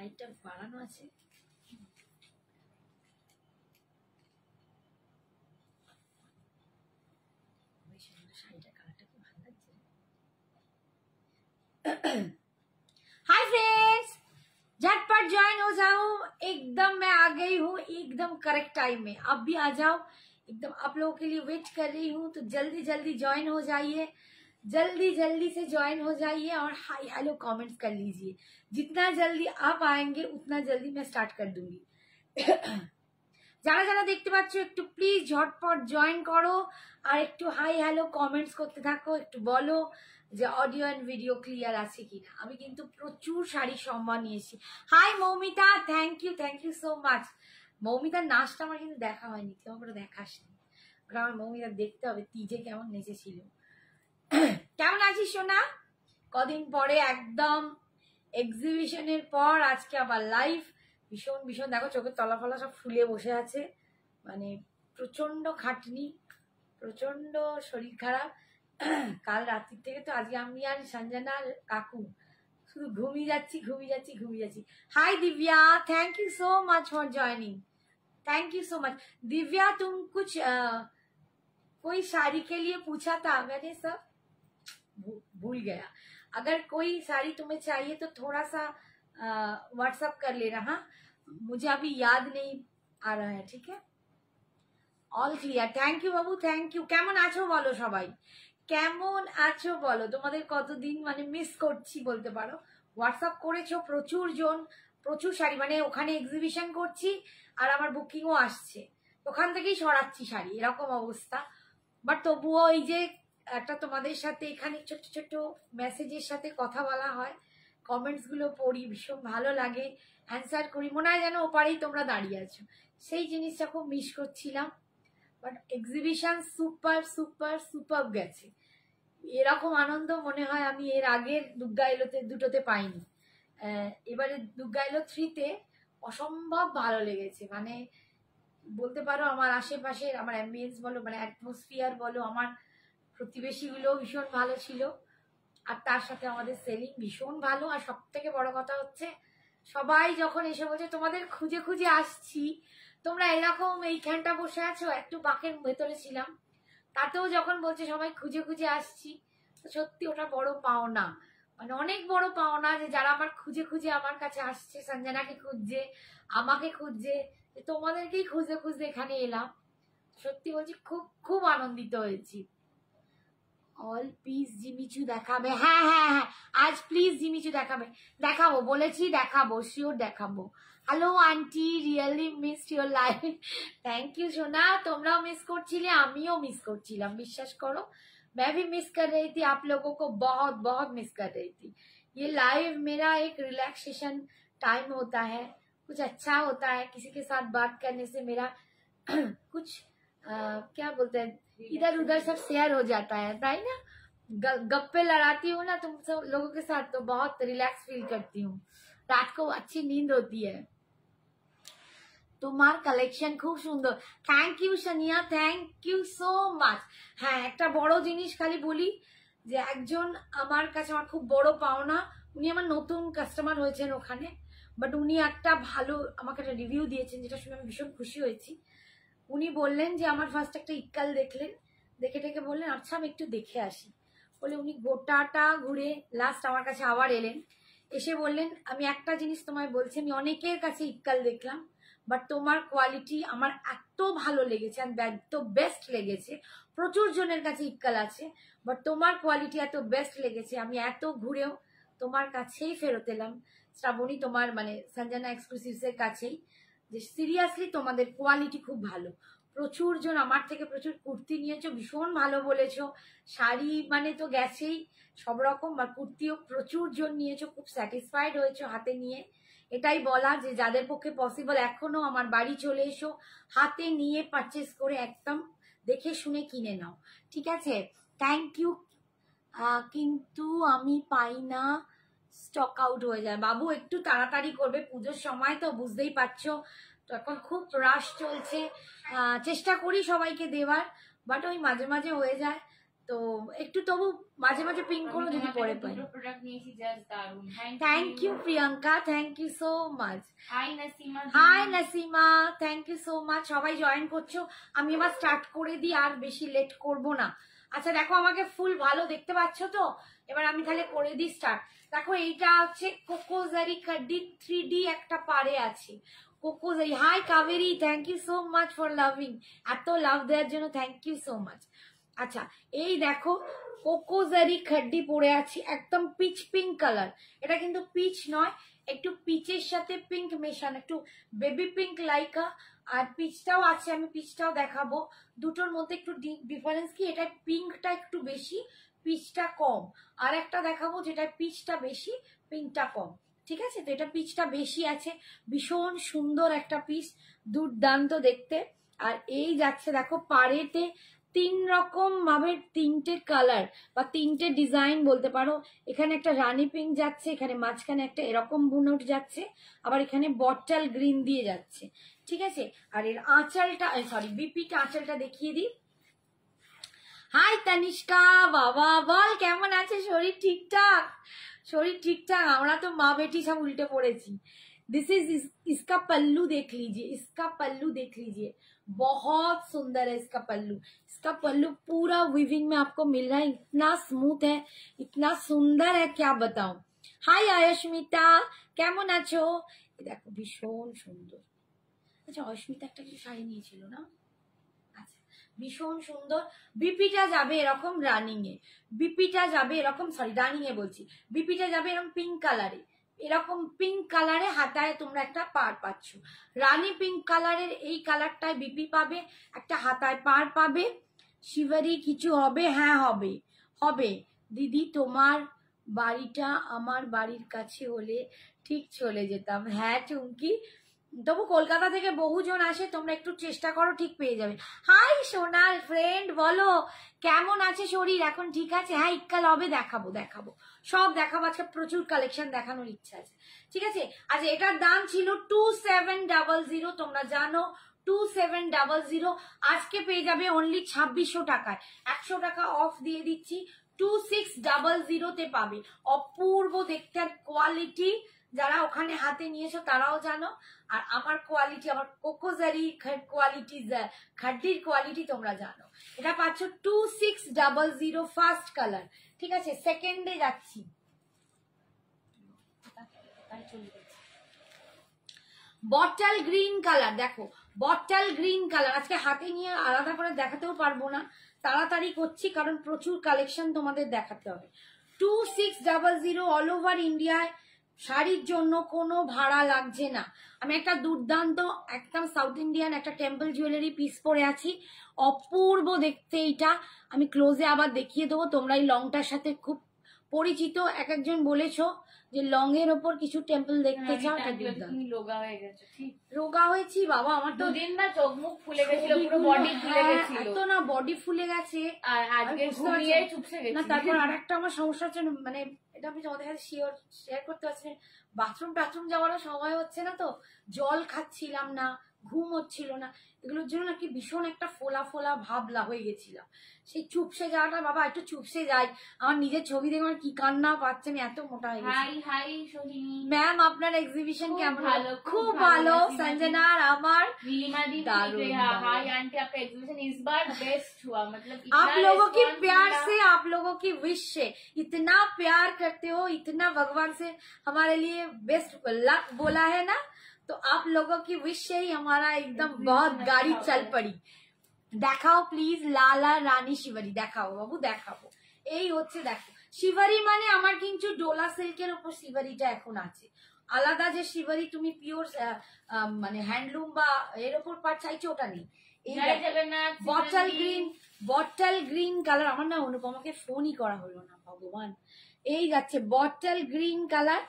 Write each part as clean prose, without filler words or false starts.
লাইটটা বাড়ানো আছে। শাড়িটা কালারটা খুব ভালো লাগছে। हाय फ्रेंड्स, झटपट ज्वाइन हो जाओ। एकदम मैं आ गई हूँ एकदम करेक्ट टाइम में। अब भी आ जाओ, एकदम आप लोगों के लिए वेट कर रही हूँ। तो जल्दी जल्दी ज्वाइन हो जाइए, जल्दी जल्दी से ज्वाइन हो जाइए और हाय हेलो कमेंट्स कर लीजिए। जितना जल्दी आप आएंगे उतना जल्दी मैं स्टार्ट कर दूंगी। যারা যারা দেখতে পাচ্ছ একটু প্লিজ ঝটপট জয়েন করো আর একটু হাই হ্যালো কমেন্টস করতে থাকো, একটু বলো যে অডিও এন্ড ভিডিও ক্লিয়ার আছে কিনা। আমি কিন্তু প্রচুর শাড়ি সম্মান নিয়েছি। Hi Moumita, thank you so much. মৌমিতার নাচটা আমার কিন্তু দেখা হয়নি, কেমন করে দেখাসনি, ওটা আমার মৌমিতা দেখতে হবে তিজে কেমন নেচেছিল। কেমন আছিস সোনা? কদিন পরে একদম এক্সিবিশনের পর আজকে আবার লাইভ। ভীষণ ভীষণ দেখো চোখের তলাফলা সব ফুলে বসে আছে, মানে প্রচন্ড খাটনি, প্রচন্ড শরীর খারাপ। কাল রাত্রির থেকে তো আজকে আমি আর সঞ্জনা কাকু শুধু ঘুমিয়ে যাচ্ছি। Hi Divya, thank you so much for joining, thank you so much. Divya तुम कुछ कोई साड़ी के लिए पूछा था, मैंने सब भूल गया। अगर कोई साड़ी तुम्हें चाहिए तो थोड़ा सा व्हाट्सअप कर लेना। हाँ, मुझे अभी याद नहीं आ रहा है, ठीक है। All clear, thank you Babu, thank you. কেমন আছো বলো সবাই, কেমন আছো বলো। তোমাদের কতদিন মানে মিস করছি বলতে পারো। হোয়াটসঅ্যাপ করেছো প্রচুর জন, প্রচুর শাড়ি, মানে ওখানে এক্সিবিশন করছি আর আমার বুকিংও আসছে, ওখান থেকেই সরাচ্ছি শাড়ি, এরকম অবস্থা। বাট তবুও এই যে একটা তোমাদের সাথে এখানে ছোট্ট ছোট্ট মেসেজের সাথে কথা বলা হয়, কমেন্টস গুলো পড়ি, ভীষণ ভালো লাগে, অ্যান্সার করি, মনে হয় যেন ওপারেই তোমরা দাঁড়িয়ে আছো। সেই জিনিসটা খুব মিস করছিলাম। But exhibition super super super গেছে, এরকম আনন্দ মনে হয় আমি এর আগের দুর্গা এলোতে দুটোতে পাইনি। এবারে দুর্গা এলো 3-তে অসম্ভব ভালো লেগেছে। মানে বলতে পারো আমার আশেপাশের আমার অ্যাম্বিয়েন্স বলো, মানে অ্যাটমসফিয়ার বলো, আমার প্রতিবেশীগুলো ভীষণ ভালো ছিল, আর তার সাথে আমাদের সেলিং ভীষণ ভালো। আর সব থেকে বড় কথা হচ্ছে সবাই যখন এসে বলছে তোমাদের খুঁজে খুঁজে আসছি, তোমরা এরকম এইখানটা বসে আছো, একটু বাঁকের ভেতরে ছিলাম, তাতেও যখন বলছে সবাই খুঁজে খুঁজে আসছি, তো সত্যি ওটা বড় পাওনা, মানে অনেক বড় পাওনা যে যারা আমার খুঁজে খুঁজে আমার কাছে আসছে, সঞ্জনাকে খুঁজছে, আমাকে খুঁজছে, তোমাদেরকেই খুঁজতে খুঁজতে এখানে এলাম। সত্যি বলছি খুব খুব আনন্দিত হয়েছি। অল প্লিজ জিমিচু দেখাবে, হ্যাঁ হ্যাঁ হ্যাঁ আজ প্লিজ জিমিচু দেখাবে, দেখাবো বলেছি, দেখাবো, শিওর দেখাবো। Hello aunty, really missed your life. Thank you सोना, তোমরাও মিস করছিলে, আমিও মিস করছিলাম, বিশ্বাস করো। मैं भी मिस कर रही थी आप लोगों को, बहुत बहुत मिस कर रही थी। ये लाइव मेरा एक रिलैक्सेशन टाइम होता है, कुछ अच्छा होता है, किसी के साथ बात करने से मेरा कुछ क्या बोलते हैं, इधर उधर सब शेयर हो जाता है, ताई ना। गप्पे लड़ाती हूँ ना तुम सब लोगों के साथ, तो बहुत रिलैक्स फील करती हूँ, रात को अच्छी नींद होती है। তোমার কালেকশন খুব সুন্দর, thank you Sania, thank you so much. হ্যাঁ, একটা বড় জিনিস খালি বলি যে একজন আমার কাছে আমার খুব বড় পাওনা, উনি আমার নতুন কাস্টমার হয়েছেন ওখানে, বাট উনি একটা ভালো আমাকে একটা রিভিউ দিয়েছেন, যেটা শুনে আমি ভীষণ খুশি হয়েছি। উনি বললেন যে আমার ফার্স্ট একটা ইক্কাল দেখলেন, দেখে টেকে বললেন আচ্ছা আমি একটু দেখে আসি, বলে উনি গোটাটা ঘুরে লাস্ট আমার কাছে আবার এলেন, এসে বললেন আমি একটা জিনিস তোমায় বলছি, আমি অনেকের কাছে ইক্কাল দেখলাম, বাট তোমার কোয়ালিটি আমার এত ভালো লেগেছে, এত বেস্ট লেগেছে, প্রচুর জনের কাছে ইক্কাল আছে, বাট তোমার কোয়ালিটি এত বেস্ট লেগেছে, আমি এত ঘুরেও তোমার কাছেই ফেরত এলাম শ্রাবণী, তোমার মানে সঞ্জনা এক্সক্লুসিভস এর কাছেই, যে সিরিয়াসলি তোমাদের কোয়ালিটি খুব ভালো। প্রচুর জন আমার থেকে প্রচুর কুর্তি নিয়েছো, ভীষণ ভালো বলেছো, শাড়ি মানে তো গেছেই সব রকম, বা কুর্তিও প্রচুর জন নিয়েছো, খুব স্যাটিসফাইড হয়েছো হাতে নিয়ে। এটাই বলা যে যাদের পক্ষে পসিবল এখনো আমার বাড়ি চলে এসো, হাতে নিয়ে পারচেস করে একদম দেখে শুনে কিনে নাও, ঠিক আছে। Thank you. কিন্তু আমি পাই না, স্টক আউট হয়ে যায়। বাবু একটু তাড়াতাড়ি করবে, পুজোর সময় তো বুঝতেই পারছো, তো এখন খুব রাশ চলছে, চেষ্টা করি সবাইকে দেওয়ার, বাট ওই মাঝে মাঝে হয়ে যায়। তো একটু তবু মাঝে মাঝে পিঙ্ক করো যদি পরে পাই। প্রোডাক্ট নিয়েছি জাস্ট দারুন। Thank you Priyanka, thank you so much. Hi Nasima, hi Nasima, thank you so much. সবাই জয়েন করছো, আমি এবার স্টার্ট করে দিই, আর বেশি লেট করব না। আচ্ছা দেখো আমাকে ফুল ভালো দেখতে পাচ্ছ তো, এবার আমি তাহলে করে দিই স্টার্ট। দেখো এইটা হচ্ছে কোকোজারি কাড্ডি 3D একটা পারে আছে কোকোজারি। Hi Kaveri, thank you so much for loving, এত লাভ দেওয়ার জন্য থ্যাংক ইউ সো মাচ। আচ্ছা এই দেখো কোকোজারি খাড্ডি পরে আছি, একদম পিচ পিঙ্ক কালার। এটা কিন্তু পিচ নয়, একটু পিচের সাথে পিঙ্ক মেশানো, একটু বেবি পিঙ্ক লাইকা। আর পিচটাও আছে, আমি পিচটাও দেখাবো। দুটোর মধ্যে একটু ডিফারেন্স কি, এটা পিঙ্কটা একটু বেশি, পিচটা কম। আর একটা দেখাবো যেটা পিচটা বেশি, পিঙ্কটা কম। ঠিক আছে, তো এটা পিচটা বেশি আছে, ভীষণ সুন্দর একটা পিচ, দুর্দান্ত দেখতে। আর এই যাচ্ছে দেখো পাড়েতে 3 রকম ভাবে 3টে কালার বা 3টে ডিজাইন বলতে পারো। এখানে একটা রানী পিঙ্ক যাচ্ছে, এখানে মাঝখানে একটা এরকম বুনট যাচ্ছে, আবার এখানে বটল গ্রিন দিয়ে যাচ্ছে। ঠিক আছে, আর এর আঁচলটা, সরি বিপিটা আঁচলটা দেখিয়ে দিই। হাই তানিষ্কা, বাবা বল কেমন আছে? শরীর ঠিকঠাক? শরীর ঠিকঠাক, আমরা তো মা বেটি সব উল্টে পড়েছি। दिस इज इसका पल्लू देख लीजिए, इसका पल्लू देख लीजिए, बहुत सुंदर है इसका पल्लू। इसका पल्लू पूरा वीविंग में आपको मिल रहा है, इतना स्मूथ है, इतना सुंदर है, क्या बताऊं। हाय आयुष्मिता, কেমন আছো? দেখো ভীষণ সুন্দর। আচ্ছা অস্মিতা একটা কিছু শাড়ি নিয়েছিল না? আচ্ছা ভীষণ সুন্দর। বিপিটা যাবে এরকম রানিং এ, বিপিটা যাবে এরকম, সরি রানিং এ বলছি, বিপিটা যাবে এরকম পিঙ্ক কালারে, এরকম পিঙ্ক কালারে হাতায় তোমরা একটা পার পাচ্ছ। রানী পিঙ্ক কালারের এই কালারটায় বিপি পাবে, একটা হাতায় পার পাবে। শিভারি কিছু হবে? হ্যাঁ হবে, হবে দিদি। তোমার বাড়িটা আমার বাড়ির কাছে হলে ঠিক চলে যেতাম। হ্যাঁ চুমকি, তবু কলকাতা থেকে বহুজন আসে, তোমরা একটু চেষ্টা করো, ঠিক পেয়ে যাবে। হাই সোনার ফ্রেন্ড, বলো কেমন আছে শরীর? এখন ঠিক আছে? হ্যাঁ ইক্কাল হবে, দেখাবো দেখাবো, সব দেখাবো, আজকে প্রচুর কালেকশন দেখানোর ইচ্ছা আছে। ঠিক আছে, আচ্ছা এটার দাম ছিল 2700, তোমরা জানো 2700, আজকে পেয়ে যাবে অনলি 2600 টাকায়, 100 টাকা অফ দিয়ে দিচ্ছি, 2600 তে পাবে। অপূর্ব দেখতে, আর কোয়ালিটি যারা ওখানে হাতে নিয়েছো তারাও জানো, আর আমার কোয়ালিটি, আমার কোকোজারি কোয়ালিটি, খাড্ডির কোয়ালিটি তোমরা জানো। এটা পাচ্ছ 2600 ফার্স্ট কালার। ঠিক আছে, সেকেন্ডে যাচ্ছি। বটল গ্রিন কালার, দেখো বটল গ্রিন কালার, আজকে হাতে নিয়ে আলাদা করে দেখাতেও পারবো না, তাড়াতাড়ি করছি কারণ প্রচুর কালেকশন তোমাদের দেখাতে হবে। 2600 অল ওভার ইন্ডিয়ায়, শাড়ির জন্য কোনো ভাড়া লাগছে না। আমি একটা দুর্দান্ত একদম সাউথ ইন্ডিয়ান একটা টেম্পল জুয়েলারি পিস পরে আছি, অপূর্ব দেখতে এইটা। আমি ক্লোজে আবার দেখিয়ে দেবো, তোমরা এই লংটার সাথে খুব পরিচিত, এক একজন বলেছো যে লং এর ওপর কিছু টেম্পল দেখতে চাও। তুমি রোগা হয়ে গেছো। ঠিক রোগা হয়েছি বাবা, আমার তো দুদিন না চোখ মুখ ফুলে গেছিল, পুরো বডি ফুলে গেছিল। এত না বডি ফুলে গেছে, আর আজকে ঘুমিয়ে চুপসে গেছি না। তারপর আরেকটা আমার সমস্যা হচ্ছে, মানে এটা আমি তোমাদের কাছে শেয়ার করতে পারছি না, বাথরুম যাওয়ারও সময় হচ্ছে না, তো জল খাচ্ছিলাম না, ঘুম হচ্ছিল না, এগুলোর জন্য নাকি ভীষণ একটা ফোলা ফোলা ভাবলা হয়ে গেছিলাম। সেই চুপসে যাওয়াটা, বাবা একটু চুপসে যাই, আমার নিজের ছবি দেখে আমার কি কান্না পাচ্ছে, আমি এত মোটা হয়ে গেছি। হাই হাই সোহিনী ম্যাম আপনার এক্সিবিশন কেমন? ভালো, খুব ভালো। संजना আর আমার नीलिमा दी हाय आंटी, आपका एग्जीबिशन इस बार बेस्ट हुआ, मतलब आप लोगों की प्यार से, आप लोगों की विश से, इतना प्यार करते हो, इतना भगवान से हमारे लिए बेस्ट लक बोला है ना, तो आप लोगों की विश से ही हमारा एकदम बहुत गाड़ी चल पड़ी। দেখাও প্লিজ লালা রানী শিবারি, দেখাও বাবু দেখাবো। এই হচ্ছে দেখো শিবারি, মানে আমার কিন্তু ডোলা সিল্কের উপর শিবারিটা এখন আছে, আলাদা যে শিবারি তুমি পিওর মানে হ্যান্ডলুম বা এর উপর পার চাইছো ওটা নেই। বটল গ্রিন কালার, আমার না অনুপমাকে ফোনই করা হলো না ভগবান। এই যাচ্ছে বটল গ্রিন কালার,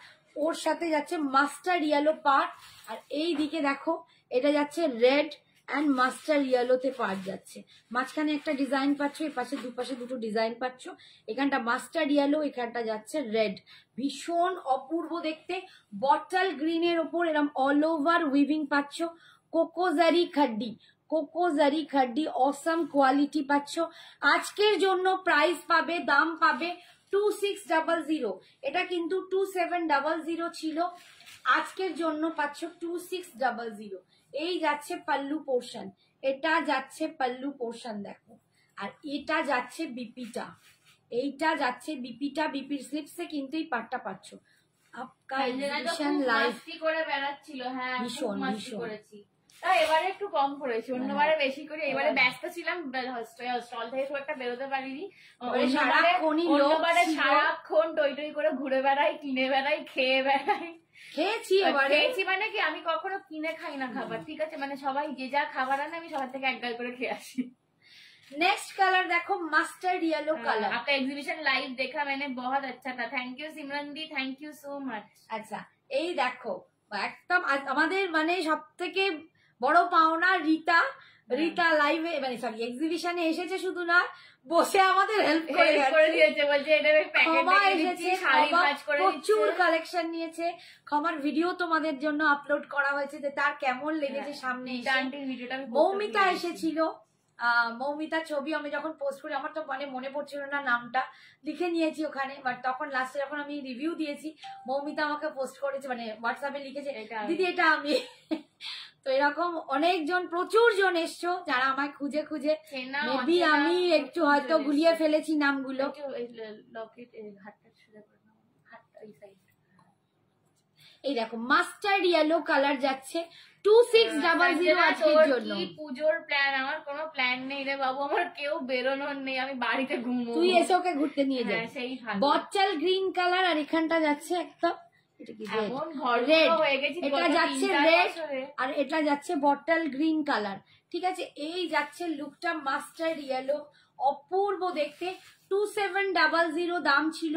ওর সাথে যাচ্ছে মাস্টার্ড ইয়েলো পার্ট, আর এই দিকে দেখো এটা যাচ্ছে রেড অ্যান্ড মাস্টার ইয়েলোতে পার্ট যাচ্ছে, মাঝখানে একটা ডিজাইন পাচ্ছ, এর পাশে দুপাশে দুটো ডিজাইন পাচ্ছ, এখানটা মাস্টার ইয়েলো, এখানটা যাচ্ছে রেড, ভীষণ অপূর্ব দেখতে। বটল গ্রিনের ওপর এরকম অল ওভার উইভিং পাচ্ছ, কোকোজারি খাড্ডি, কোকো জারি খাড্ডি অসম কোয়ালিটি পাচ্ছ। আজকের জন্য প্রাইস পাবে, দাম পাবে 2600। এটা কিন্তু 2700 ছিল, আজকের জন্য পাচ্ছ 2600। এই যাচ্ছে পাল্লু পোর্শন, এটা যাচ্ছে পাল্লু পোর্শন দেখো, আর এটা যাচ্ছে বিপিটা, এইটা যাচ্ছে বিপিটা, বিপির স্লিপসে কিন্তু এই পাটটা পাচ্ছ। আপকা এক্সিবিশন লাইভ করে বেড়াচ্ছিল, হ্যাঁ ভীষণ মাস্তি ভীষণ করেছি। এবারে একটু কম করেছি, অন্যবারে বেশি করে, এবারে ব্যস্ত ছিলাম, স্টল থেকে খুব একটা বেরোতে পারিনি। অন্যবারে সারাক্ষণ টই টই করে ঘুরে বেড়াই, কিনে বেড়াই, খেয়ে বেড়াই। খেয়েছি মানে কি, আমি কখনো কিনে খাই না খাবার, ঠিক আছে, মানে সবাই যে যা খাবার আনে আমি সবার থেকে এক গাল করে খেয়ে আসি। नेक्स्ट कलर देखो मस्टर्ड येलो कलर। आपका एग्जीबिशन लाइव देखा मैंने, बहुत अच्छा था, thank you Simran the, thank you so much. আচ্ছা এই দেখো একদম আমাদের মানে সবথেকে বড় পাওনা রিতা, রিতা লাইভে মানে সরি এক্সিবিশনে এসেছে, শুধু না বসে আমাদের হেল্প করে দিয়েছে, বলছে এটা ক্ষমা এসেছে, প্রচুর কালেকশন নিয়েছে। ক্ষমার ভিডিও তোমাদের জন্য আপলোড করা হয়েছে, যে তার কেমন লেগেছে সামনে এসে। মৌমিতা এসেছিল, মৌমিতা ছবি আমি যখন পোস্ট করি, আমার তো মানে মনে পড়ছিল না নামটা, লিখে নিয়েছি ওখানে, বাট তখন লাস্টে যখন আমি রিভিউ দিয়েছি মৌমিতা আমাকে পোস্ট করেছে, মানে হোয়াটসঅ্যাপে লিখেছে দিদি এটা আমি। তো এরকম অনেকজন প্রচুর জন এসছো, যারা আমায় খুঁজে খুঁজে, মেবি আমি একটু হয়তো গুলিয়ে ফেলেছি নামগুলো। এই দেখো মাস্টার্ড ইয়েলো কালার যাচ্ছে 2600 আজকের জন্য। পুজোর প্ল্যান? আমার কোনো প্ল্যান নেই রে বাবু, আমার কেউ বেরোনোর নেই, আমি বাড়িতে ঘুমবো। তুই এসে ওকে ঘুরতে নিয়ে যা। সেই বটল গ্রিন কালার, আর এখানটা যাচ্ছে একটা এটা যাচ্ছে রেড, আর এটা যাচ্ছে বটল গ্রিন কালার, ঠিক আছে। এই যাচ্ছে লুকটা মাস্টার্ড ইয়েলো, অপূর্ব দেখতে। 2700 দাম ছিল,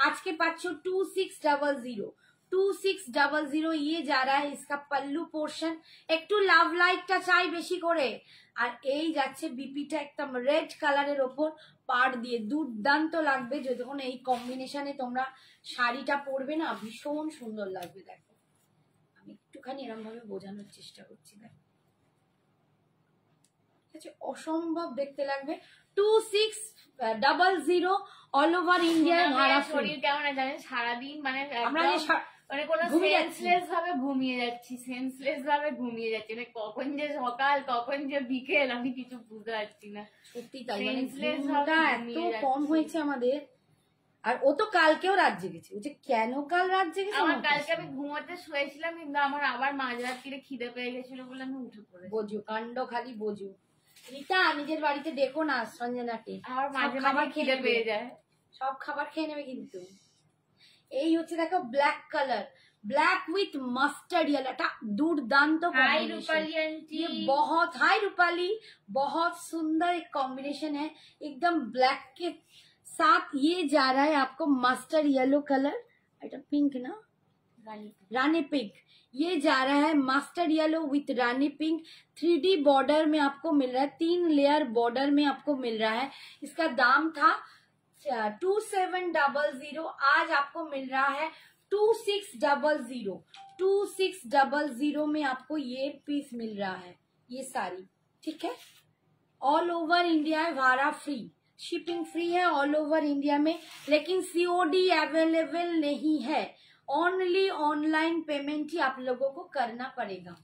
আজকে পাচ্ছ 2600। 2600 ये जा रहा है इसका पल्लू पोर्शन, একটু লাভ লাইটটা চাই বেশি করে। আর এই যাচ্ছে বিপিটা একদম রেড কালারের ওপর পাড় দিয়ে, দুর্দান্ত লাগবে যখন এই কম্বিনেশনে তোমরা শাড়িটা পরবে না, ভীষণ সুন্দর লাগবে। দেখো আমি একটুখানি এরকম ভাবে বোঝানোর চেষ্টা করছি, দেখো অসম্ভব দেখতে লাগবে। 2600 অল ওভার ইন্ডিয়ায় ভাড়া। শরীর কেমন আছে জানেন, সারাদিন মানে মানে কোনো সেন্সলেস ভাবে ঘুমিয়ে যাচ্ছি, সেন্সলেস ভাবে ঘুমিয়ে যাচ্ছি, মানে কখন যে সকাল কখন যে বিকেল আমি কিছু বুঝতে পারছি না। সত্যি তাই, মানে ঘুমটা এত কম হয়েছে আমাদের। আর ও তো কালকেও রাত জেগেছে, ও যে কেন কাল রাত জেগেছে। আমার কালকে আমি ঘুমোতে শুয়েছিলাম, কিন্তু আমার আবার মাঝরাত্রিরে খিদে পেয়ে গেছিল বলে আমি উঠে পড়েছি। বোঝো কাণ্ড, খালি বোঝো। রিতা নিজের বাড়িতে ডেকো না সঞ্জনাকে, আমার মাঝে মাঝে খিদে পেয়ে যায়, সব খাবার খেয়ে নেবে কিন্তু। এই হচ্ছে দেখো black colour, black with mustard yellow, दुर्दांत कॉम्बिनेशन, बहुत हाई रूपाली, बहुत सुंदर एक कॉम्बिनेशन है एकदम ब्लैक के साथ। ये जा रहा है आपको मस्टर्ड येलो कलर, এটা पिंक ना, रानी पिंक। ये जा रहा है mustard yellow with rani pink. 3D border में आपको मिल रहा है, 3 लेयर बॉर्डर में आपको मिल रहा है। इसका दाम था 2700, आज आपको मिल रहा है 2600। 2600 में आपको ये पीस मिल रहा है, ये साड़ी, ठीक है। ऑल ओवर इंडिया भाड़ा फ्री, शिपिंग फ्री है ऑल ओवर इंडिया में, लेकिन COD अवेलेबल नहीं है, ओनली ऑनलाइन पेमेंट ही आप लोगों को करना पड़ेगा,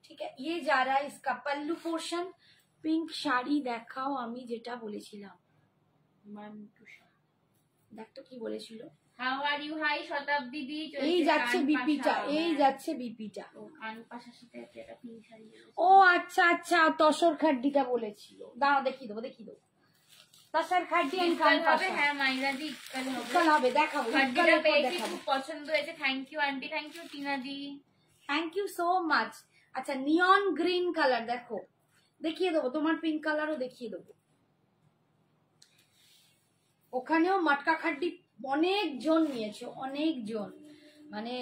ठीक है। ये जा रहा है इसका पल्लू पोर्शन। पिंक শাড়ি দেখাও, আমি যেটা বলেছিলাম দেখ তো কি বলেছিল। হাউ আর ইউ, হাই শতাব্দী দি। এই যাচ্ছে বিপিটা, এই যাচ্ছে বিপিটা। ও আচ্ছা আচ্ছা, তসর খাড্ডিটা বলেছিল, দাঁড়া দেখিয়ে দেবো, দেখিয়ে দেবো। তসর খাড্ডি এন্ড কানপাশা, হ্যাঁ মাইরা দি ইক্কাল হবে, দেখাবো, খাড্ডিটা পেয়েছি, খুব পছন্দ হয়েছে, thank you aunty, thank you Tina দি, থ্যাংক ইউ সো মাচ। আচ্ছা নিয়ন গ্রিন কালার দেখো, দেখিয়ে দেবো, তোমার পিঙ্ক কালারও দেখিয়ে দেবো। ওখানেও মটকা খাড্ডি অনেক জন নিয়েছে, অনেক জন, মানে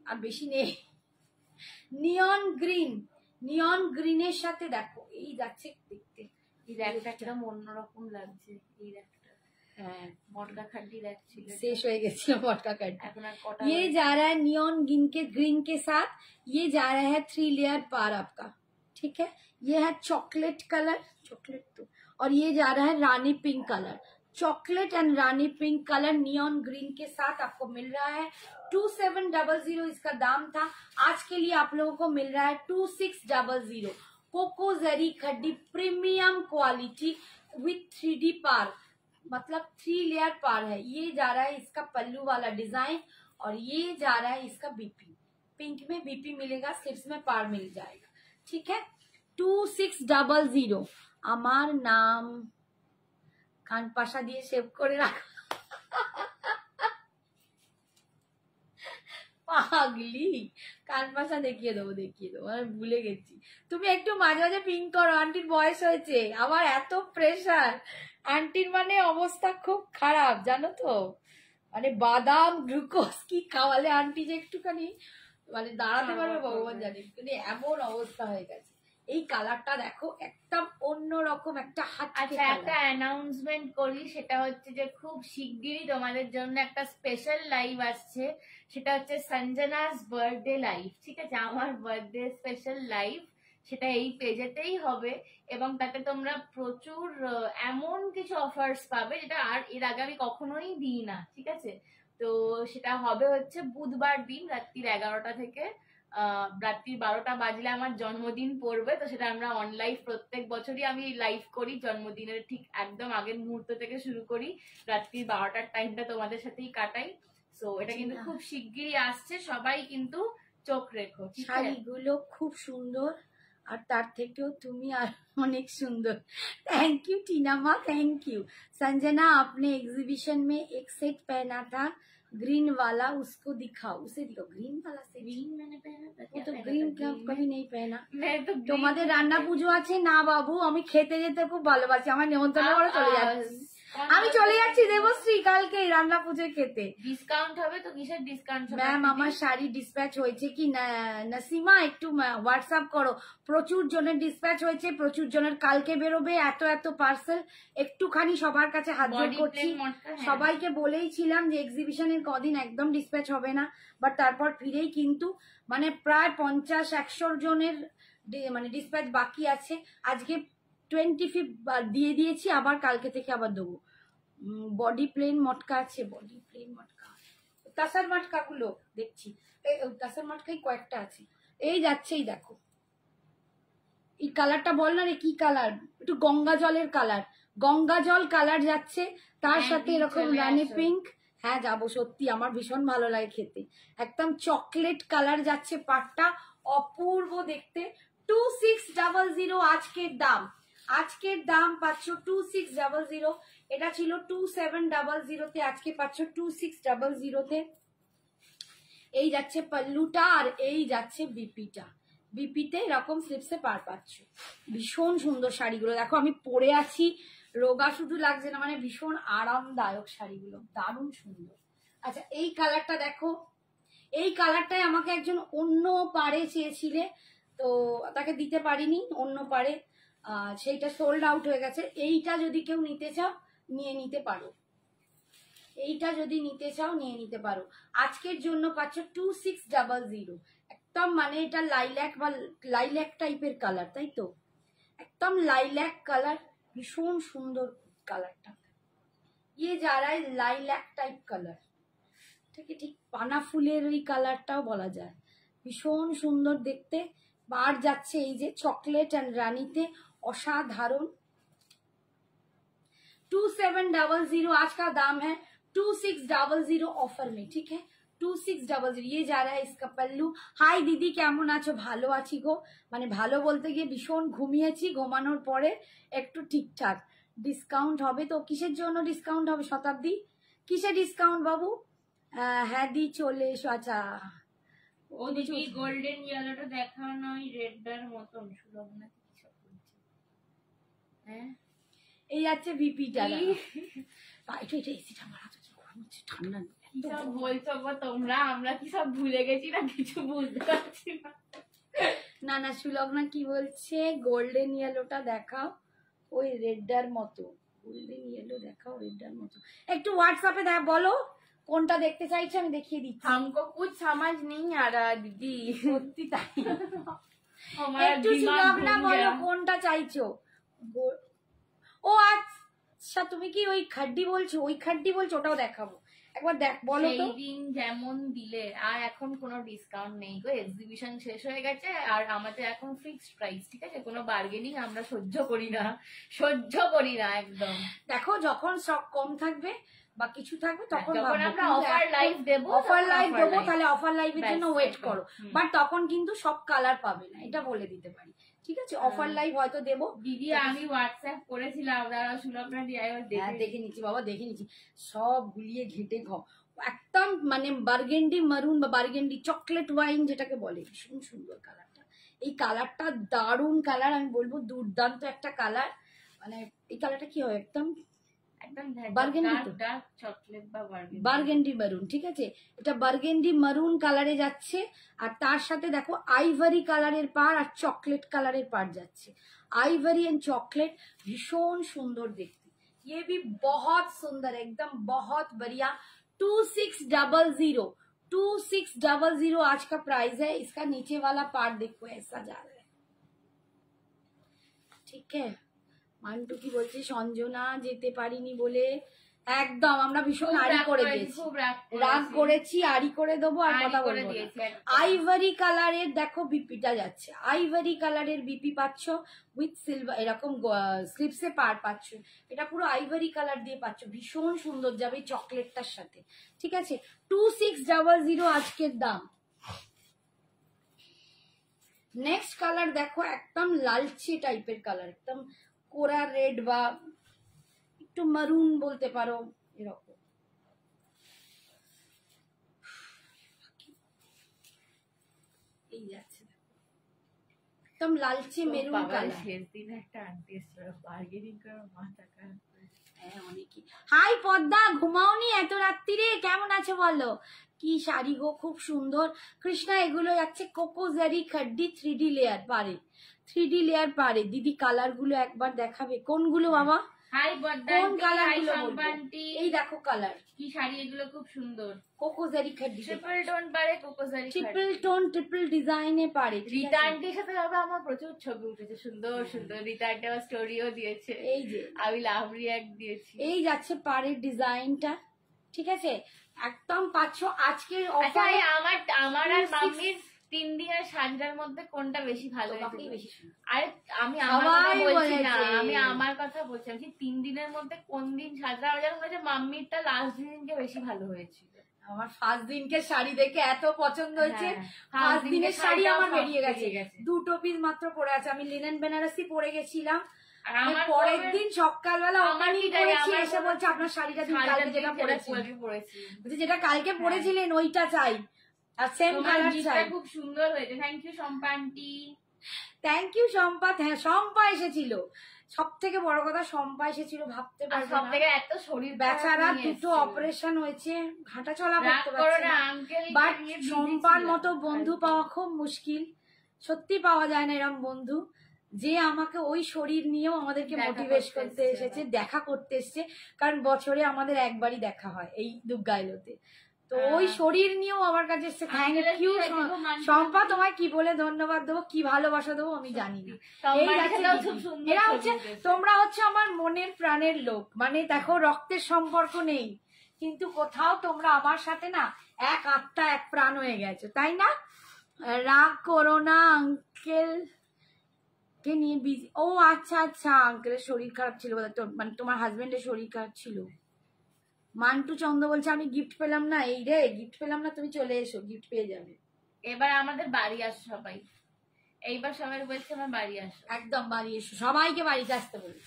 আর বেশি নেই। নিয়ন গ্রিন, নিয়ন গ্রিনের সাথে দেখো এই যাচ্ছে দেখতে, এই র্যাকটা একদম অন্যরকম লাগছে, এই র্যাকটা। হ্যাঁ মটকা খাড্ডি র্যাক ছিল, শেষ হয়ে গেছিল মটকা খাড্ডি। এখন আর কটা। ये जा रहा है नियॉन ग्रीन के साथ, ये जा रहा है 3 लेयर पार आपका, ठीक है। ये है चॉकलेट कलर, चॉकलेट तो, और ये जा रहा है rani pink colour. Chocolate and rani pink colour neon green के साथ आपको मिल रहा है। 2700 इसका दाम था, आज के लिए आप लोगों को मिल रहा है 2600। कोको जरी खड्डी प्रीमियम क्वालिटी विथ 3D पार, मतलब 3 लेयर पार है। ये जा रहा है इसका पल्लू वाला डिजाइन, और ये जा रहा है इसका बीपी, पिंक में बीपी मिलेगा, स्लिप्स में पार मिल जाएगा, ठीक है। 2600। আমার নাম কান পাশা দিয়ে সেভ করে রাখো। পাগলি, কান পাশা দেখিয়ে দেবো, আমি ভুলে গেছি। তুমি একটু মাঝে মাঝে পিং করো, আন্টির বয়স হয়েছে, আমার এত প্রেশার, আন্টির মানে অবস্থা খুব খারাপ জানো তো, মানে বাদাম গ্লুকোজ কি খাওয়ালে আন্টি যে একটুখানি মানে দাঁড়াতে পারবে ভগবান জানে, কিন্তু এমন অবস্থা হয়ে গেছে। এই কালারটা দেখো একদম অন্যরকম একটা হাত। আচ্ছা, একটা অ্যানাউন্সমেন্ট করি, সেটা হচ্ছে যে খুব শিগগিরই তোমাদের জন্য একটা স্পেশাল লাইভ আসছে, সেটা হচ্ছে সঞ্জনাস বার্থডে লাইভ, ঠিক আছে, আমার বার্থডে স্পেশাল লাইভ, সেটা এই পেজেতেই হবে, এবং তাতে তোমরা প্রচুর এমন কিছু অফার্স পাবে যেটা আর এর আগে আমি কখনোই দিই না, ঠিক আছে। তো সেটা হবে হচ্ছে বুধবার দিন রাত্রির 11টা থেকে রাত্রি 12টা বাজলে আমার জন্মদিন পড়বে, তো সেটা আমরা অনলাইভ প্রত্যেক বছরই আমি লাইভ করি, জন্মদিনের ঠিক একদম আগের মুহূর্ত থেকে শুরু করি, রাত্রি 12টার টাইমটা তোমাদের সাথেই কাটাই। সো এটা কিন্তু খুব শিগগিরই আসছে, সবাই কিন্তু চোখ রেখো। শাড়িগুলো খুব সুন্দর, আর তার থেকেও তুমি আর অনেক সুন্দর। थैंक यू टीना माँ, थैंक यू। संजना आपने एग्जीबिशन में एक सेट पहना था ग्रीन वाला, उसको दिखाओ, उसे दिखाओ। ग्रीन वाला से ग्रीन मैंने पहना था, वो तो ग्रीन क्या कभी नहीं पहना। তোমাদের রান্না পুজো আছে না বাবু, আমি খেতে যেতে খুব ভালোবাসি, আমার নেমন্তন্ন করে চলে যাচ্ছি, আমি চলে যাচ্ছি দেবশ্রী কালকে রান্না পুজো খেতে। ডিসকাউন্ট হবে তো? কিসের ডিসকাউন্ট? ম্যাম আমার শাড়ি ডিসপ্যাচ হয়েছে কি না নাসিমা, একটু হোয়াটসঅ্যাপ করো। প্রচুর জনের ডিসপ্যাচ হয়েছে, প্রচুর জনের কালকে বেরোবে, এত এত পার্সেল, একটুখানি সবার কাছে হাত জোড় করছি। সবাইকে বলেইছিলাম যে এক্সিবিশনের কদিন একদম ডিসপ্যাচ হবে না, বাট তারপর ফিরেই কিন্তু মানে প্রায় 50-100 জনের মানে ডিসপ্যাচ বাকি আছে। আজকে 25 দিয়ে দিয়েছি, আবার কালকে থেকে আবার দেবো। বডি প্লেন মটকা আছে, বডি প্লেন মটকা, তাসার মটকা গুলো দেখছি, তাসার মটকাই কয়েকটা আছে। এই যাচ্ছে, এই দেখো এই কালারটা বল না রে, কি কালার? একটু গঙ্গা জলের কালার, গঙ্গা জল কালার যাচ্ছে, তার সাথে এরকম রানি পিঙ্ক। হ্যাঁ যাবো, সত্যি আমার ভীষণ ভালো লাগে খেতে। একদম চকলেট কালার যাচ্ছে, পাটটা অপূর্ব দেখতে। 2600 আজকের দাম, আজকের দাম পাচ্ছ 2600। এটা ছিল 2700-তে, আজকে পাচ্ছ 2600-তে। এই যাচ্ছে পাল্লুটা, আর এই যাচ্ছে বিপিটা, বিপিতে এরকম স্লিপসে পার পাচ্ছ। ভীষণ সুন্দর শাড়িগুলো দেখো, আমি পরে আছি, রোগা শুধু লাগছে না, মানে ভীষণ আরামদায়ক শাড়িগুলো, দারুণ সুন্দর। আচ্ছা এই কালারটা দেখো, এই কালারটাই আমাকে একজন অন্য পাড়ে চেয়েছিলে, তো তাকে দিতে পারিনি অন্য পাড়ে, সেইটা সোল্ড আউট হয়ে গেছে। এইটা যদি কেউ নিতে চাও নিয়ে নিতে পারো, এইটা যদি নিতে চাও নিয়ে নিতে পারো। আজকের জন্য পাচ্ছ 2600, একদম মানে এটা লাইল্যাক বা লাইল্যাক টাইপের কালার, তাই তো, একদম লাইল্যাক কালার, ভীষণ সুন্দর কালারটা। ये जा रहा है लाइलैक टाइप কালার, ঠিক পানা ফুলের ওই কালারটাও বলা যায়, ভীষণ সুন্দর দেখতে। বার যাচ্ছে এই যে চকলেট এন্ড রানীতে, অসাধারণ। 2700 आज का दाम है, 2600 ऑफर में, ठीक है 2600। ये जा रहा है इसका पल्लू। हाय দিদি কেমন আছো? ভালো আছি গো, মানে ভালো বলতে গিয়ে ভীষণ ঘুমিয়েছি, ঘুমানোর পরে একটু ঠিকঠাক। ডিসকাউন্ট হবে তো? কিসের জন্য ডিসকাউন্ট হবে শতাব্দী? কিসের ডিসকাউন্ট বাবু? হ্যাঁ দি চলে এসো। আচ্ছা ওদিকে গোল্ডেন ইয়েলোটা দেখাও না, ওই রেডটার মতন সুলভ না কিছু বলছে। হ্যাঁ এই যাচ্ছে ভিপিটা, এটা এটা এসিটা আমার হাতে কি গরম হচ্ছে, ঠান্ডা নেই। কি সব বলছো গো তোমরা, আমরা কি সব ভুলে গেছি না, কিছু বুঝতে পারছি না। না না সুলগ্না কি বলছে, গোল্ডেন ইয়েলোটা দেখাও ওই রেডটার মতো, গোল্ডেন ইয়েলো দেখাও রেডটার মতো। একটু হোয়াটসঅ্যাপে বলো কোনটা দেখতে চাইছো, আমি দেখিয়ে দিচ্ছি। हमको कुछ समझ नहीं आ रहा दीदी, সত্যি তাই। একটু সুলভ না বলো কোনটা চাইছো। ও আচ্ছা তুমি কি ওই খাড্ডি বলছো? ওই খাড্ডি বলছো, ওটাও দেখাবো একবার, দেখ বলো তো। সেই দিন যেমন দিলে, আর এখন কোনো ডিসকাউন্ট নেই গো, এক্সিবিশন শেষ হয়ে গেছে, আর আমাদের এখন ফিক্সড প্রাইস, ঠিক আছে? কোনো বার্গেনিং আমরা সহ্য করি না একদম। দেখো যখন স্টক কম থাকবে বা কিছু থাকবে তখন আমরা অফার লাইভ দেবো, তাহলে অফার লাইভের জন্য ওয়েট করো। বাট তখন কিন্তু সব কালার পাবে না, এটা বলে দিতে পারি, ঠিক আছে? অফার লাইভ হয়তো দেবো। দিদি আমি হোয়াটসঅ্যাপ করেছিলাম, দাঁড়াও সুলভনা দেখে নিচ্ছি বাবা, দেখে নিচ্ছি, সব গুলিয়ে ঘেটে খাও। একদম মানে বার্গেন্ডি মারুন বা বার্গেন্ডি চকলেট ওয়াইন যেটাকে বলে, ভীষণ সুন্দর কালারটা। এই কালারটা দারুণ কালার, আমি বলবো দুর্দান্ত একটা কালার। মানে এই কালারটা কি হয়, একদম বার্গেন্ডি মারুন, ঠিক আছে? এটা বার্গেন্ডি মারুন কালারে যাচ্ছে, আর তার সাথে দেখো আইভারি কালারের পার আর চকলেট কালারের পার যাচ্ছে। आइवरी एंड चॉकलेट भीषण सुंदर देखते, ये भी बहुत सुंदर, एकदम बहुत बढ़िया। 2600 आज का प्राइस है। इसका नीचे वाला पार्ट देखो ऐसा जा रहा है, ठीक है? মান্টু কি বলছে, সঞ্জনা যেতে পারিনি বলে একদম আমরা ভীষণ আড়ি করে দিয়েছি, রাগ করেছি, আড়ি করে দেবো আর কথা বলবো। আইভারি কালারের দেখো বিপিটা যাচ্ছে, আইভারি কালারের বিপি পাচ্ছ উইথ সিলভার, এরকম স্লিপসে পার পাচ্ছ, এটা পুরো আইভারি কালার দিয়ে পাচ্ছ, ভীষণ সুন্দর যাবে চকলেটটার সাথে, ঠিক আছে? 2600 আজকের দাম। নেক্সট কালার দেখো, একদম লালচে টাইপের কালার, একদম কোরা রেড বা একটু মারুন বলতে পারো, এরকম। এই যাচ্ছে একদম লালচে মেরুন কালার। শেষ দিনে একটা আন্টি এসেছিল, বার্গেনিং করে মাথা খারাপ। হ্যাঁ অনেকই। হাই পদ্মা, ঘুমাওনি এত রাত্রিরে? কেমন আছো বলো? কি শাড়ি গো, খুব সুন্দর। কৃষ্ণা এগুলো যাচ্ছে কোকোজারি খাড্ডি 3D লেয়ার পারে, 3D লেয়ার পারে। দিদি কালার গুলো একবার দেখাবে, কোনগুলো বাবা? হাই বদ্দা, কোন কালার গুলো বলবো? এই দেখো কালার, কি শাড়ি এগুলো, খুব সুন্দর। কোকোজারি খাড্ডি ট্রিপল টোন পারে, কোকোজারি ট্রিপল টোন ট্রিপল ডিজাইনে পারে। রীতা আন্টির সাথে বাবা আমার প্রচুর ছবি উঠেছে, সুন্দর সুন্দর। রীতা আন্টি আমার স্টোরিও দিয়েছে, এই যে আমি লাভ রিঅ্যাক্ট দিয়েছি। এই যাচ্ছে পাড়ের ডিজাইনটা, ঠিক আছে? একদম পাচ্ছ আজকের অফারে। আমার আর মাম্মির 3 দিনের সাজটার মধ্যে কোনটা বেশি ভালো হয়েছে? আরে আমি আমার কথা বলছি, আমি 3 দিনের মধ্যে কোন দিন সাজটা আমার মনে হচ্ছে মাম্মিরটা লাস্ট দিনকে বেশি ভালো হয়েছিল। আমার ফার্স্ট দিনকে শাড়ি দেখে এত পছন্দ হয়েছে, ফার্স্ট দিনের শাড়ি আমার বেরিয়ে গেছে, 2 পিস মাত্র পরে আছে। আমি লিনেন বেনারসি পরে গেছিলাম, পরের দিন সকালবেলা ওখানেই পরেছি, এসে বলছে আপনার শাড়িটা কালকে যেটা পরেছি, যেটা কালকে পরেছিলেন ওইটা চাই, আর সেম কালার চাই। খুব সুন্দর হয়েছে, thank you Shampa aunty. Thank you Shampa. হ্যাঁ শম্পা এসেছিল, সব থেকে বড় কথা শম্পা এসেছিল, ভাবতে পারবো না। এত শরীর বেচারা, 2টো অপারেশন হয়েছে, হাঁটা চলা করতে পারছে না। বাট শম্পার মতো বন্ধু পাওয়া খুব মুশকিল, সত্যি পাওয়া যায় না এরকম বন্ধু, যে আমাকে ওই শরীর নিয়েও আমাদেরকে মোটিভেট করতে এসেছে, দেখা করতে এসেছে। কারণ বছরে আমাদের একবারই দেখা হয় এই দুর্গাইলোতে, তো ওই শরীর নিয়েও আমার কাছে এসছে। থ্যাংক ইউ শম্পা, তোমায় কি বলে ধন্যবাদ দেবো, কি ভালোবাসা দেবো আমি জানি না। এরা হচ্ছে, তোমরা হচ্ছে আমার মনের প্রাণের লোক। মানে দেখো রক্তের সম্পর্ক নেই, কিন্তু কোথাও তোমরা আমার সাথে না এক আত্মা এক প্রাণ হয়ে গেছো, তাই না? রাগ করো না, আঙ্কেল কে নিয়ে বিজি। ও আচ্ছা আচ্ছা, আঙ্কেলের শরীর খারাপ ছিল, মানে তোমার হাজবেন্ডের শরীর খারাপ ছিল। মান্টু চন্দ্র বলছে আমি গিফট পেলাম না। এই রে, গিফট পেলাম না, তুমি চলে এসো, গিফট পেয়ে যাবে। এবার আমাদের বাড়ি আসো সবাই, এইবার সবাই বলছে আমার বাড়ি আসো, একদম বাড়ি এসো, সবাইকে বাড়িতে আসতে বলি।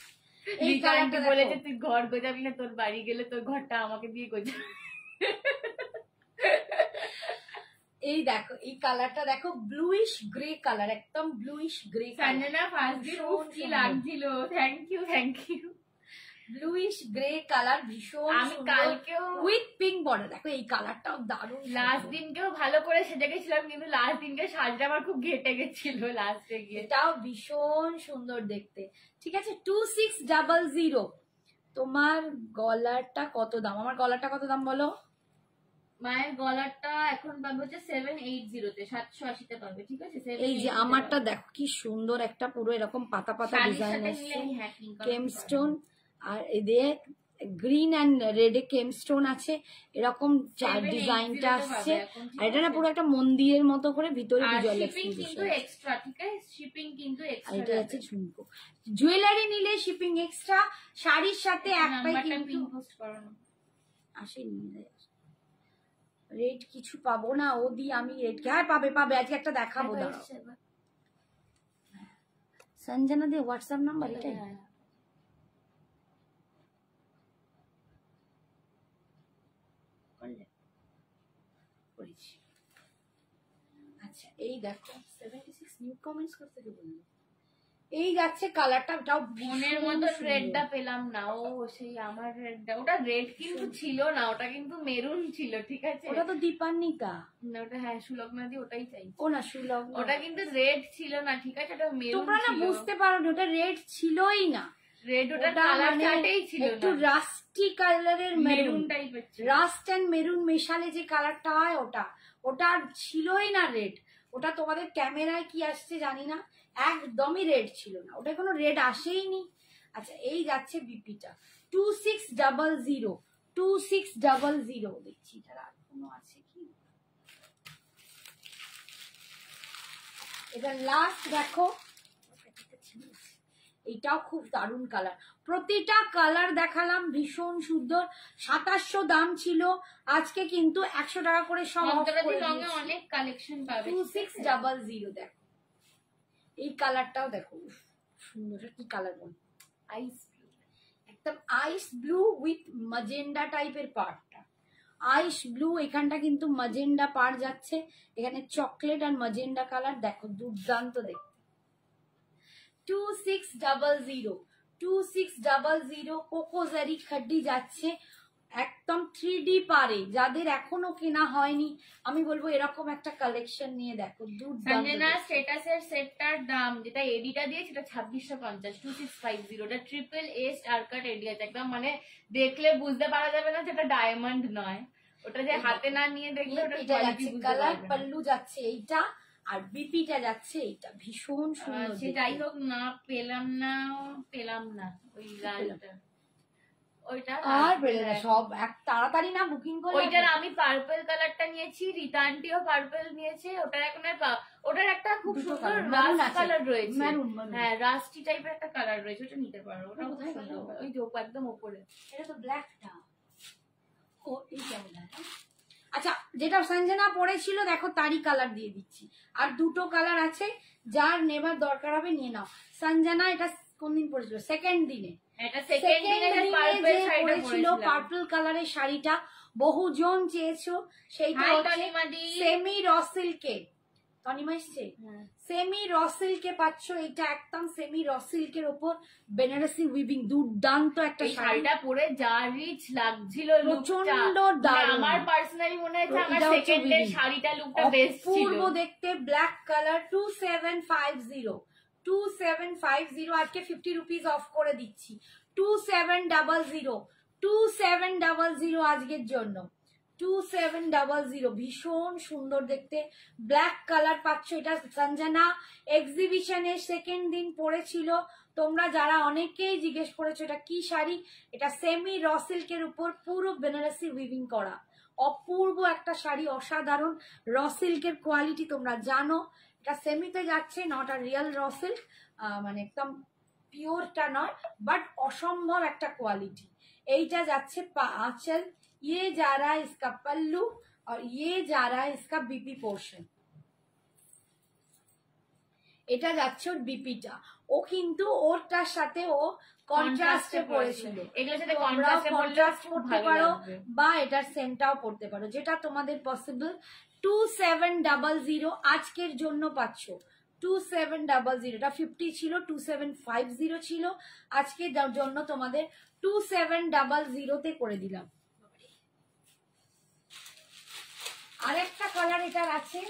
এই কালারটা বলেছে তুই ঘর গোজাবি না, তোর বাড়ি গেলে তোর ঘরটা আমাকে দিয়ে গোজাবি। এই দেখো এই কালারটা দেখো, ব্লুইশ গ্রে কালার, একদম ব্লুইশ গ্রে। সঞ্জনা ফার্স্ট দিন কি লাগছিল, thank you thank you. Bluish grey colour, ভীষণ। আমি কালকেও উইথ পিঙ্ক বর্ডার, দেখো এই কালারটাও দারুণ। লাস্ট দিনকেও ভালো করে সেজে গেছিলাম, কিন্তু লাস্ট দিনকে সাজটা আমার খুব ঘেটে গেছিল লাস্টে গিয়ে। এটাও ভীষণ সুন্দর দেখতে, ঠিক আছে? 2600। তোমার গলারটা কত দাম? আমার গলারটা কত দাম বলো? মায়ের গলারটা এখন পাবে হচ্ছে 780 780 তে পাবে, ঠিক আছে। এই যে আমারটা দেখো কি সুন্দর একটা পুরো এরকম পাতা পাতা ডিজাইন আছে, কেমস্টোন, আর এদিকে গ্রিন এন্ড রেড এ কেমস্টোন আছে, এরকম চার ডিজাইনটা আসছে। আর এটা না পুরো একটা মন্দিরের মতো করে ভিতরে শিপিং কিন্তু এক্সট্রা, ঠিক আছে, শিপিং কিন্তু এক্সট্রা। এটা আছে ঝুমকো, জুয়েলারি নিলে শিপিং এক্সট্রা, শাড়ির সাথে একটাই কিন্তু আসেনি। রেট কিছু পাবো না ও দি, আমি রেট হ্যাঁ পাবে পাবে, আজকে একটা দেখাবো। দাঁড়াও সঞ্জনা দি হোয়াটসঅ্যাপ নাম্বার এটাই। আচ্ছা এই দেখো 76 নিউ কমেন্টস করতে কে বললো। এই যাচ্ছে কালারটা, ওটাও মনের মতো রেডটা পেলাম না। ও সেই আমার রেডটা, ওটা রেড কিন্তু ছিল না, ওটা কিন্তু মেরুন ছিল, ঠিক আছে। ওটা তো দীপান্বিতা না, ওটা হ্যাঁ সুলগ্না দি ওটাই চাই। ও না সুলগ্না, ওটা কিন্তু রেড ছিল না, ঠিক আছে, ওটা মেরুন। তোমরা না বুঝতে পারো না, ওটা রেড ছিলই না। রেড ওটা কালার চার্টেই ছিল না, একটু রাস্টি কালারের মেরুন টাইপের ছিল। রাস্ট এন্ড মেরুন মেশালে যে কালারটা হয় ওটা, ওটা ছিলই না রেড। ওটা তোমাদের ক্যামেরায় কি আসছে জানি না, একদমই রেড ছিল না, ওটা কোনো রেড আসেইনি। আচ্ছা এই যাচ্ছে বিপিটা 2600 2600। দেখছি এটার আর কোনো আছে কি, এটা লাস্ট দেখো, এটাও খুব দারুণ কালার। প্রতিটা কালার দেখালাম ভীষণ সুন্দর। 2700 দাম ছিল, আজকে কিন্তু 100 টাকা করে সব অনেক কালেকশন পাবে। 2600 দেখো, এই কালারটাও দেখো সুন্দর, কি কালার বল, আইস ব্লু, একদম আইস ব্লু উইথ ম্যাজেন্ডা টাইপের পার্টটা, আইস ব্লু, এখানটা কিন্তু ম্যাজেন্ডা পার যাচ্ছে, এখানে চকলেট আর ম্যাজেন্ডা কালার, দেখো দুর্দান্ত দেখতে। 2600 কোকোজারি খাড্ডি যাচ্ছে একদম 3D পারে। যাদের এখনো কেনা হয়নি আমি বলবো এরকম একটা কালেকশন নিয়ে দেখো, দুর্দান্ত। স্ট্যাটাসের সেটটার দাম যেটা এডিটা দিয়ে সেটা 2650, 2650, ওটা ট্রিপল এ স্টার কাট এডি আছে, একদম মানে দেখলে বুঝতে পারা যাবে না যেটা ডায়মন্ড নয়, ওটা যে হাতে না নিয়ে দেখলে ওটা কোয়ালিটি বুঝতে পারবে না। পাল্লু যাচ্ছে এইটা, আর বিপিটা যাচ্ছে এইটা, ভীষণ সুন্দর। যাই হোক না পেলাম না ওই লালটা, ওইটা আর পেলে না, সব এক তাড়াতাড়ি না বুকিং করে। ওইটার আমি পার্পল কালারটা নিয়েছি, রিতান্টিও পার্পল নিয়েছে, ওটার এখন ওটার একটা খুব সুন্দর রাস্ট কালার রয়েছে, হ্যাঁ রাস্টি টাইপের একটা কালার রয়েছে, ওটা নিতে পারো, ওটা খুব সুন্দর। ওই যে একদম উপরে, এটা তো ব্ল্যাকটা। ও এই কেমন, আচ্ছা যেটা সঞ্জনা পড়েছিল দেখো তারই কালার দিয়ে দিচ্ছি, আর দুটো কালার আছে, যার নেবার দরকার হবে নিয়ে নাও। সঞ্জনা এটা কোন দিন পড়েছিল, সেকেন্ড দিনে, পার্পল কালারের শাড়িটা বহুজন চেয়েছো, সেইটা সেমি র সিল্কে, তনিমা এসছে সেমি র সিল্কে পাচ্ছ, এটা একদম সেমি র সিল্কের উপর বেনারসি উইভিং, দুর্দান্ত একটা শাড়িটা পরে যা রিচ লাগছিল, প্রচন্ড দারুণ। আমার পার্সোনালি মনে হয়েছে আমার সেকেন্ডের শাড়িটা লুকটা বেস্ট ছিল, পূর্ব দেখতে, ব্ল্যাক কালার, 2750 আজকে 50 রুপিস অফ করে দিচ্ছি, 2700 আজকের জন্য, 2700, ভীষণ সুন্দর দেখতে, ব্ল্যাক কালার পাচ্ছ। এটা সঞ্জনা এক্সিবিশনের সেকেন্ড দিন পরেছিল, তোমরা যারা অনেকেই জিজ্ঞেস করেছো এটা কি শাড়ি, এটা সেমি র সিল্কের উপর পুরো বেনারসি উইভিং করা, অপূর্ব একটা শাড়ি, অসাধারণ র সিল্কের কোয়ালিটি তোমরা জানো। এটা সেমিতে যাচ্ছে, নট আর রিয়েল র সিল্ক, মানে একদম পিওরটা নয়, বাট অসম্ভব একটা কোয়ালিটি। এইটা যাচ্ছে আঁচল, ये जा रहा है इसका पल्लू, और ये जा रहा है इसका बीपी पोर्शन। এটা যাচ্ছে ওর বিপিটা, ও কিন্তু ওরটার সাথে ও কন্ট্রাস্টে পড়েছিল, এগুলোর সাথে কন্ট্রাস্ট করতে পারো, বা এটার সেমটাও পড়তে পারো, যেটা তোমাদের পসিবল। 2700 আজকের জন্য পাচ্ছ, 2700, এটা 50 ছিল, 2750 ছিল, আজকের জন্য তোমাদের 2700 তে করে দিলাম। আরেকটা কালার এটার আছে,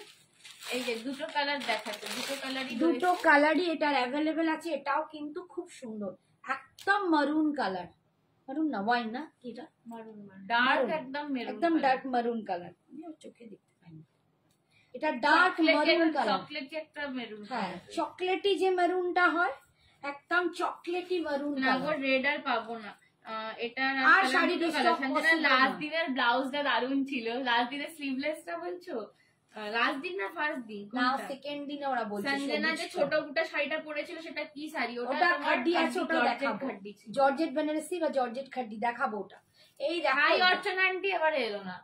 এই যে দুটো কালার দেখাচ্ছে, দুটো কালারই এটার অ্যাভেলেবেল আছে, এটাও কিন্তু খুব সুন্দর, একদম মারুন কালার, মারুন না, ওয়াইন না, কি এটা মারুন, ডার্ক একদম মেরুন, একদম ডার্ক মারুন কালার, চোখে দেখতে পাই না, এটা ডার্ক মারুন কালার, চকলেটি একটা মেরুন। হ্যাঁ চকলেটি যে মেরুনটা হয়, একদম চকলেটি মারুন না গো, কালার। রেড আর পাবো না। এটা আর শাড়ি লাস্ট দিনের ব্লাউজটা দারুণ ছিল। লাস্ট দিনের স্লিভলেসটা বলছো? লাস্ট দিন না ফার্স্ট দিন? না সেকেন্ড দিনে ওরা বলছে। সঞ্জনা যে ছোট বুটা শাড়িটা পরেছিল সেটা কি শাড়ি? ওটা খাড্ডি আছে, ওটা দেখাবো। জর্জেট বেনারসি বা জর্জেট খাড্ডি দেখাবো ওটা। এই দেখো, হাই অর্চনা আন্টি এবারে এলো না।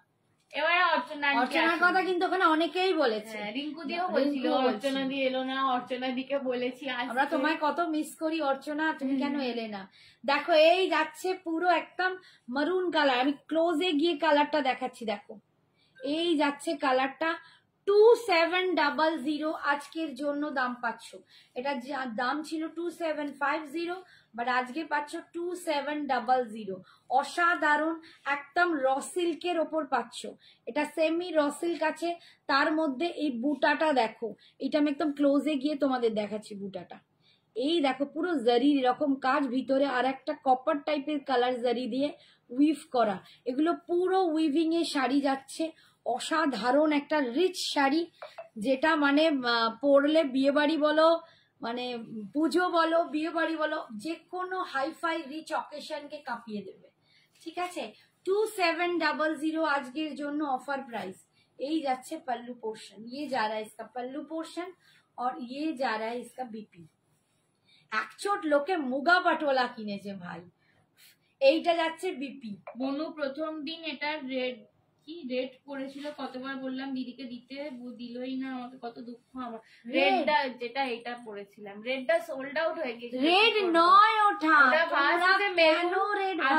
এবারে অর্চনার কথা কিন্তু ওখানে অনেকেই বলেছে, রিঙ্কু দিও বলছিল অর্চনা দি এলো না, অর্চনা দিকে বলেছি আমরা তোমায় কত মিস করি অর্চনা, তুমি কেন এলে না। দেখো এই যাচ্ছে পুরো একদম মারুন কালার, আমি ক্লোজে গিয়ে কালারটা দেখাচ্ছি, দেখো এই যাচ্ছে কালারটা 2700 আজকের জন্য দাম পাচ্ছ। এটা দাম ছিল 2750, বাট আজকে পাচ্ছ 2700। অসাধারণ, একদম র সিল্কের ওপর পাচ্ছ, এটা সেমি র সিল্ক আছে, তার মধ্যে এই বুটাটা দেখো, এটা আমি একদম ক্লোজে গিয়ে তোমাদের দেখাচ্ছি বুটাটা। এই দেখো পুরো জারি এরকম কাজ, ভিতরে আর একটা কপার টাইপের কালার জারি দিয়ে উইভ করা, এগুলো পুরো উইভিং এ শাড়ি যাচ্ছে। অসাধারণ একটা রিচ শাড়ি, যেটা মানে পরলে বিয়ে বাড়ি বলো, মানে পুজো বলো, বিয়ে বাড়ি বলো, যে কোনো হাইফাই রিচ অকেশনকে কাঁপিয়ে দেবে। ঠিক আছে, 2700 আজকের জন্য অফার প্রাইস। এই যাচ্ছে पल्लू पोर्शन, ये जा रहा है इसका पल्लू पोर्शन और ये जा रहा है इसका बीपी। একচোট লোকে মুগা পাটোলা কিনেছে ভাই, এইটা যাচ্ছে বিপি। বনু প্রথম দিন এটা রেড কি রেড করেছিল, কতবার বললাম দিদিকে দিতে, দিলই না আমাকে, কত দুঃখ আমার। রেডটা যেটা এটা পরেছিলাম, রেডটা সোল্ড আউট হয়ে গেছে। রেড নয় ওটা,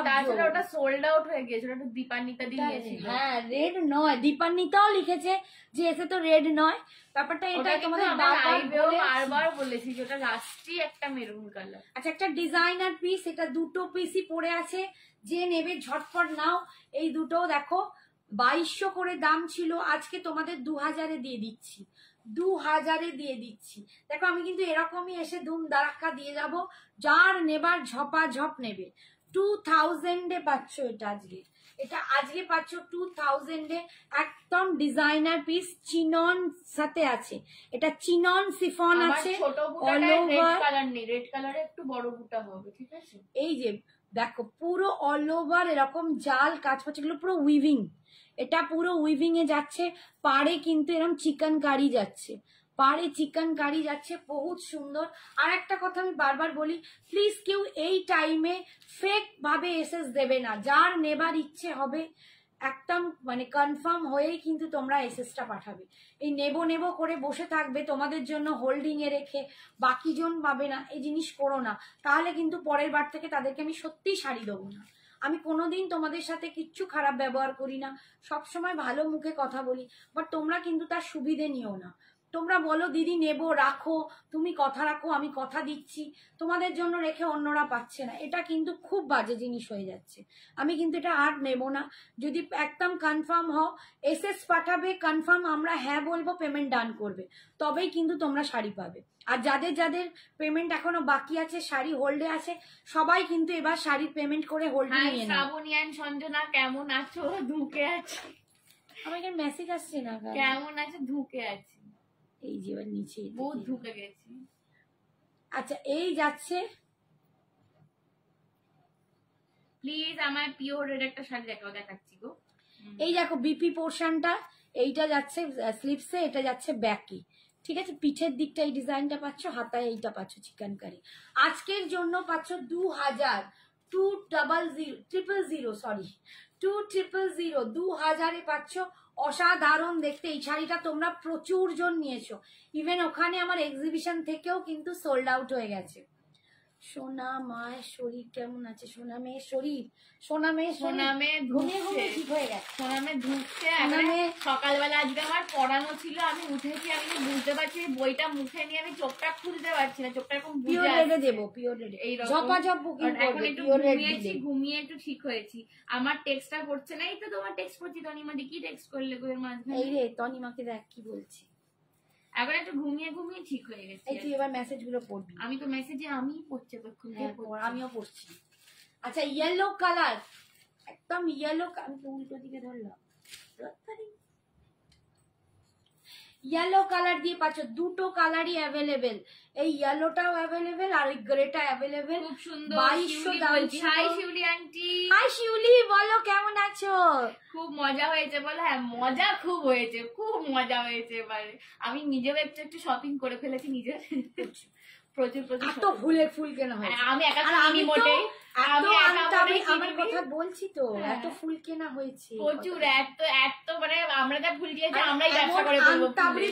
তাছাড়া ওটা সোল্ড আউট হয়ে গেছে, ওটা দীপান্বিতা দি নিয়েছিল। হ্যাঁ রেড নয়, দীপান্বিতাও লিখেছে যে এসে তো রেড নয়, ব্যাপারটা এটা তোমাদের বারবার বলেছি যে ওটা লাস্টই একটা মেরুন কালার। আচ্ছা একটা ডিজাইনার পিস, এটা দুটো পিসই পড়ে আছে, যে নেবে ঝটপট নাও। এই দুটো দেখো 2200 করে দাম ছিল, আজকে তোমাদের 2000-এ দিয়ে দিচ্ছি, 2000-এ দিয়ে দিচ্ছি। দেখো আমি কিন্তু এরকমই এসে ধুম দারাক্কা দিয়ে যাব, যার নেবার ঝপাঝপ নেবে। 2000-এ পাচ্ছ এটা আজকে, এটা আজকে পাচ্ছ 2000-এ, একদম ডিজাইনার পিস, চিনন সাথে আছে, এটা চিনন সিফন আছে, ছোট বুটাটা রেড কালার নেই, রেড কালারে একটু বড় বুটা হবে, ঠিক আছে। এই যে দেখো পুরো অল ওভার এরকম জাল কাজ করছে, এগুলো পুরো উইভিং, এটা পুরো উইভিং এ যাচ্ছে, পাড়ে কিন্তু এরকম চিকেন কারি যাচ্ছে, পাড়ে চিকেন কারি যাচ্ছে, বহুত সুন্দর। আর একটা কথা আমি বারবার বলি, প্লিজ কেউ এই টাইমে ফেক ভাবে এসএস দেবে না, যার নেবার ইচ্ছে হবে একদম মানে কনফার্ম হয়েই কিন্তু তোমরা এসএসটা পাঠাবে। এই নেবো নেবো করে বসে থাকবে তোমাদের জন্য হোল্ডিং এ রেখে, বাকি জন পাবে না, এই জিনিস করো না, তাহলে কিন্তু পরের বার থেকে তাদেরকে আমি সত্যিই শাড়ি দেবো না। আমি কোনোদিন তোমাদের সাথে কিচ্ছু খারাপ ব্যবহার করি না, সবসময় ভালো মুখে কথা বলি, বাট তোমরা কিন্তু তার সুবিধে নিও না। তোমরা বলো দিদি নেবো, রাখো, তুমি কথা রাখো, আমি কথা দিচ্ছি, তোমাদের জন্য রেখে অন্যরা পাচ্ছে না, এটা কিন্তু খুব বাজে জিনিস হয়ে যাচ্ছে। আমি কিন্তু এটা আর নেব না। যদি একদম কনফার্ম হও, এসএস পাঠাবে, কনফার্ম আমরা হ্যাঁ বলবো, পেমেন্ট ডান করবে, তবেই কিন্তু তোমরা শাড়ি পাবে। আর যাদের যাদের পেমেন্ট এখনো বাকি আছে, শাড়ি হোল্ডে আছে, সবাই কিন্তু এবার শাড়ির পেমেন্ট করে হোল্ডে নিয়ে নাও। শ্রাবণী সঞ্জনা কেমন আছো? ধুকে আছি। আমাকে মেসেজ আসছে না, কেমন আছে? ধুকে আছি, এই যে এবার নিচে বহুত ঢুকে গেছি। আচ্ছা এই যাচ্ছে, প্লিজ আমার পিওর রেড একটা শাড়ি দেখাও, দেখাচ্ছি গো। এই দেখো বিপি পোর্শনটা, এইটা যাচ্ছে স্লিপসে, এটা যাচ্ছে ব্যাকে, ঠিক আছে। পিঠের দিকটা এই ডিজাইনটা পাচ্ছ, হাতায় এইটা পাচ্ছ চিকেন কারি। আজকের জন্য পাচ্ছ 2000 পাচ্ছ, অসাধারণ দেখতে। এই শাড়িটা তোমরা প্রচুর জন নিয়েছো, ইভেন ওখানে আমার এক্সিবিশন থেকেও কিন্তু সোল্ড আউট হয়ে গেছে। সোনা মায়ের শরীর কেমন আছে? সোনা মেয়ের শরীর, সোনা মেয়ের ঘুমিয়ে ঘুমিয়ে ঠিক হয়ে গেছে, সোনা মেয়ে ধুকছে। সকালবেলা আজকে আমার পড়ানো ছিল, আমি উঠেছি, আমি বুঝতে পারছি বইটা মুখে নিয়ে আমি চোখটা খুলতে পারছি না, চোখটা এরকম পিওর রেডে দেবো, পিওর রেডে ঝপাঝপ বুকিং করবে, পিওর রেড দিলে। ঘুমিয়ে একটু ঠিক হয়েছি, আমার টেক্সটটা করছে না। এই তো তোমার টেক্সট করছি, তনিমা দি কি টেক্সট করলে গো এর মাঝখানে? এই রে তনিমাকে দেখ কি বলছি, এখন একটু ঘুমিয়ে ঘুমিয়ে ঠিক হয়ে গেছে। এই তুই এবার মেসেজ গুলো পড়বি। আমি তো মেসেজে আমি পড়ছি, আমিও পড়ছি। আচ্ছা ইয়েলো কালার, একদম ইয়েলো, আমি তো উল্টো দিকে ধরলাম, ইয়েলো কালার দিয়ে পাচ্ছ, দুটো কালারই অ্যাভেলেবেল, এই ইয়েলোটাও অ্যাভেলেবেল আর এই গ্রেটা অ্যাভেলেবেল। খুব সুন্দর। 2200 দাম। হাই শিউলি আন্টি। হাই শিউলি, বলো কেমন আছো? খুব মজা হয়েছে বলো? হ্যাঁ মজা খুব হয়েছে, খুব মজা হয়েছে এবারে। আমি নিজেও একটু একটু শপিং করে ফেলেছি নিজের, প্রচুর প্রচুর। এত ফুলের ফুল কেনা হয়েছে, আমি একা আমি মোটে, আমার কথা বলছি তো, এত ফুল কেনা হয়েছে প্রচুর, এত মানে আমরা যা ফুল কিনেছি আমরাই ব্যবসা করে ফেলবো।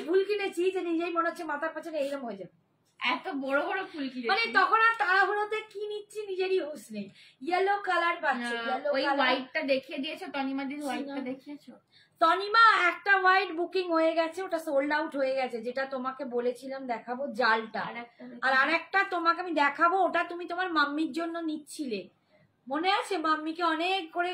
ফুল কিনেছি যে নিজেই মনে হচ্ছে মাথার পেছনে এইরকম হয়ে যাবে, এত বড় বড় ফুল কিনেছি। মানে তখন আর তাড়াহুড়োতে কি নিচ্ছি নিজেরই হুঁশ নেই। ইয়েলো কালার পাচ্ছ, ওই হোয়াইটটা দেখিয়ে দিয়েছো তনিমা দিদি? হোয়াইটটা দেখিয়েছো? তনিমা একটা হোয়াইট বুকিং হয়ে গেছে, ওটা সোল্ড আউট হয়ে গেছে, যেটা তোমাকে বলেছিলাম দেখাবো জালটা। আর আরেকটা তোমাকে আমি দেখাবো, ওটা তুমি তোমার মাম্মির জন্য নিচ্ছিলে, মনে আছে? মাম্মিকে অনেক করে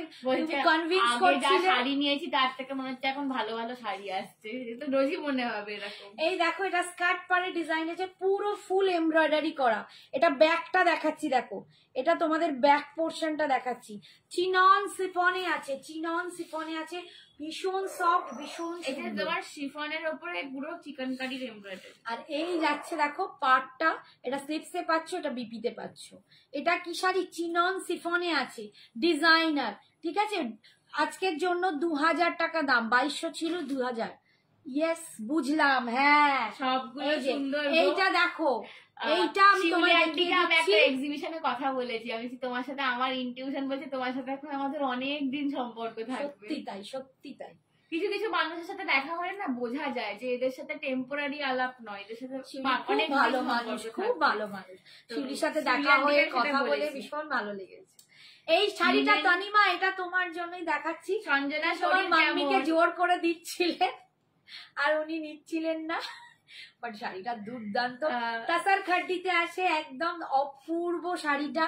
কনভিন্স করছিলে। শাড়ি নিয়েছি তার থেকে মনে হচ্ছে এখন ভালো ভালো শাড়ি আসছে, তো রোজই মনে হবে এরকম। এই দেখো, এটা স্কার্ট পাড়ে ডিজাইন আছে, পুরো ফুল এমব্রয়ডারি করা। এটা ব্যাকটা দেখাচ্ছি, দেখো এটা তোমাদের ব্যাক পোর্শনটা দেখাচ্ছি। চিনন সিফনে আছে, চিনন সিফনে আছে, ভীষণ সফট, ভীষণ। এটা তোমার শিফনের উপরে পুরো চিকেন কারির এমব্রয়ডারি। আর এই যাচ্ছে দেখো পার্টটা, এটা স্লিপসে পাচ্ছ, এটা বিপিতে পাচ্ছ। এটা কি শাড়ি? চিনন সিফনে আছে, ডিজাইনার, ঠিক আছে? আজকের জন্য 2000 টাকা দাম, 2200 ছিল 2000। ইয়েস বুঝলাম, হ্যাঁ সবগুলো সুন্দর। এইটা দেখো, এইটা আমি তোমার আন্টিকে আমি একটা এক্সিবিশনে কথা বলেছি, আমি তোমার সাথে আমার ইনটিউশন বলছি তোমার সাথে এখন আমাদের অনেক দিন সম্পর্ক থাকবে। সত্যি তাই, সত্যি তাই। কিছু কিছু মানুষের সাথে দেখা হয় না, বোঝা যায় যে এদের সাথে টেম্পোরারি আলাপ নয়, এদের সাথে অনেক ভালো মানুষ, খুব ভালো মানুষ। শিউলির সাথে দেখা হয়ে কথা বলে ভীষণ ভালো লেগেছে। এই শাড়িটা তনিমা, এটা তোমার জন্যই দেখাচ্ছি। সঞ্জনা তোমার মাম্মিকে জোর করে দিচ্ছিলেন আর উনি নিচ্ছিলেন না, বাট শাড়িটা দুর্দান্ত। তাসার খাড্ডিতে আসে, একদম অপূর্ব শাড়িটা।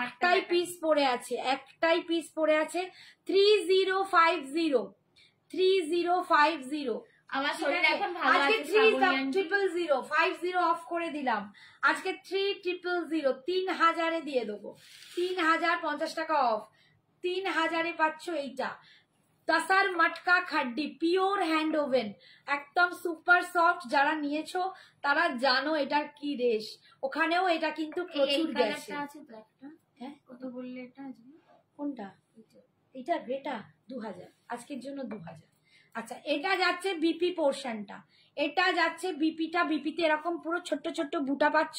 একটাই পিস পরে আছে, একটাই পিস পরে আছে। 3050, 3050। আমার শরীর এখন ভালো আছে। আজকে 3000, 50 অফ করে দিলাম। আজকে 3000, 3000 এ দিয়ে দেবো। 3050 টাকা অফ, 3000 এ পাচ্ছ এইটা। তাসার মটকা খাড্ডি, পিওর হ্যান্ড ওভেন, একদম সুপার সফট। যারা নিয়েছো তারা জানো এটার কি রেশ। ওখানেও এটা কিন্তু প্রচুর গেছে। হ্যাঁ কত বললে এটা? কোনটা? এটা গ্রেটা 2000, আজকের জন্য 2000। আচ্ছা এটা যাচ্ছে বিপি পোর্শনটা, এটা যাচ্ছে বিপিটা। বিপিতে এরকম পুরো ছোট্ট ছোট্ট বুটা পাচ্ছ।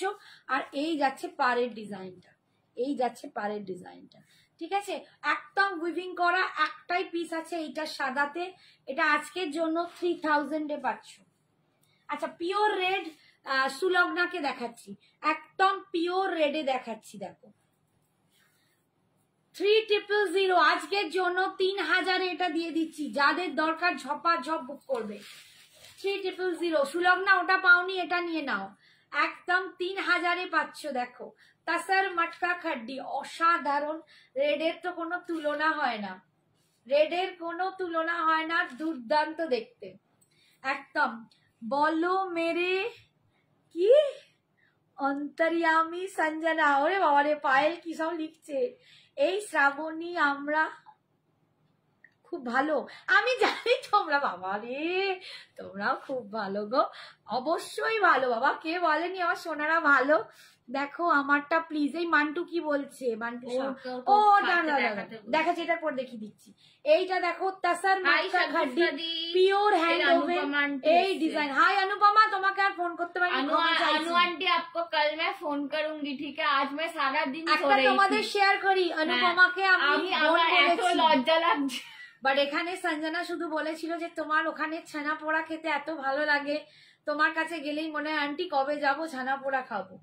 আর এই যাচ্ছে পাড়ের ডিজাইনটা, এই যাচ্ছে পাড়ের ডিজাইনটা, ঠিক আছে? একদম উইভিং করা, একটাই পিস আছে এইটা সাদাতে। এটা আজকের জন্য 3000 এ পাচ্ছ। আচ্ছা পিওর রেড, সুলগ্নাকে দেখাচ্ছি, একদম পিওর রেডে দেখাচ্ছি, দেখো 3000 আজকের জন্য 3000 এটা দিয়ে দিচ্ছি। যাদের দরকার ঝপা ঝপ বুক করবে। 3000 সুলগ্না, ওটা পাওনি, এটা নিয়ে নাও, একদম 3000 এ পাচ্ছ। দেখো তাসার মটকা খাড্ডি, অসাধারণ। রেডের তো কোনো তুলনা হয় না, রেডের কোনো তুলনা হয় না, দুর্দান্ত দেখতে একদম। বলো মেরে কি অন্তর্যামী সঞ্জনা, ওরে বাবা রে, পায়েল কি সব লিখছে। এই শ্রাবণী আমরা খুব ভালো, আমি জানি তোমরা, বাবা রে তোমরাও খুব ভালো গো, অবশ্যই ভালো বাবা, কে বলেনি আমার সোনারা ভালো। দেখো আমারটা প্লিজ। এই মান্টু কি বলছে? মান্টু ও দাঁড়া দেখাচ্ছি, এটার পর দেখিয়ে দিচ্ছি। এইটা দেখো তাসার মটকা খাড্ডি, পিওর হ্যান্ড ওভেন, এই ডিজাইন। হাই অনুপমা, তোমাকে আর ফোন করতে পারি। अनु आंटी आपको कल मैं फोन करूंगी, ठीक है? आज मैं सारा दिन सो रही थी। তোমাদের শেয়ার করি, অনুপমাকে আমি এত লজ্জা লাগছে। বাট এখানে সঞ্জনা শুধু বলেছিল যে তোমার ওখানে ছানা পোড়া খেতে এত ভালো লাগে, তোমার কাছে গেলেই মনে হয় আন্টি কবে যাবো ছানা পোড়া খাবো।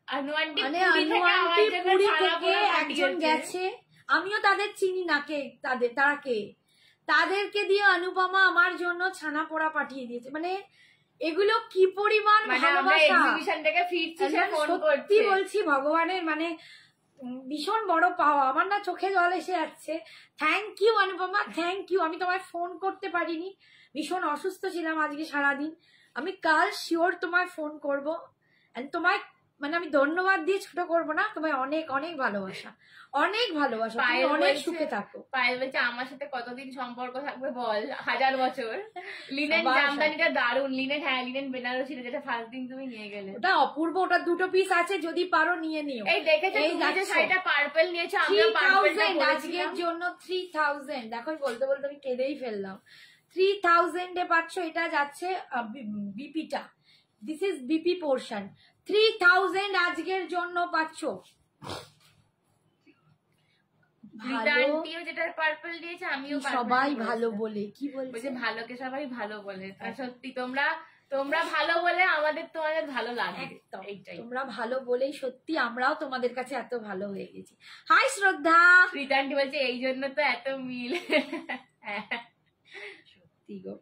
অনু আন্টি পুরী থেকে একজন গেছে, আমিও তাদের চিনি না কে, তারা কে, তাদেরকে দিয়ে অনুপমা আমার জন্য ছানা পোড়া পাঠিয়ে দিয়েছে। মানে এগুলো কি পরিমাণ ভালোবাসা। সত্যি বলছি, ভগবানের মানে ভীষণ বড় পাওয়া। আমার না চোখে জল এসে যাচ্ছে। Thank you Anupama, thank you. আমি তোমায় ফোন করতে পারিনি, ভীষণ অসুস্থ ছিলাম আজকে সারাদিন। আমি কাল শিওর তোমায় ফোন করবো, তোমায় মানে আমি ধন্যবাদ দিয়ে ছোট করবো না, তোমায় অনেক অনেক ভালোবাসা, অনেক ভালোবাসা, তুমি অনেক সুখে থাকো। পায়েল বলছে আমার সাথে কতদিন সম্পর্ক থাকবে বল, 1000 বছর। লিনেন জামদানিটা দারুন, লিনেন, হ্যাঁ লিনেন বেনারসি যেটা ফার্স্ট দিন তুমি নিয়ে গেলে, ওটা অপূর্ব, ওটা 2 পিস আছে, যদি পারো নিয়ে নিও। এই দেখেছো তুমি যে শাড়িটা পার্পল নিয়েছো, আমরা পার্পলটা আজকের জন্য 3000, দেখো বলতে বলতে আমি কেঁদেই ফেললাম। 3000 এ পাচ্ছ, এটা যাচ্ছে বিপিটা, দিস ইজ বিপি পোর্শন, 3000 আজকের জন্য পাচ্ছ। সবাই ভালো বলে, কি বলছে, ভালোকে সবাই ভালো বলে, সত্যি তোমরা ভালো বলে আমাদের তোমাদের ভালো লাগে, তোমরা ভালো বলেই সত্যি আমরাও তোমাদের কাছে এত ভালো হয়ে গেছি। হাই শ্রদ্ধা, প্রীতান্টি বলছে এই জন্য তো এত মিল। সত্যি গো,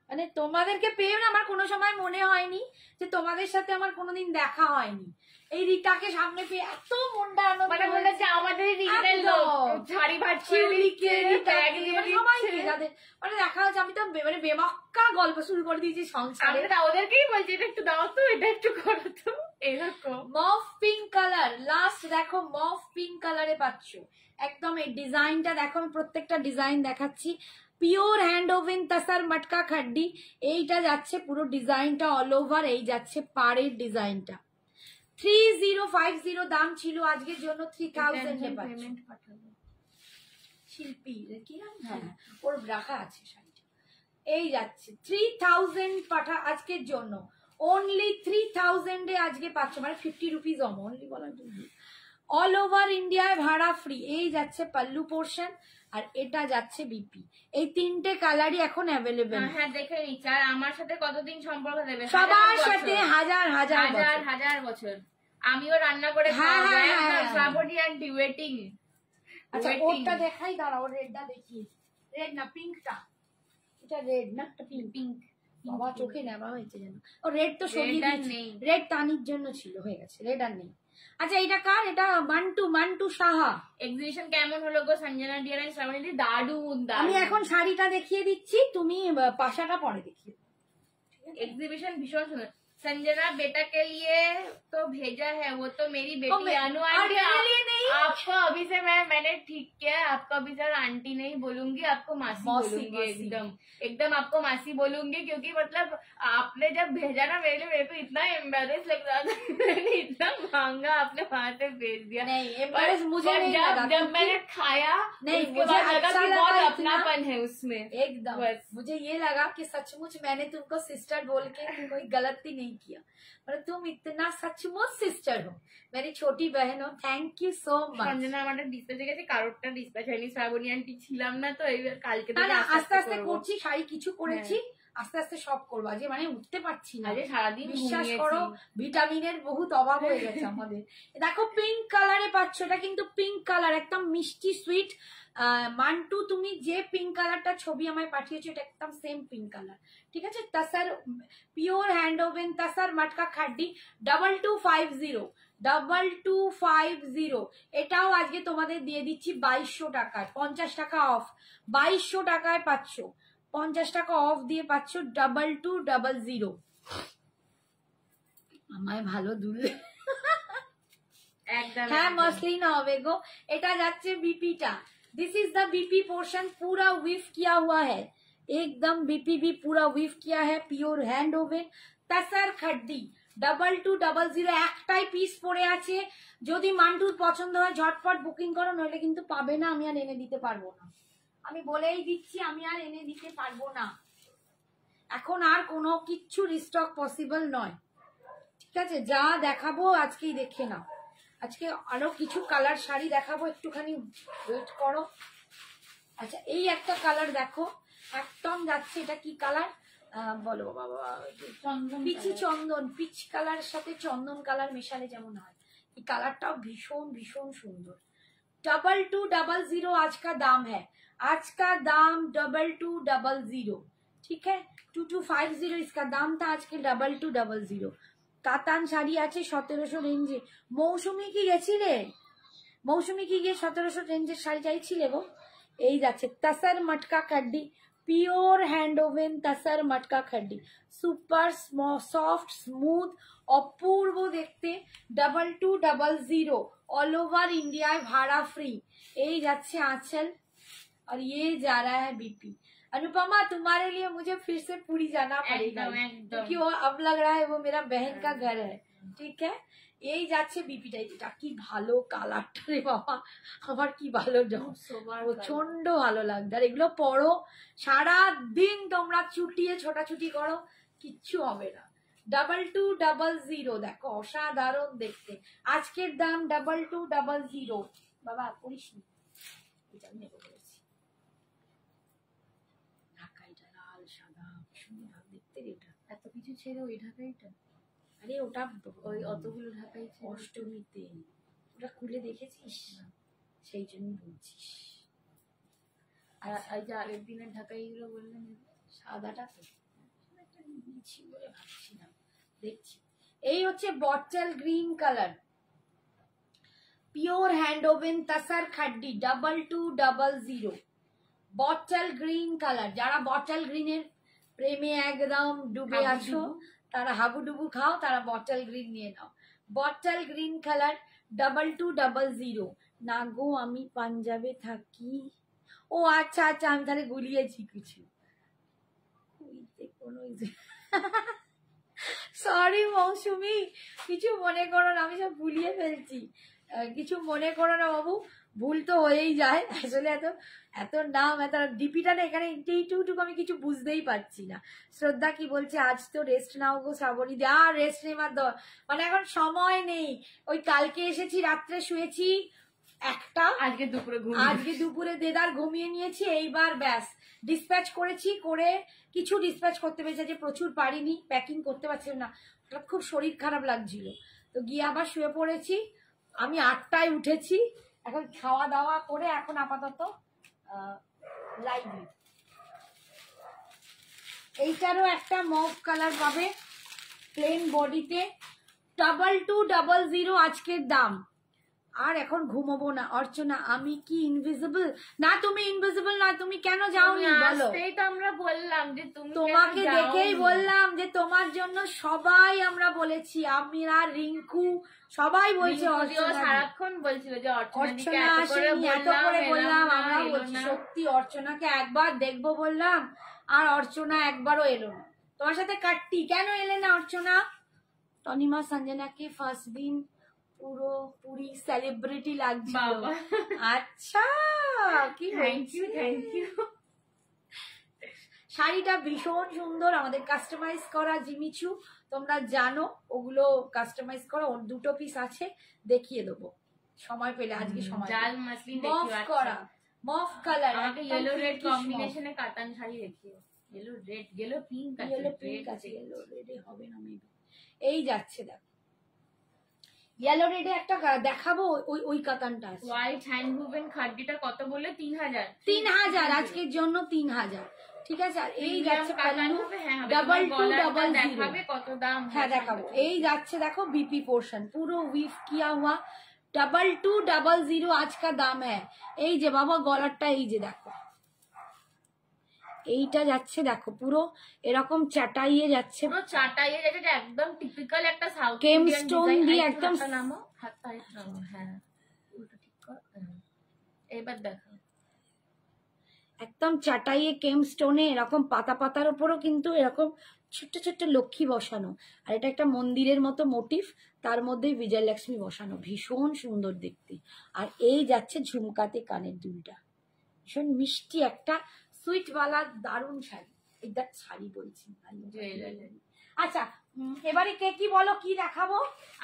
মানে তোমাদেরকে পেয়ে না আমার কোনো সময় মনে হয়নি যে তোমাদের সাথে আমার কোনোদিন দেখা হয়নি। এই রিতাকে সামনে পেয়ে এত মনটা আনন্দ, মানে মনে হচ্ছে আমাদের মানে দেখা হচ্ছে আমি তো মানে বেমাক্কা গল্প শুরু করে দিয়েছি সংসারে। ওদেরকেই বলছি এটা একটু দাও তো, এটা একটু করো তো, এরকম মফ পিঙ্ক কালার, লাস্ট দেখো মফ পিঙ্ক কালারে পাচ্ছ একদম। এই ডিজাইনটা দেখো, আমি প্রত্যেকটা ডিজাইন দেখাচ্ছি। পিওর হ্যান্ড ওভেন তাসার মটকা খাড্ডি, এইটা যাচ্ছে পুরো ডিজাইনটা অল ওভার, এই যাচ্ছে পাড়ের ডিজাইনটা। 3050 দাম ছিল, আজকের জন্য 3000 এ পাচ্ছ। শিল্পী কি নাম, হ্যাঁ ওর রাখা আছে শাড়িটা, এই যাচ্ছে 3000 পাঠা আজকের জন্য, অনলি 3000 এ আজকে পাচ্ছ, মানে 50 রুপিস অনলি বলার জন্য। অল ওভার ইন্ডিয়ায় ভাড়া ফ্রি, এই যাচ্ছে পাল্লু পোর্শন, আর এটা যাচ্ছে বিপি। এই 3টে কালারই এখন অ্যাভেলেবেল। হ্যাঁ দেখে নিচ্ছি। আর আমার সাথে কতদিন সম্পর্ক দেবে? সবার সাথে হাজার হাজার হাজার বছর। আমিও রান্না করে শ্রাবণী আন্টি ওয়েটিং। আচ্ছা ওটা দেখাই, দাঁড়া ওর রেডটা দেখি, রেড না পিঙ্কটা, এটা রেড না পিঙ্ক, বাবা চোখে নেওয়া হয়েছে যেন। ও রেড তো সরিয়ে দিয়েছি, রেড তানির জন্য ছিল, হয়ে গেছে, রেড আর নেই। আচ্ছা এটা কার? এটা মান্টু সাহা। এক্সিবিশন কেমন হলো গো সঞ্জনা ডিয়ার এন্ড শ্রাবণী? দারুন। আমি এখন শাড়িটা দেখিয়ে দিচ্ছি, তুমি পাশাটা পরে দেখিয়ে। एग्जीबिशन भीषण सुंदर। संजना बेटा के लिए तो भेजा है, वो तो मेरी बेटी अनु आंटी। आपको अभी से मैंने ठीक किया है, आपको अभी सर आंटी नहीं बोलूंगी, आपको मासी बोलूंगी। एकदम आपको मासी बोलूंगी, क्योंकि मतलब आपने जब भेजा ना मेरे को इतना एम्बेरेस लग रहा था। मैंने इतना महंगा आपने वहां से भेज दिया। नहीं एम्बेरेस मुझे नहीं लगा, जब मैंने खाया नहीं मुझे लगा कि बहुत अपनापन है उसमें एकदम। मुझे ये लगा कि सचमुच मैंने तुमको सिस्टर बोल के कोई गलती नहीं किया, मतलब तुम इतना सचमुच सिस्टर हो, मेरी छोटी बहन हो। थैंक यू सो माच। সঞ্জনা আমাদের ডিসপ্যাচ হয়ে গেছে, কারোরটা ডিসপ্যাচ হয়নি। শ্রাবণী আন্টি ছিলাম না তো, এইবার কালকে আস্তে আস্তে করছি, শাড়ি কিছু করেছি, আস্তে আস্তে সব করবো। আজকে মানে উঠতে পারছি না, সারাদিন বিশ্বাস করো ভিটামিনের বহুত অভাব হয়ে গেছে আমাদের। দেখো পিঙ্ক কালারে পাচ্ছ, এটা কিন্তু পিঙ্ক কালার, একদম মিষ্টি সুইট। মান্টু তুমি যে পিঙ্ক কালারটা ছবি আমায় পাঠিয়েছো এটা একদম সেম পিঙ্ক কালার, ঠিক আছে। তাসার পিওর হ্যান্ড ওভেন তাসার মটকা খাড্ডি 2250 এটাও আজকে তোমাদের দিয়ে দিচ্ছি 2200 টাকায়, 50 টাকা অফ, 2200 টাকায় পাচ্ছ, 50 টাকা অফ দিয়ে পাচ্ছ 2200। আমায় ভালো দুললে হ্যাঁ মসলিন হবে গো। এটা যাচ্ছে বিপিটা, this is the BP portion, पूरा वीव किया हुआ है, एकदम बीपी भी पूरा वीव किया है, प्योर हैंड ओवेन তাসার খাড্ডি 2200। একটাই পিস পড়ে আছে, যদি মান্টুর পছন্দ হয় ঝটপট বুকিং করো, নইলে কিন্তু পাবে না, আমি আর এনে দিতে পারবো না, আমি বলেই দিচ্ছি, আমি আর এনে দিতে পারবো না, এখন আর কোনো কিচ্ছু রিস্টক পসিবল নয়, ঠিক আছে। যা দেখাবো আজকেই দেখে নাও, আজকে আরো কিছু কালার শাড়ি দেখাবো, একটুখানি ওয়েট করো। আচ্ছা এই একটা কালার দেখো, একদম যাচ্ছে, এটা কি কালার বলো বাবা? পিচি চন্দন, পিচ কালার সাথে চন্দন কালার মেশালে যেমন হয়, এই কালারটাও ভীষণ ভীষণ সুন্দর। 2200 आज का दाम है, आज का दाम 2200, ठीक है। 2250 इसका दाम था, आज के 2200। কাতান শাড়ি আছে 1700 রেঞ্জে। মৌসুমি কি গেছিলে? মৌসুমি কি গিয়ে 1700 রেঞ্জের শাড়ি চাইছিলে গো? এই যাচ্ছে তাসার মটকা কাড্ডি পিওর হ্যান্ড ওভেন তাসার মটকা খাড্ডি, সুপার সফট স্মুথ অপূর্ব দেখতে, 2200 ऑल ओवर इंडिया भाड़ा फ्री। यही जाच्छे आंचल और ये जा रहा है बीपी। अनुपमा तुम्हारे लिए मुझे फिर से पूरी जाना पड़ेगा क्योंकि वो अब लग रहा है वो मेरा बहन का घर है, ठीक है। এই যাচ্ছে বিপিটাই, এটা কি ভালো কালারটা রে বাবা, আমার কি ভালো প্রচন্ড ভালো লাগছে। আর এগুলো পরো সারা দিন, তোমরা চুটিয়ে ছোটাছুটি করো, কিচ্ছু হবে না। 2200 দেখো অসাধারণ দেখতে, আজকের দাম 2200। বাবা করিস নি, এটা নেবো বলেছি। ঢাকাইটা লাল সাদা সুন্দর দেখতে, এটা এত কিছু ছেড়ে ওই ঢাকাইটা, আরে ওটা ওই অতগুলো ঢাকাই অষ্টমীতে ওটা খুলে দেখেছিস, সেই জন্য বলছিস। আর এই যে আগের দিনের ঢাকাইগুলো বললেন সাদাটা তো নিয়েছি বলে ভাবছিলাম, দেখছি। এই হচ্ছে bottle green colour, pure hand woven tussar খাড্ডি, 2200 বটল গ্রিন কালার। যারা বটল গ্রিনের প্রেমে একদম ডুবে আছো, তারা হাবুডুবু খাও, তারা বটল গ্রিন নিয়ে নাও। Bottle green colour 2200। না গো আমি পাঞ্জাবে থাকি, ও আচ্ছা আচ্ছা, আমি তাহলে গুলিয়েছি কিছু, সরি মৌসুমি, কিছু মনে করো না, আমি সব ভুলিয়ে ফেলছি, কিছু মনে করো না বাবু, ভুল তো হয়েই যায় আসলে। এত নাম এত ডিপিটা না এখানে এইটুকু আমি কিছু বুঝতেই পারছি না। শ্রদ্ধা কি বলছে, আজ তো রেস্ট নাও গো শ্রাবণী দি। আর রেস্ট নেবার মানে এখন সময় নেই, ওই কালকে এসেছি রাত্রে শুয়েছি একটা, আজকে দুপুরে দেদার ঘুমিয়ে নিয়েছি, এইবার ব্যাস ডিসপ্যাচ করেছি, করে কিছু ডিসপ্যাচ করতে পেরেছি, যে প্রচুর পারিনি, প্যাকিং করতে পারছিলাম না, হঠাৎ খুব শরীর খারাপ লাগছিল, তো গিয়ে আবার শুয়ে পড়েছি। আমি 8টায় উঠেছি, এখন খাওয়া দাওয়া করে এখন আপাতত লাইভে। এইটারও একটা মভ কালার পাবে প্লেন বডিতে, 2200 আজকের দাম। আর এখন ঘুমোবো না অর্চনা, আমি কি ইনভিজিবল? না তুমি ইনভিজিবল না, তুমি কেন যাওনি বলো? তো আমরা বললাম যে তুমি, তোমাকে দেখেই বললাম যে তোমার জন্য সবাই আমরা বলেছি, আমি আর রিঙ্কু সবাই বলছে, সারাক্ষণ বলছিল যে অর্চনা আসেনি, এত করে বললাম, আমরা বলছি সত্যি অর্চনাকে একবার দেখবো বললাম, আর অর্চনা একবারও এলো না। তোমার সাথে কাটটি কেন এলে না অর্চনা? তনিমা সঞ্জনাকে ফার্স্ট দিন পুরোপুরি সেলিব্রিটি লাগছিল। আচ্ছা কি থ্যাংক ইউ। শাড়িটা ভীষণ সুন্দর, আমাদের কাস্টমাইজ করা জিমিচু, তোমরা জানো ওগুলো কাস্টমাইজ করা, ওর 2টো পিস আছে, দেখিয়ে দেবো সময় পেলে, আজকে সময় জাল মাসলিন মফ করা, মফ কালার, আমাকে ইয়েলো রেড কম্বিনেশনে কাতান শাড়ি দেখিও, ইয়েলো রেড, ইয়েলো পিঙ্ক আছে, ইয়েলো পিঙ্ক আছে, ইয়েলো রেডে হবে না মেবি। এই যাচ্ছে দেখো ইয়েলো রেডে একটা দেখাবো, ওই কাতানটা আছে। হোয়াইট হ্যান্ড ওভেন খাড্ডিটা কত বললে? 3000 আজকের জন্য 3000, ঠিক আছে। আর এই যাচ্ছে পাল্লু 2200, দেখাবে কত দাম? হ্যাঁ দেখাবো। এই যাচ্ছে দেখো बीपी पोर्शन পুরো উইভ কিয়া हुआ, 2200 आज का दाम है। এই যে বাবা গলারটা, এই যে দেখো এইটা যাচ্ছে দেখো, পুরো এরকম চাটাইয়ে যাচ্ছে, পুরো চাটাইয়ে যাচ্ছে, একদম টিপিক্যাল একটা সাউথ কেম স্টোন দিয়ে একদম নামো, হাতটা নামো, হ্যাঁ উল্টো ঠিক কর, এবার দেখো একদম চাটাইয়ে কেম স্টোনে এরকম পাতা পাতার উপরও কিন্তু এরকম ছোট্ট ছোট্ট লক্ষ্মী বসানো, আর এটা একটা মন্দিরের মতো মোটিভ, তার মধ্যে বিজয়লক্ষ্মী বসানো, ভীষণ সুন্দর দেখতে। আর এই যাচ্ছে ঝুমকাতে কানের দুলটা, ভীষণ মিষ্টি একটা সুইট ওয়ালা দারুণ শাড়ি, এটা শাড়ি বলছি। আচ্ছা এবারে কে কি বলো, কি দেখাবো?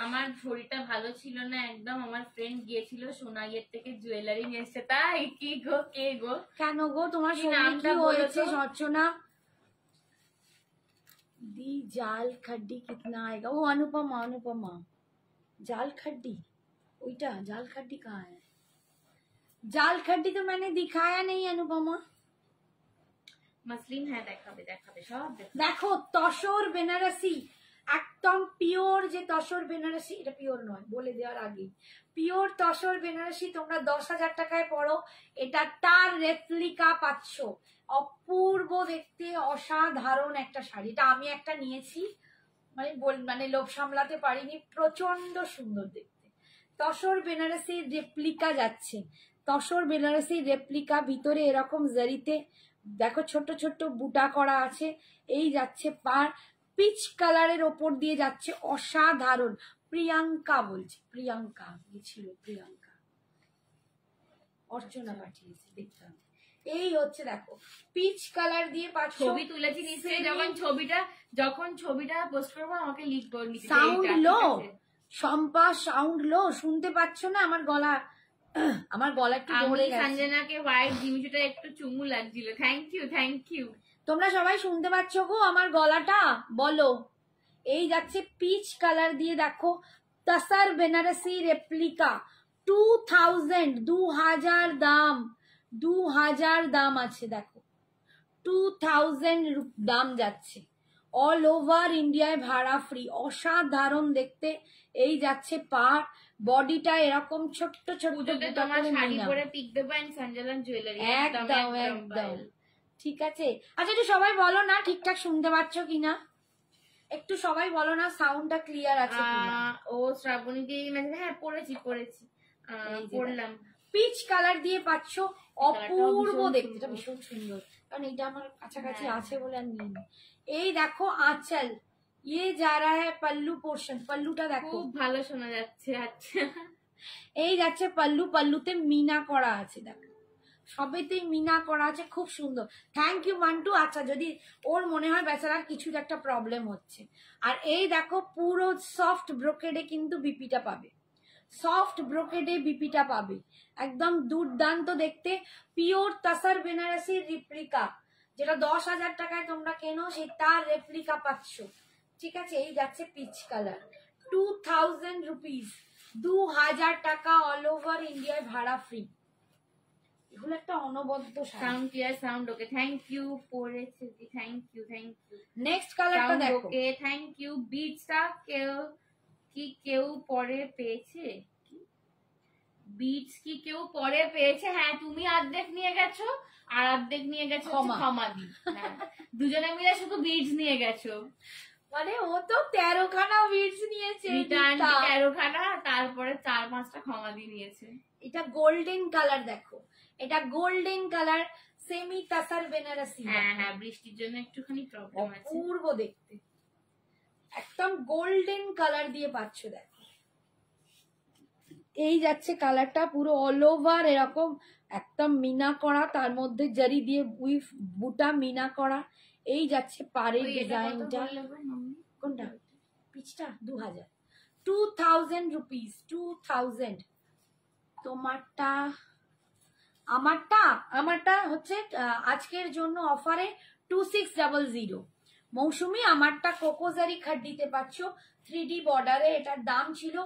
আমার শরীরটা ভালো ছিল না একদম, আমার ফ্রেন্ড গিয়েছিল সোনাইয়ের থেকে জুয়েলারি নিয়ে এসছে, তাই কি গো, কে গো? কেন গো তোমার শরীর কি হয়েছে? অর্চনা दी जाल खड्डी कितना आएगा? वो अनुपमा, अनुपमा जाल खड्डी, ওইটা जाल खड्डी कहाँ है? जाल खड्डी तो मैंने दिखाया नहीं अनुपमा। मसलिन है, দেখাবে দেখাবে সব দেখো তসর বেনারসি, একদম পিওর যে তসর বেনারসি, এটা পিওর নয় বলে দেওয়ার আগে, পিওর তসর বেনারসি তোমরা 10,000 টাকায় পড়ো, এটা তার রেপ্লিকা পাচ্ছ। অপূর্ব দেখতে, অসাধারণ একটা শাড়ি। এটা আমি একটা নিয়েছি, মানে লোভ সামলাতে পারিনি, প্রচন্ড সুন্দর দেখতে। তসর বেনারসির রেপ্লিকা যাচ্ছে, তসর বেনারসির রেপ্লিকা, ভিতরে এরকম জারিতে দেখো ছোট ছোট বুটা করা আছে। এই যাচ্ছে পার, পিচ কালারের ওপর দিয়ে যাচ্ছে, অসাধারণ। প্রিয়াঙ্কা বলছি, প্রিয়াঙ্কা ছিল, প্রিয়াঙ্কা, অর্চনা পাঠিয়েছে, দেখতে হবে। এই হচ্ছে দেখো পিচ কালার দিয়ে পাচ্ছ। ছবি তুলেছি নিশ্চয়ই, যখন ছবিটা পোস্ট করবো আমাকে লিখবো। সাউন্ড লো শম্পা, সাউন্ড লো, শুনতে পাচ্ছ না আমার গলা? আমার গলা একটু ধরে গেছে। সঞ্জনাকে হোয়াইট জিমিচুটা একটু চুমু লাগছিল। Thank you, thank you. তোমরা সবাই শুনতে পাচ্ছ গো আমার গলাটা? বলো। এই যাচ্ছে পিচ কালার দিয়ে, দেখো তসর বেনারসি রেপ্লিকা, 2000, 2000 দাম, 2000 দাম আছে। দেখো 2000 দাম যাচ্ছে, অল ওভার ইন্ডিয়ায় ভাড়া ফ্রি, অসাধারণ দেখতে। এই যাচ্ছে পার, বডিটা এরকম ছোট্ট ছোট্ট তোমার শাড়ি পরে পিক দেবো এন্ড সঞ্জনা জুয়েলারি। একদম একদম ঠিক আছে। আচ্ছা একটু সবাই বলো না ঠিকঠাক শুনতে পাচ্ছ কিনা, একটু সবাই বলো না সাউন্ডটা ক্লিয়ার আছে কিনা। ও শ্রাবণী দিয়ে মেসেজ, হ্যাঁ পড়েছি পড়লাম। পিচ কালার দিয়ে পাচ্ছ, অপূর্ব দেখতে, এটা ভীষণ সুন্দর, কারণ এটা আমার কাছাকাছি আছে বলে আর নিই। এই দেখো আঁচল, ये जा रहा है पल्लू पोर्शन, पल्लूটা দেখো খুব ভালো শোনা যাচ্ছে। আচ্ছা এই যাচ্ছে পাল্লু, পাল্লুতে মিনা করা আছে, দেখো সবেতেই মিনা করা আছে, খুব সুন্দর। Thank you Mantu. আচ্ছা যদি ওর মনে হয় বেচারার কিছু একটা প্রবলেম হচ্ছে। আর এই দেখো পুরো সফট ব্রোকেডে কিন্তু বিপিটা পাবে, সফট ব্রোকেডে বিপিটা পাবে, একদম দুর্দান্ত দেখতে। পিওর তসর বেনারসির রেপ্লিকা, যেটা 10,000 টাকায় তোমরা কেনো, সেই তার রেপ্লিকা পাচ্ছ। ঠিক আছে। এই যাচ্ছে পিচ কালার, 2000 রুপিস, 2000 টাকা, অল ওভার ইন্ডিয়ায় ভাড়া ফ্রি। এগুলো একটা অনবদ্য sound clear, sound okay, thank you. পড়েছে, thank you, thank you. Next কালারটা দেখো, ওকে থ্যাংক ইউ। বিটসটা কেউ পরে পেয়েছে? বিটস কি কেউ পরে পেয়েছে? হ্যাঁ, তুমি অর্ধেক নিয়ে গেছো আর অর্ধেক নিয়ে গেছো ক্ষমা দি। দুজনে মিলে শুধু বিটস নিয়ে গেছো, মানে ও তো 13খানা বিটস নিয়েছে, 13খানা, তারপরে 4-5টা ক্ষমা দি নিয়েছে। এটা গোল্ডেন কালার, দেখো এটা golden colour, semi tussar Benarasi. হ্যাঁ হ্যাঁ, বৃষ্টির জন্য একটুখানি প্রবলেম আছে। অপূর্ব দেখতে, একদম গোল্ডেন কালার দিয়ে পাচ্ছ। দেখো এই যাচ্ছে কালারটা, পুরো অল ওভার এরকম একদম মিনা করা, তার মধ্যে জারি দিয়ে উইফ বুটা মিনা করা। এই যাচ্ছে পাড়ের ডিজাইনটা। কোনটা? পিচটা 2000 রুপিস, 2000। তোমারটা, আমারটা হচ্ছে আজকের জন্য অফারে 2600। মৌসুমি আমারটা কোকোজারি খাড্ডিতে পাচ্ছ 3D বর্ডারে, এটার দাম ছিল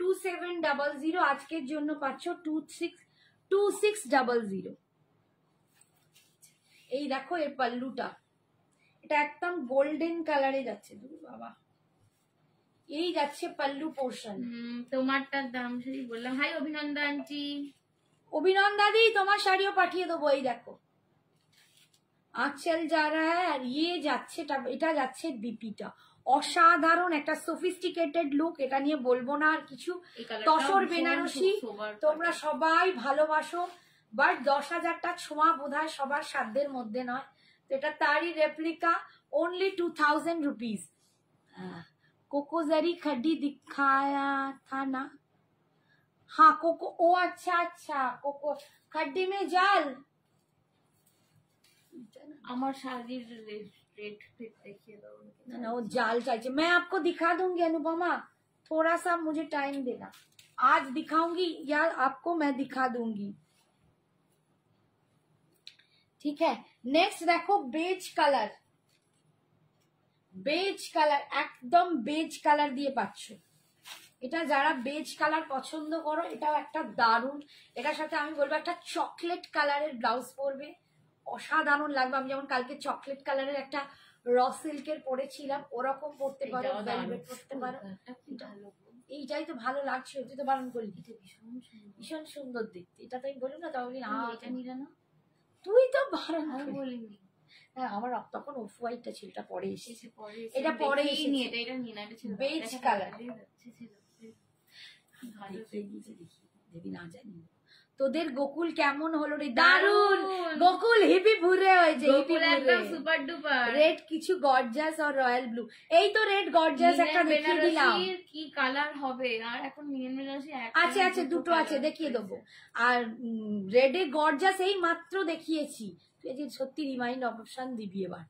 2700, আজকের জন্য পাচ্ছ 2600। এই দেখো এর পাল্লুটা, এটা একদম গোল্ডেন কালারে যাচ্ছে। বাবা, এই যাচ্ছে পাল্লু পোর্শন। তোমারটার দাম সেই বললাম। হাই অভিনন্দন আন্টি। অভিনন্দাদি তোমার শাড়িও পাঠিয়ে দেবো। এই দেখো আঁচল যা রা হ্যায়, আর ইয়ে যাচ্ছে, এটা যাচ্ছে বিপিটা, অসাধারণ একটা সফিস্টিকেটেড লুক, এটা নিয়ে বলবো না আর কিছু। তসর বেনারসি তোমরা সবাই ভালোবাসো, বাট 10,000টা ছোঁয়া বোধহয় সবার সাধ্যের মধ্যে নয়, তো এটা তারই রেপ্লিকা, অনলি 2000 রুপিস। कोकोजरी खड्डी दिखाया था ना? हाँ कोको, ओ अच्छा अच्छा, कोको खड्डी में जाल। আমার শাড়ির রেট দেখিয়ে দাও ना, वो जाल चाहिए। मैं आपको दिखा दूंगी अनुपमा, थोड़ा सा मुझे टाइम देना, आज दिखाऊंगी या आपको मैं दिखा दूंगी। ठीक है। नेक्स्ट देखो बेज कालर, বেজ কালার, একদম বেজ কালার দিয়ে পাচ্ছ। এটা যারা বেজ কালার পছন্দ করো, এটাও একটা দারুণ, এটার সাথে আমি বলবো একটা চকলেট কালারের ব্লাউজ পরবে, অসাধারণ লাগবে। আমি যেমন কালকে চকলেট কালারের একটা র সিল্কের পরেছিলাম, ওরকম পরতে পারো, ভেলভেট পরতে পারো। এইটাই তো ভালো লাগছে, তুই তো বারণ করলি। ভীষণ সুন্দর দেখতে, এটা তো আমি বলি না, তাহলে এটা নিলে না, তুই তো বারণ বলিনি। হ্যাঁ আমার তখন অফ হোয়াইটটা ছিল, এটা পরে এসেছে, এটা পরে এসেছে, এটা নিয়ে না, এটা ছিল বেজ কালার। দেবী না জানি তোদের গোকুল কেমন হলো রে? দারুন গোকুল, হিপি ভুরে হয়েছে, একদম সুপার ডুপার। রেড কিছু গর্জাস আর রয়্যাল ব্লু, এই তো রেড গর্জাস একটা দেখিয়ে দিলাম, কি কালার হবে। আর এখন নিয়ন বেনারসি আছে আছে দুটো আছে, দেখিয়ে দেবো। আর রেডে গর্জাস এই মাত্র দেখিয়েছি, তুই যে সত্যি রিমাইন্ড অপশন দিবি এবার,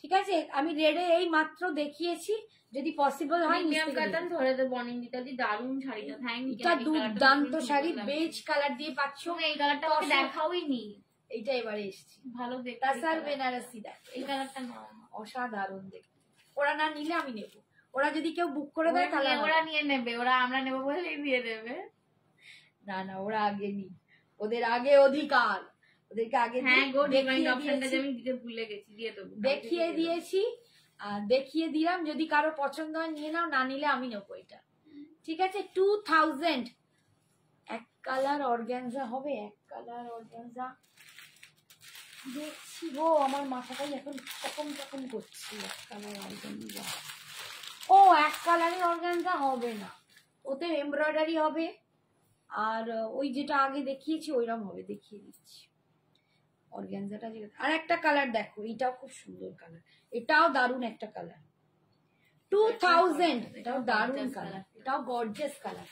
ঠিক আছে? আমি রেডে এই মাত্র দেখিয়েছি, যদি পসিবল হয় নিয়ম কাতান ধরে দেব। অনিন্দিতা দি দারুণ শাড়িটা, থ্যাংক ইউ। এটা দুর্দান্ত শাড়ি, বেজ কালার দিয়ে পাচ্ছ। এই কালারটা আমাকে দেখাওই নি, এইটা এবারে এসেছি, ভালো দেখতে। তাসার বেনারসি দেখ, এই কালারটা নাও, অসাধারণ দেখতে। ওরা না নিলে আমি নেব, ওরা যদি কেউ বুক করে দেয় তাহলে ওরা নিয়ে নেবে, ওরা আমরা নেব বলেই দিয়ে দেবে। না না, ওরা আগে নি, ওদের আগে অধিকার, ওদেরকে আগে। হ্যাঁ গো, ডিমাইন্ড অপশনটা আমি দিতে ভুলে গেছি, দিয়ে দেবো। দেখিয়ে দিয়েছি, দেখিয়ে দিলাম, যদি কারো পছন্দ হয় নিয়ে নাও, না নিলে আমি নেবো এটা, ঠিক আছে? 2000 এক কালার অর্গানজা হবে, এক কালার অর্গানজা দেখছি গো, আমার মাথাটাই এখন কখন কখন করছি। এক কালার অর্গানজা, ও এক কালারের অর্গানজা হবে না, ওতে এমব্রয়ডারি হবে, আর ওই যেটা আগে দেখিয়েছি ওইরকম হবে, দেখিয়ে দিচ্ছি অর্গানজাটা। আর একটা কালার দেখো, এটাও খুব সুন্দর কালার, এটাও দারুণ একটা কালার, 2000, এটাও দারুণ কালার, এটাও গর্জিয়াস কালার,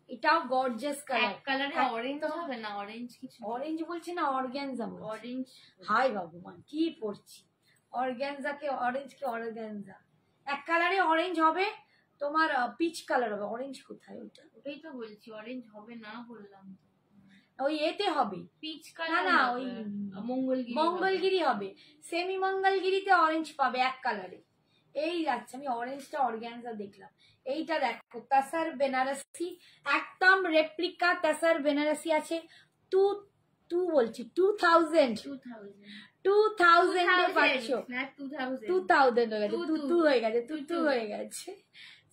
এটাও গর্জিয়াস কালার। কালারে অরেঞ্জ হবে না? অরেঞ্জ কিছু, অরেঞ্জ বলছি না, অর্গানজা বলছি। অরেঞ্জ, হাই ভগবান কি পড়ছি, অর্গানজাকে অরেঞ্জ কে অর্গানজা। এক কালারে অরেঞ্জ হবে, তোমার পিচ কালার হবে, অরেঞ্জ কোথায়? ওটা, ওটাই তো বলছি, অরেঞ্জ হবে না বললাম তো, ওই এতে হবে পিচ কালার। না না, ওই মঙ্গলগিরি হবে, সেমি মঙ্গলগিরিতে অরেঞ্জ পাবে এক কালারে। এই যাচ্ছে, আমি অরেঞ্জটা অর্গানজা দেখলাম। এইটা দেখো, তাসার বেনারসি, একদম রেপ্লিকা তাসার বেনারসি আছে, বলছি 2000 এ পাচ্ছ, 2000 হয়ে গেছে, তুতু হয়ে গেছে, তুতু হয়ে গেছে।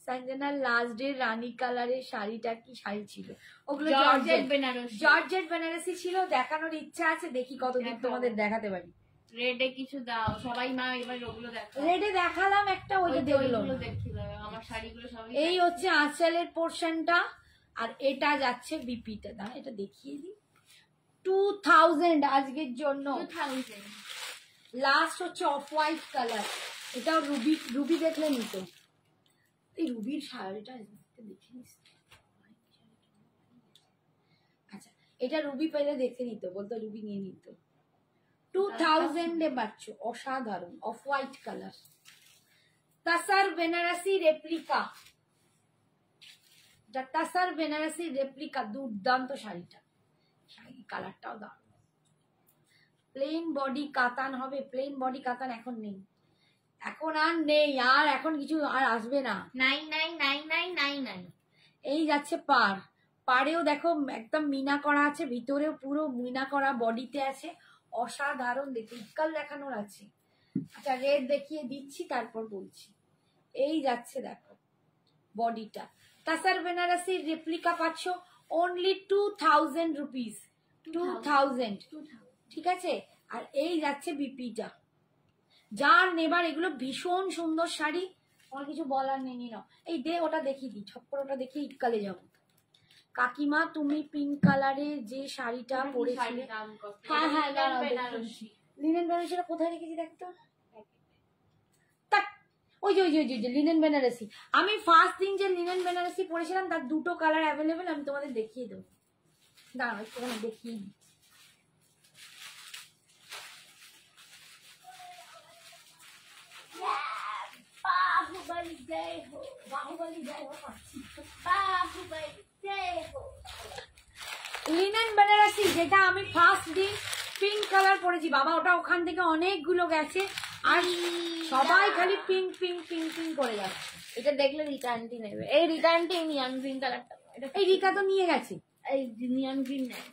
সঞ্জনার লাস্ট ডে রানী কালারের শাড়িটা কি শাড়ি ছিল? ওগুলো জর্জেট বেনারসি ছিল, দেখানোর ইচ্ছা আছে, দেখি কতদিন তোমাদের দেখাতে পারি। রেডে কিছু দাও, সবাই মা এবার ওগুলো দেখো। রেডে দেখালাম একটা, ওই যে দেখলো, আমার শাড়িগুলো সবাই। এই হচ্ছে আঁচলের পোর্শনটা, আর এটা যাচ্ছে বিপিটা, দাঁড়া এটা দেখিয়ে দিই। 2000 আজকের জন্য, 2000। লাস্ট হচ্ছে অফ হোয়াইট কালার, এটাও রুবি, রুবি দেখলে নিত। এই রুবির শাড়িটা দেখে নিস, আচ্ছা এটা রুবি পেলে দেখে নিত, বলতো রুবি নিয়ে নিত। 2000 এ পাচ্ছ, অসাধারণ off white colour, তাসার Banarasi replica, তাসার Banarasi replica, দুর্দান্ত শাড়িটা, শাড়ি কালারটাও দারুণ। প্লেন বডি কাতান হবে, প্লেন বডি কাতান এখন নেই, এখন আর নেই, আর এখন কিছু আর আসবে না। 999999। এই যাচ্ছে পার, পাড়েও দেখো একদম মিনা করা আছে, ভিতরেও পুরো মিনা করা, বডিতে আছে, অসাধারণ দেখতে, ইকাল দেখানোর আছে। আচ্ছা রেড দেখিয়ে দিচ্ছি, তারপর বলছি। এই যাচ্ছে দেখো বডিটা, তাসার বেনারসি রেপ্লিকা পাচ্ছ অনলি 2000 রুপিস, 2000, ঠিক আছে? আর এই যাচ্ছে বিপিটা, যার নেবার, এগুলো ভীষণ সুন্দর শাড়ি, আমার কিছু বলার নেই, না এই দে ওটা দেখিয়ে দিই, ছপ্পর ওটা দেখে ইটকালে যাবো। কাকিমা তুমি পিঙ্ক কালারে যে শাড়িটা পরেছিলে, হ্যাঁ হ্যাঁ লিনেন বেনারসিটা কোথায় রেখেছি দেখতো, ওই যে লিনেন বেনারসি। আমি ফার্স্ট দিন যে লিনেন বেনারসি পরেছিলাম তার দুটো কালার অ্যাভেলেবেল, আমি তোমাদের দেখিয়ে দেবো, দাঁড়াও একটুখানি দেখিয়ে দিই। লিনেন বেনারসি যেটা আমি ফার্স্ট দিন পিঙ্ক কালার পরেছি, বাবা ওটা ওখান থেকে অনেকগুলো গেছে, আর সবাই খালি পিঙ্ক পিঙ্ক পিঙ্ক পিঙ্ক করে যাচ্ছে। এটা দেখলে রিটার্নটি নেবে, এই রিটার্নটি নিয়ন গ্রিন কালারটা, এই রিকা তো নিয়ে গেছে, এই নিয়ন গ্রিন নেয়,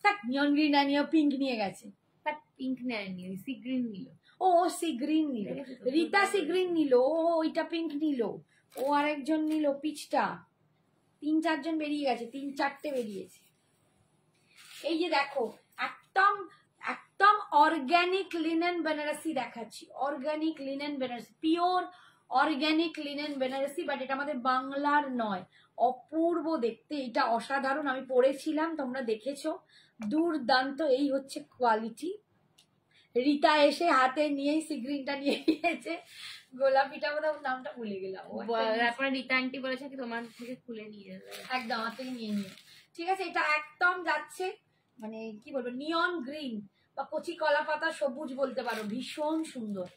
তাক নিয়ন গ্রিন না নিয়ে পিঙ্ক নিয়ে গেছে, বাট পিঙ্ক নেয়নি, সি গ্রিন নিল। ও সি গ্রিন নিল, রীতা সি গ্রিন নিল, ও ওইটা পিঙ্ক নিল, ও আরেকজন নিল পিচটা। 3-4 জন বেরিয়ে গেছে, 3-4টে বেরিয়েছে। এই যে দেখো একদম একদম অর্গানিক লিনেন বেনারসি দেখাচ্ছি, organic linen Benarasi, pure organic linen Benarasi, but এটা আমাদের বাংলার নয়। অপূর্ব দেখতে, এটা অসাধারণ। আমি পরেছিলাম, তোমরা দেখেছো, দুর্দান্ত। এই হচ্ছে কোয়ালিটি। রীতা এসে হাতে নিয়েই সিগ্রিনটা নিয়ে নিয়েছে, গোলাপিটা বোধ নামটা ভুলে গেলাম। তারপরে রীতা আন্টি বলেছে কি তোমার থেকে খুলে নিয়ে যাবে, একদম হাত থেকে নিয়ে নিয়ে। ঠিক আছে, এটা একদম যাচ্ছে মানে কি বলবো, নিয়ন গ্রিন বা কচি কলা পাতা সবুজ বলতে পারো। ভীষণ সুন্দর,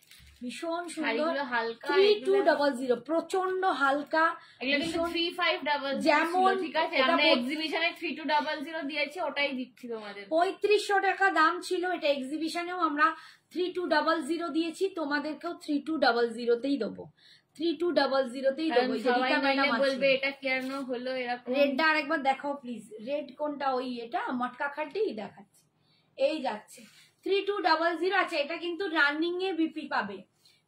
ভীষণ সুন্দর। হালকা 3200, প্রচন্ড হালকা। যেমন ঠিক আছে, আমরা এক্সিবিশনে 3200 দিয়েছি, ওটাই দিচ্ছি তোমাদের। 3500 টাকা দাম ছিল, এটা এক্সিবিশনেও আমরা 3200 দিয়েছি, তোমাদেরকেও 3200তেই দেবো, 3200তেই দেবো। বলবে এটা কেন হলো এরকম। রেডটা আরেকবার দেখাও প্লিজ, রেড কোনটা? ওই এটা মটকা খাড্ডি দেখাচ্ছে, এই যাচ্ছে 3200। আচ্ছা, এটা কিন্তু রানিং এ বিপি পাবে,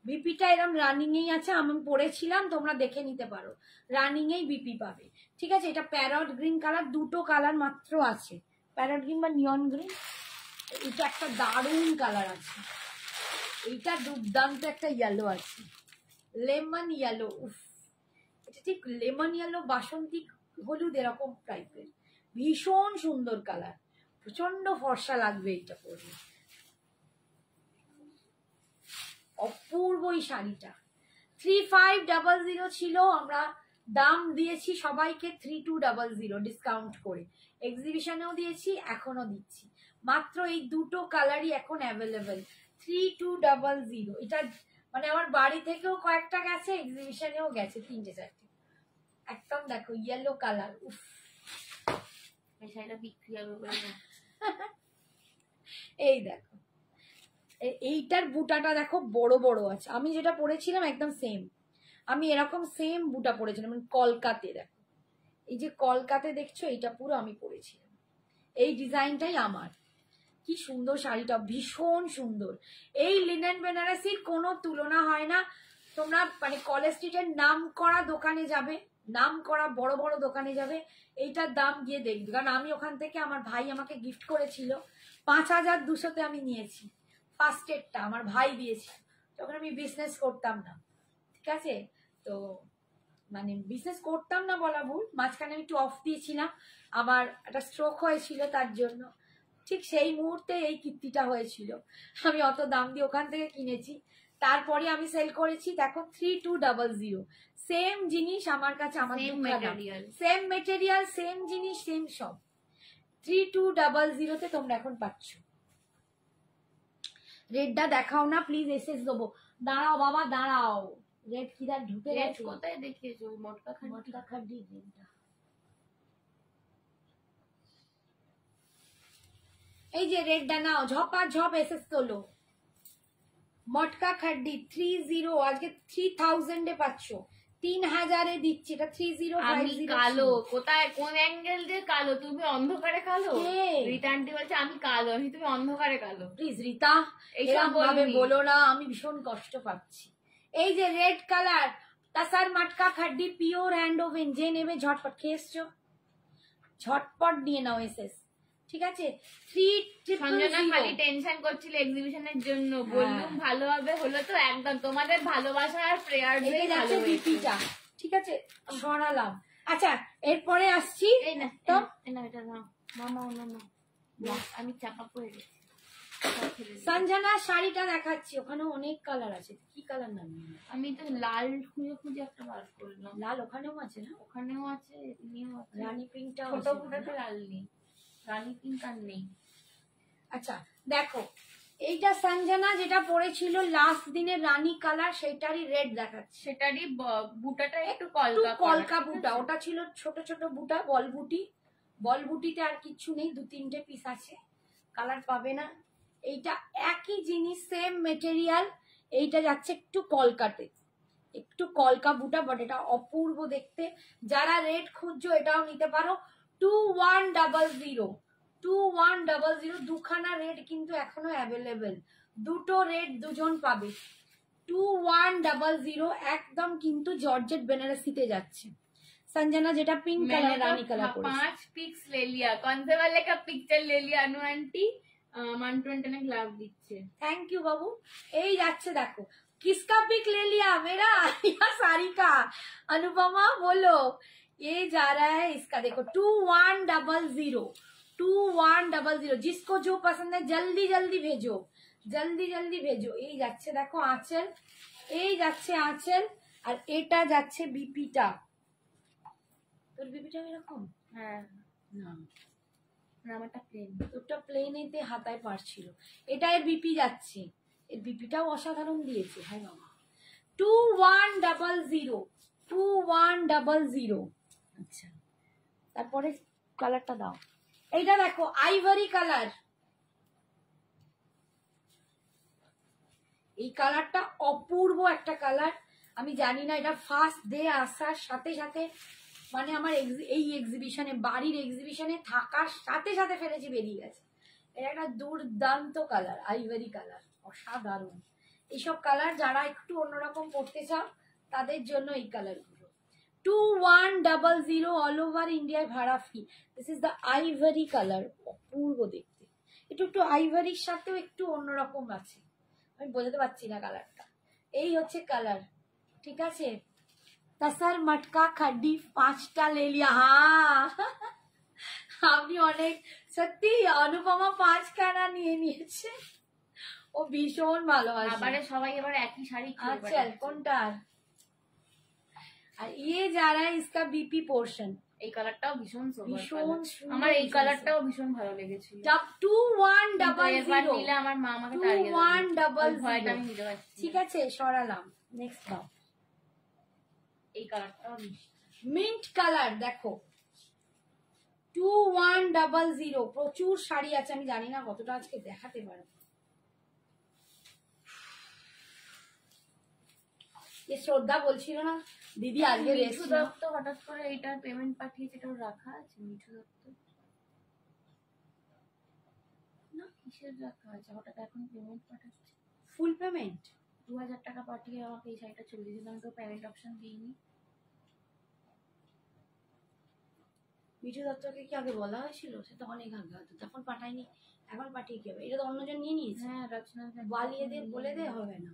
বিপিটা এরকম রানিং এই আছে, আমি পড়েছিলাম, তোমরা দেখে নিতে পারো, রানিং এই বিপি পাবে। ঠিক আছে, এটা প্যারট গ্রিন কালার, দুটো কালার মাত্র আছে, প্যারট গ্রিন বা নিয়ন গ্রিন। এটা একটা দারুণ কালার আছে, এইটা দুর্দান্ত একটা ইয়েলো আছে, লেমন ইয়েলো। উফ, এটা ঠিক লেমন ইয়েলো, বাসন্তী হলুদ এরকম টাইপের, ভীষণ সুন্দর কালার, প্রচন্ড ফর্সা লাগবে এটা পরলে। অপূর্ব এই শাড়িটা 3500 ছিল, আমরা দাম দিয়েছি সবাইকে 3200 ডিসকাউন্ট করে, এক্সিবিশনেও দিয়েছি, এখনো দিচ্ছি। মাত্র এই দুটো কালারই এখন অ্যাভেলেবেল, 3200। এটা মানে আমার বাড়ি থেকেও কয়েকটা গেছে, এক্সিবিশনেও গেছে 3-4টে। একদম দেখো ইয়েলো কালার। উফ, শাড়িটা বিক্রি হবে। এই দেখো, এইটার বুটাটা দেখো বড় বড় আছে, আমি যেটা পরেছিলাম একদম সেম, আমি এরকম সেম বুটা পরেছিলাম কলকাতে। দেখো এই যে কলকাতে দেখছো, এইটা পুরো আমি পরেছিলাম, এই ডিজাইনটাই আমার। কি সুন্দর শাড়িটা, ভীষণ সুন্দর। এই লিনেন বেনারসির কোনো তুলনা হয় না। তোমরা মানে কলেজ স্ট্রিটের নাম করা দোকানে যাবে, নাম করা বড় বড় দোকানে যাবে, এইটার দাম গিয়ে দেখবে। কারণ আমি ওখান থেকে, আমার ভাই আমাকে গিফট করেছিল, 5200-তে আমি নিয়েছি। ফার্স্ট এডটা আমার ভাই দিয়েছে, তখন আমি বিজনেস করতাম না। ঠিক আছে, তো মানে বিজনেস করতাম না বলা ভুল, মাঝখানে আমি একটু অফ দিয়েছিলাম, আমার একটা স্ট্রোক হয়েছিল, তার জন্য ঠিক সেই মুহূর্তে এই কীর্তিটা হয়েছিল। আমি অত দাম দিয়ে ওখান থেকে কিনেছি, তারপরে আমি সেল করেছি। দেখো 3200, সেম জিনিস আমার কাছে, আমার সেম মেটেরিয়াল, সেম জিনিস, সেম সব, 3200-তে তোমরা এখন পাচ্ছ। রেডটা দেখাও না প্লিজ, এসএস দেবো। দাঁড়াও বাবা দাঁড়াও, রেড কিরা ঢুকে গেছে। কোথায় দেখিয়েছো? মটকা খাড্ডি রেডটা, এই যে রেডটা নাও, ঝপা ঝপ এসএস তোলো। মটকা খাড্ডি 30, আজকে 3000-এ পাচ্ছ, 3000-এ দিচ্ছি। এটা 3050। কালো কোথায়, কোন অ্যাঙ্গেল দিয়ে কালো? তুমি অন্ধকারে কালো? রীতা আন্টি বলছে আমি কালো, আমি তুমি অন্ধকারে কালো। প্লিজ রীতা এইসব ভাবে বলো না, আমি ভীষণ কষ্ট পাচ্ছি। এই যে রেড কালার, তাসার মটকা খাড্ডি, পিওর হ্যান্ড ওভেন, যে নেবে ঝটপট, খেয়ে এসছো ঝটপট নিয়ে নাও এসএস। ঠিক আছে, 300। খালি টেনশন করছিল এক্সিবিশনের জন্য, বললুম ভালো হবে, হলো তো একদম তোমাদের ভালোবাসা আর প্রেয়ার দিয়ে যাচ্ছে বিপিটা। ঠিক আছে, সরালাম। আচ্ছা, এরপরে আসছি, এই না তো এটা না মামা, না আমি চাপা পড়ে গেছি। সঞ্জনা শাড়িটা দেখাচ্ছি, ওখানে অনেক কালার আছে, কি কালার নাম? আমি তো লাল খুঁজে খুঁজে একটা বার করলাম। লাল ওখানেও আছে না? ওখানেও আছে, এমনিও আছে। রানী পিঙ্কটা, ছোট ফুটাতে লাল নেই, রানী পিঙ্ক আর নেই। আচ্ছা দেখো, এইটা সঞ্জনা যেটা পরেছিল লাস্ট দিনের রানী কালার, সেটারই রেড দেখাচ্ছে। সেটারই বুটাটা একটু কলকা বুটা, ওটা ছিল ছোট ছোট বুটা, বল বুটি। বল বুটিতে আর কিচ্ছু নেই, 2-3টে পিস আছে, কালার পাবে না। এইটা একই জিনিস, সেম মেটেরিয়াল, এইটা যাচ্ছে একটু কলকাতে, একটু কলকা বুটা, বাট এটা অপূর্ব দেখতে। যারা রেড খুঁজছো এটাও নিতে পারো, 2100, 2100, দুখানা রেড কিন্তু এখনো অ্যাভেলেবেল, দুটো রেড দুজন পাবে। 2100 একদম কিন্তু জর্জেট বেনারসিতে যাচ্ছে। संजना जेटा पिंक कलर रानी कलर 5 पिक्स ले लिया। कौन से वाले का पिक्चर ले लिया अनु आंटी? मंटू ने ग्लाव दिच्छे। थैंक यू बाबू। এই যাচ্ছে দেখো, किसका पिक ले लिया मेरा या सारी का? अनुपमा बोलो। ये जा रहा है इसका, देखो 2100 2100। जिसको जो पसंद है जल्दी जल्दी भेजो, जल्दी जल्दी भेजो। এই যাচ্ছে দেখো আঁচল, এই যাচ্ছে আঁচল, আর এটা যাচ্ছে বিপিটা। তোর বিপিটা এরকম? হ্যাঁ না আমারটা প্লেন, তোরটা প্লেনেতে হাতায় পারছিল। এটা এর বিপি যাচ্ছে, এর বিপিটাও অসাধারণ দিয়েছে। হ্যাঁ বাবা 2100 2100। আচ্ছা তারপরে কালারটা দাও। এইটা দেখো আইভরি কালার, এই কালারটা অপূর্ব একটা কালার। আমি জানি না এটা ফার্স্ট ডে আসার সাথে সাথে মানে আমার এই এক্সিবিশনে, বাড়ির এক্সিবিশনে থাকার সাথে সাথে ফেলেছি, বেরিয়ে গেছে। এটা একটা দুর্দান্ত কালার, আইভরি কালার, অসাধারণ। এইসব কালার যারা একটু অন্যরকম করতে চাও তাদের জন্য এই কালারগুলো। 2100 অল ওভার ইন্ডিয়ায় ভাড়া free. This is the ivory colour, অপূর্ব দেখতে। একটু একটু আইভরির সাথেও একটু অন্যরকম আছে, আমি বোঝাতে পারছি না কালারটা। এই হচ্ছে কালার, ঠিক আছে। तसर मटका खड्डी 5টা ले लिया। हाँ আমি অনেক সত্যি অনুপমা 5 খানা নিয়ে নিয়েছে, ও ভীষণ ভালোবাসে। আবারে সবাই এবার একই শাড়ি। আচ্ছা কোনটা? আর ये जा रहा है इसका बीपी पोर्शन। এই কালারটাও ভীষণ ভীষণ আমার এই কালারটাও ভীষণ ভালো লেগেছিল। 2100 নিলে আমার মা আমাকে তাড়িয়ে দেবে। 2100 আমি নিতে পারছি। ঠিক আছে সরালাম। নেক্সট দাও। এই কালারটাও মিন্ট কালার দেখো 2100। প্রচুর শাড়ি আছে, আমি জানি না কতটা আজকে দেখাতে পারবো। ये শ্রদ্ধা বলছিল না দিদি আজকে মিঠু দত্ত হঠাৎ করে এইটার পেমেন্ট পাঠিয়েছে, এটা রাখা আছে মিঠু দত্ত না কিসের রাখা আছে? হঠাৎ এখন পেমেন্ট পাঠাচ্ছে, ফুল পেমেন্ট 2000 টাকা পাঠিয়ে আমাকে এই শাড়িটা চলে দিয়েছে। আমি তো পেমেন্ট অপশন দিইনি। মিঠু দত্তকে কি আগে বলা হয়েছিল? সে তো অনেক আগে, হয়তো তখন পাঠায়নি, এখন পাঠিয়ে কি হবে? এটা তো অন্যজন নিয়ে নিয়েছে। হ্যাঁ রচনা বালিয়ে দে, বলে দে, হবে না,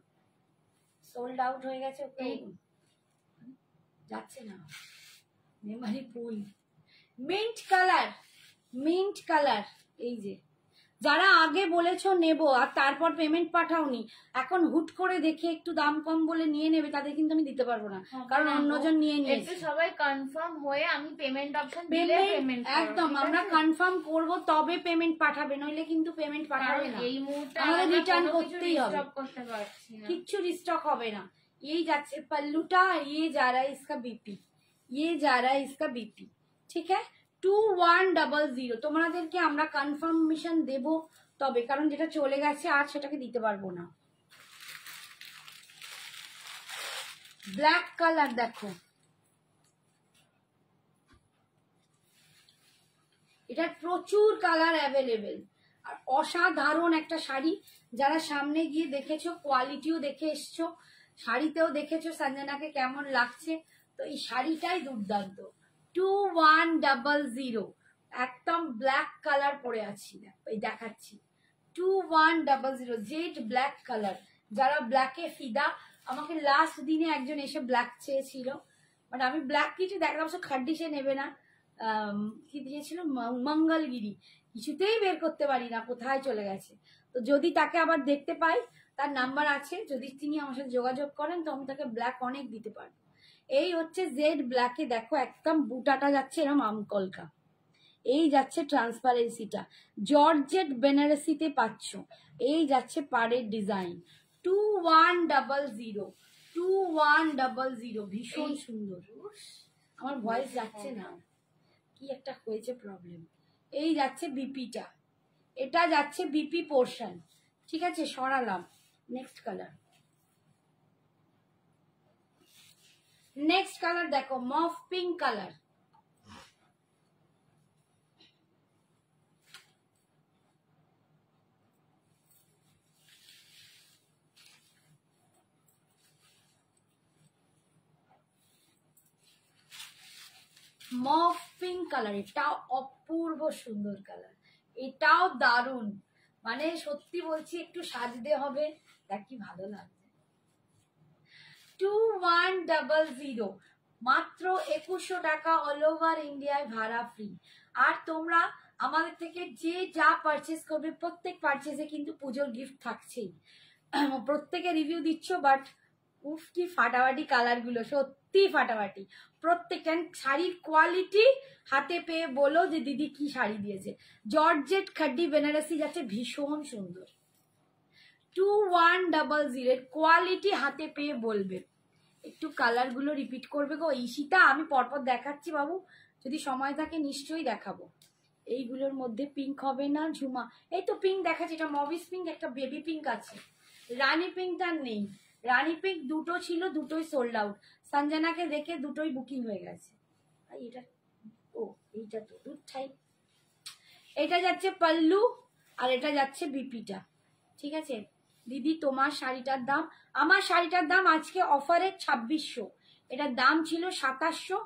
সোল্ড আউট হয়ে গেছে, ওকে যাচ্ছে না। মেমারি ফুল মিন্ট কালার, মিন্ট কালার। এই যে যারা আগে বলেছো নেবো আর তারপর পেমেন্ট পাঠাওনি, এখন হুট করে দেখে একটু দাম কম বলে নিয়ে নেবে, তাদের কিন্তু আমি দিতে পারবো না, কারণ অন্যজন নিয়ে নিয়েছে। সবাই কনফার্ম হয়ে আমি পেমেন্ট অপশন দিলে পেমেন্ট একদম আমরা কনফার্ম করব তবে পেমেন্ট পাঠাবে, নইলে কিন্তু পেমেন্ট পাঠাবে না। এই মুহূর্তে আমাদের রিটার্ন করতেই হবে, করতে পারছি না, কিচ্ছু রিস্টক হবে না। এই যাচ্ছে পাল্লুটা, ये जा रहा है इसका बीपी, ये जा रहा है इसका बीपी, ঠিক আছে 2100। তোমাদেরকে আমরা কনফার্মেশন দেব তবে, কারণ যেটা চলে গেছে আর সেটাকে দিতে পারবো না। ব্ল্যাক কালার দেখো, এটার প্রচুর কালার অ্যাভেলেবেল আর অসাধারণ একটা শাড়ি। যারা সামনে গিয়ে দেখেছো, কোয়ালিটিও দেখে এসছো, শাড়িতেও দেখেছো সঞ্জনাকে কেমন লাগছে, তো এই শাড়িটাই দুর্দান্ত। 2100 একদম ব্ল্যাক কালার পরে আছি, এই দেখাচ্ছি 2100 জেড ব্ল্যাক কালার। যারা ব্ল্যাকে ফিদা, আমাকে লাস্ট দিনে একজন এসে ব্ল্যাক চেয়েছিল, মানে আমি ব্ল্যাক কিছু দেখলাম, সে খাড্ডি সে নেবে না, কি দিয়েছিল মঙ্গলগিরি, কিছুতেই বের করতে পারি না কোথায় চলে গেছে। তো যদি তাকে আবার দেখতে পাই, তার নাম্বার আছে, যদি তিনি আমার সাথে যোগাযোগ করেন তো আমি তাকে ব্ল্যাক অনেক দিতে পারবো। এই হচ্ছে জেড ব্ল্যাকে দেখো, একদম বুটাটা যাচ্ছে এরকম আমকলকা, এই যাচ্ছে ট্রান্সপারেন্সিটা, জর্জেট বেনারসিতে পাচ্ছ, এই যাচ্ছে পাড়ের ডিজাইন। 2100 2100 ভীষণ সুন্দর। আমার ভয়েস যাচ্ছে না, কি একটা হয়েছে প্রবলেম। এই যাচ্ছে বিপিটা, এটা যাচ্ছে বিপি পোর্শন, ঠিক আছে সরালাম। নেক্সট কালার, নেক্সট কালার দেখো মফ পিঙ্ক কালার। মফ পিঙ্ক কালার, এটাও অপূর্ব সুন্দর কালার, এটাও দারুণ, মানে সত্যি বলছি একটু সাজতে হবে, দেখ কি ভালো লাগছে। 2100 মাত্র 2100 টাকা, অল ওভার ইন্ডিয়ায় ভাড়া ফ্রি। আর তোমরা আমাদের থেকে যে যা পারচেস করবে প্রত্যেক পারচেসে কিন্তু পুজোর গিফট থাকছেই। প্রত্যেকে রিভিউ দিচ্ছ, বাট উফ কি ফাটাফাটি কালার গুলো, সত্যি ফাটাফাটি প্রত্যেকটা। শাড়ির কোয়ালিটি হাতে পেয়ে বলো যে দিদি কি শাড়ি দিয়েছে। জর্জেট খাড্ডি বেনারসি যাচ্ছে ভীষণ সুন্দর। 2100 এর কোয়ালিটি হাতে পেয়ে বলবে। একটু কালার গুলো রিপিট করবে গো ঈশিতা, আমি পরপর দেখাচ্ছি বাবু, যদি সময় থাকে নিশ্চয়ই দেখাবো। এইগুলোর মধ্যে পিঙ্ক হবে না ঝুমা? এই তো পিঙ্ক দেখাচ্ছি, এটা মবিস পিঙ্ক, একটা বেবি পিঙ্ক আছে, রানী পিঙ্কটা নেই। রানী পিঙ্ক দুটো ছিল, দুটোই সোল্ড আউট। সঞ্জনাকে দেখে দুটোই বুকিং হয়ে গেছে। এটা ও এইটা তো দুধ ঠাই। এটা যাচ্ছে পাল্লু আর এটা যাচ্ছে বিপিটা, ঠিক আছে দিদি। তোমার শাড়িটার দাম, আমার শাড়িটার দাম আজকে অফারে 2600, এটার দাম ছিল 2700,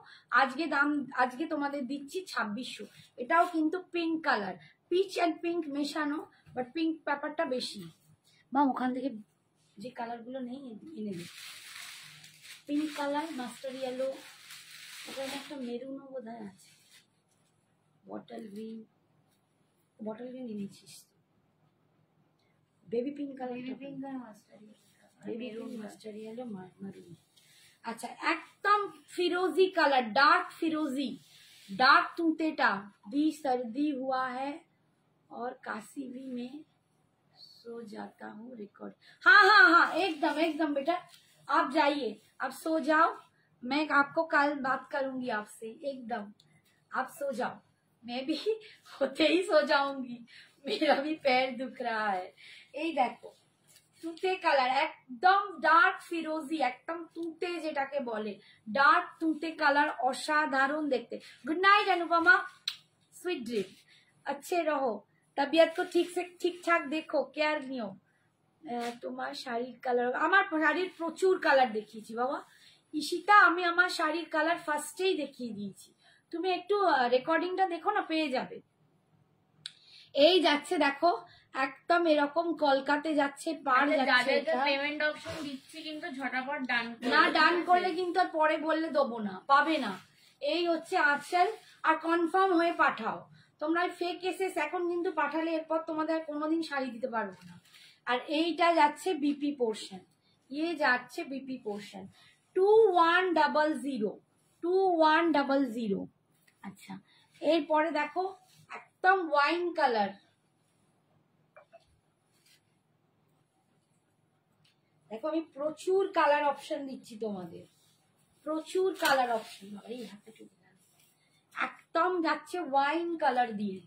আজকে তোমাদের দিচ্ছি 2600। এটাও কিন্তু pink colour, peach and pink মেশানো, বাট পিঙ্ক ব্যাপারটা বেশি। মা ওখান থেকে যে কালারগুলো নেই এনে দিই। পিঙ্ক কালার, মাস্টার ইয়েলো, ওখানে একটা মেরুনও বোধহয় আছে, বটল গ্রিন এনেছিস, baby pink colour, master yellow, মারুন। আচ্ছা একদম ফিরোজি কালার, डार्क फिरोजी, डार्क तूतेटा, भी सर्दी हुआ है और काशी भी में सो जाता हूँ रिकॉर्ड। हाँ हाँ हाँ एकदम एकदम बेटा, आप जाइए, आप सो जाओ, मैं आपको कल बात करूंगी आपसे, एकदम आप सो जाओ, मैं भी होते ही सो जाऊंगी, मेरा भी पैर दुख रहा है। এই দেখো তুতে কালার, একদম ডার্ক ফিরোজি, একদম তুতে যেটাকে বলে, ডার্ক তুতে কালার, অসাধারণ দেখতে। Good night Anupama, sweet dream, अच्छे रहो, तबियत को ठीक ठाक देखो, केयर नियो। তোমার শাড়ির কালার, আমার শাড়ির প্রচুর কালার দেখিয়েছি বাবা ঈশিতা, আমি আমার শাড়ির কালার ফার্স্টেই দেখিয়ে দিয়েছি, তুমি একটু রেকর্ডিংটা দেখো না, পেয়ে যাবে। এই যাচ্ছে দেখো একদম এরকম কলকাতে যাচ্ছে, পার যাচ্ছে। পেমেন্ট অপশন দিচ্ছি কিন্তু ঝটাপট ডান না, ডান করলে কিন্তু আর পরে বললে দেবো না, পাবে না। এই হচ্ছে আঁচল, আর কনফার্ম হয়ে পাঠাও তোমরা। ফেক এসএস এখন কিন্তু পাঠালে এরপর তোমাদের কোনোদিন শাড়ি দিতে পারবো না। আর এইটা যাচ্ছে বিপি পোর্শন, ইয়ে যাচ্ছে বিপি পোর্শন 2100। আচ্ছা এরপরে দেখো একদম ওয়াইন কালার, দেখো আমি প্রচুর কালার অপশন দিচ্ছি তোমাদের, প্রচুর কালার অপশন। এই হাতে একদম যাচ্ছে ওয়াইন কালার দিয়ে।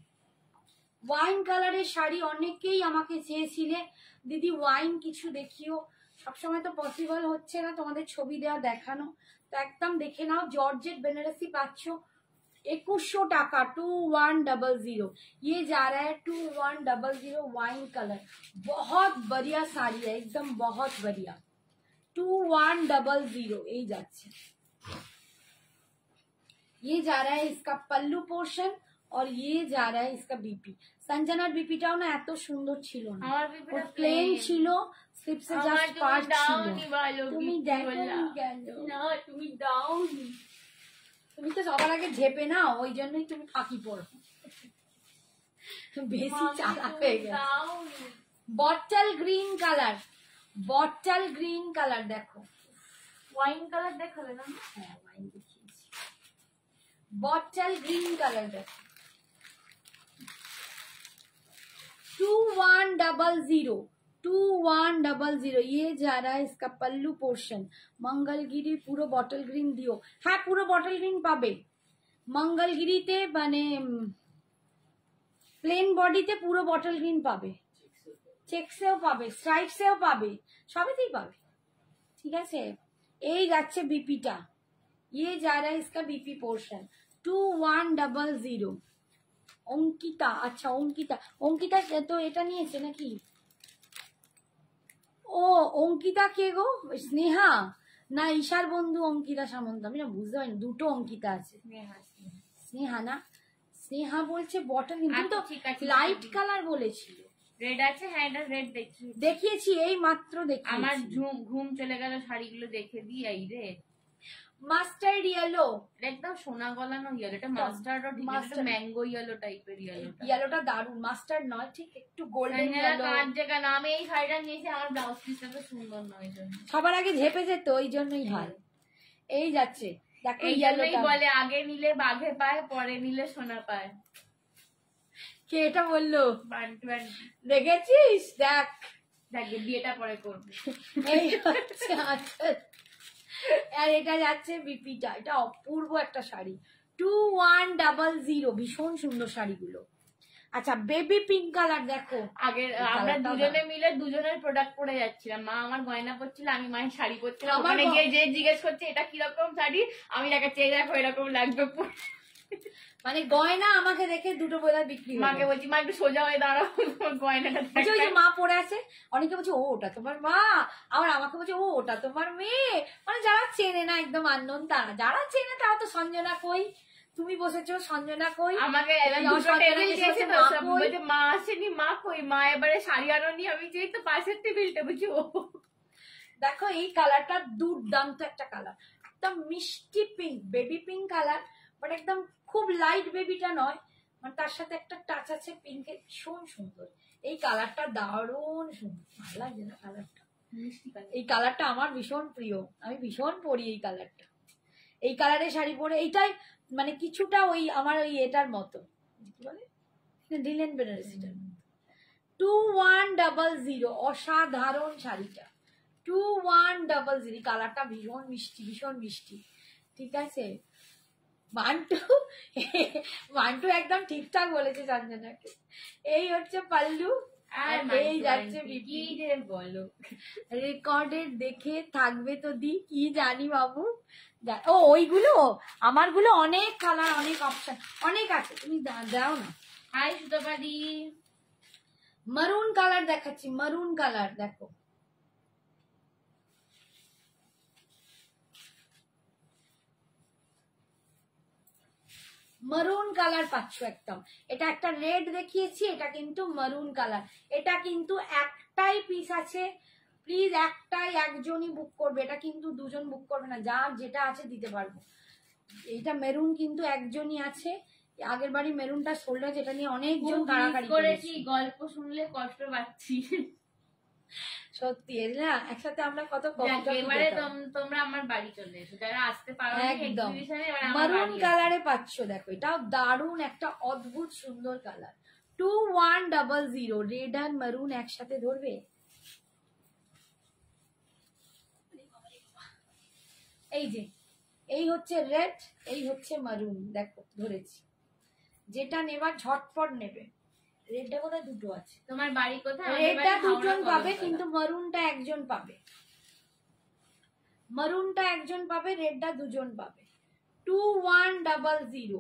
ওয়াইন কালারের শাড়ি অনেকেই আমাকে চেয়েছিলে দিদি ওয়াইন কিছু দেখিও, সবসময় তো পসিবল হচ্ছে না তোমাদের ছবি দেওয়া দেখানো, তো একদম দেখে নাও। জর্জেট বেনারসি পাচ্ছ 2100 টাকা, 2100। ये जा रहा है 2100 वाइन कलर, बहुत बढ़िया साड़ी है, एकदम बहुत बढ़िया। 2100 এই যাচ্ছে। ये जा रहा है इसका पल्लू पोर्शन और ये जा रहा है इसका बीपी। संजनार बीपीটাও না এত সুন্দর ছিল না, প্লেন ছিল, স্লিপসে জাস্ট পার্ট ছিল। তুমি দেখো না, তুমি দাওনি, তুমি তো সবার আগে ঝেপে না, ওই জন্যই তুমি ফাঁকি পড়ো, বেশি চালাক হয়ে গেছে। Bottle green colour, bottle green colour দেখো, ওয়াইন কালার দেখাবে না? হ্যাঁ ওয়াইন দেখিয়েছি। बॉटल ग्रीन कलर देखो 2100। ये जा रहा है इसका पल्लू पोर्शन, मंगलगिरी পুরো বটল গ্রিন দিও। হ্যাঁ পুরো বটল গ্রিন পাবে মঙ্গলগিরিতে, মানে প্লেন বডিতে পুরো বটল গ্রিন পাবে, চেকসেও পাবে, স্ট্রাইপসেও পাবে, সবেতেই পাবে, ঠিক আছে। এই যাচ্ছে বিপিটা, ये जा रहा है इसका बीपी पोर्शन 2100। অঙ্কিতা, আচ্ছা অঙ্কিতা তো এটা নিয়েছে নাকি? ও অঙ্কিতা কে গো? স্নেহা, না ঈশার বন্ধু অঙ্কিতা সামন্ত, আমি না বুঝতে পারিনি, দুটো অঙ্কিতা আছে। স্নেহা না, স্নেহা বলছে বটল, কিন্তু তো লাইট কালার বলেছিল। রেড আছে, হ্যাঁ এটা রেড দেখিয়েছি এই মাত্র দেখিয়েছি। আমার ঘুম চলে গেল শাড়িগুলো দেখে দিই। এই রে মাস্টার্ড ইয়েলো, একদম সোনা গলানো ইয়েলো, এটা মাস্টার্ড ও ঠিক আছে, ম্যাঙ্গো ইয়েলো টাইপের ইয়েলোটা দারুন, মাস্টার্ড নয় ঠিক একটু গোল্ডেন ইয়েলো। কেন আমি এই শাড়িটা নিয়েছি, আমার ব্লাউজ পিসটা সুন্দর নয়, সবার আগে ঝেপে যেত, ওই জন্যই হয়। এই যাচ্ছে দেখো, এই জন্যই বলে আগে নিলে বাঘে পায়, পরে নিলে সোনা পায়। কে এটা বললো? দেখেছিস? দেখ দেখ বিয়েটা পরে করবে। এই হচ্ছে আর এটা যাচ্ছে বিপিটা, এটা অপূর্ব একটা শাড়ি, 2100, ভীষণ সুন্দর শাড়িগুলো। আচ্ছা বেবি পিঙ্ক কালার দেখো। আগে আমরা দুজনে মিলে দুজনের প্রোডাক্ট পরে যাচ্ছিলাম, মা আমার গয়না পরছিল, আমি মায়ের শাড়ি পরছিলাম, ওখানে গিয়ে যে জিজ্ঞেস করছে এটা কিরকম শাড়ি, আমি দেখাচ্ছি এই দেখো এরকম লাগবে। মানে গয়না আমাকে দেখে দুটো বোধহয় বিক্রি, মাকে বলছি মা একটু সোজা হয়ে দাঁড়াও, গয়নাটা ওই যে মা পরে আছে, অনেকে বলছে ও ওটা তোমার মা, আবার আমাকে বলছে ও ওটা তোমার মেয়ে। মানে যারা চেনে না একদম আননোন, তারা, যারা চেনে তারা তো সঞ্জনা কই, তুমি বসেছো সঞ্জনা কই, আমাকে মা আসেনি, মা কই, মা এবারে শাড়ি আনোনি, আমি যেই তো পাশের টেবিলটা বুঝি। ও দেখো এই কালারটা দুর্দান্ত একটা কালার, একদম মিষ্টি pink, baby pink colour, but একদম খুব লাইট বেবিটা নয়, মানে তার সাথে একটা টাচ আছে পিঙ্কের, ভীষণ সুন্দর এই কালারটা, দারুণ সুন্দর, ভালো লাগছে না কালারটা? এই কালারটা আমার ভীষণ প্রিয়, আমি ভীষণ পরি এই কালারটা। এই কালারের শাড়ি পরে, এইটাই মানে কিছুটা ওই আমার ওই এটার মতো, কি বলে, লিলেন বেনারসিটার মতো। 2100, অসাধারণ শাড়িটা, 2100, কালারটা ভীষণ মিষ্টি, ভীষণ মিষ্টি। ঠিক আছে, মান্টু একদম ঠিকঠাক বলেছে সঞ্জনাকে। এই হচ্ছে পাল্লু, আর এই যাচ্ছে বিপি। বলো রেকর্ডের দেখে থাকবে তো দি, কি জানি বাবু। ও ওইগুলো আমারগুলো অনেক কালার, অনেক অপশন, অনেক আছে, তুমি দাও না। হাই সুতপাদি, মারুন কালার দেখাচ্ছি, মারুন কালার দেখো, মারুন কালার পাচ্ছ একদম। এটা একটা রেড দেখিয়েছি, এটা কিন্তু মারুন কালার, এটা কিন্তু একটাই পিস আছে, প্লিজ একটাই, একজনই বুক করবে, এটা কিন্তু দুজন বুক করবে না, যার যেটা আছে দিতে পারবো। এইটা মেরুন কিন্তু একজনই আছে, আগের বাড়ি মেরুনটা সোল্ড হয়েছে, এটা নিয়ে অনেকজন কাড়াকাড়ি করেছি, গল্প শুনলে কষ্ট পাচ্ছি সত্যি, না একসাথে আমরা কত কষ্ট। এবারে তোমরা আমার বাড়ি চলে এসো, যারা আসতে পারো একদম মারুন কালারে পাচ্ছ, দেখো এটাও দারুণ একটা অদ্ভুত সুন্দর কালার, 2100, রেড আর মারুন একসাথে ধরবে। এই যে এই হচ্ছে রেড, এই হচ্ছে মারুন, দেখো ধরেছি, যেটা নেবার ঝটপট নেবে। রেডটা কোথায়, দুটো আছে, তোমার বাড়ি কোথায়? রেডটা দুজন পাবে, কিন্তু মারুনটা একজন পাবে, মারুনটা একজন পাবে, রেডটা দুজন পাবে। 2100,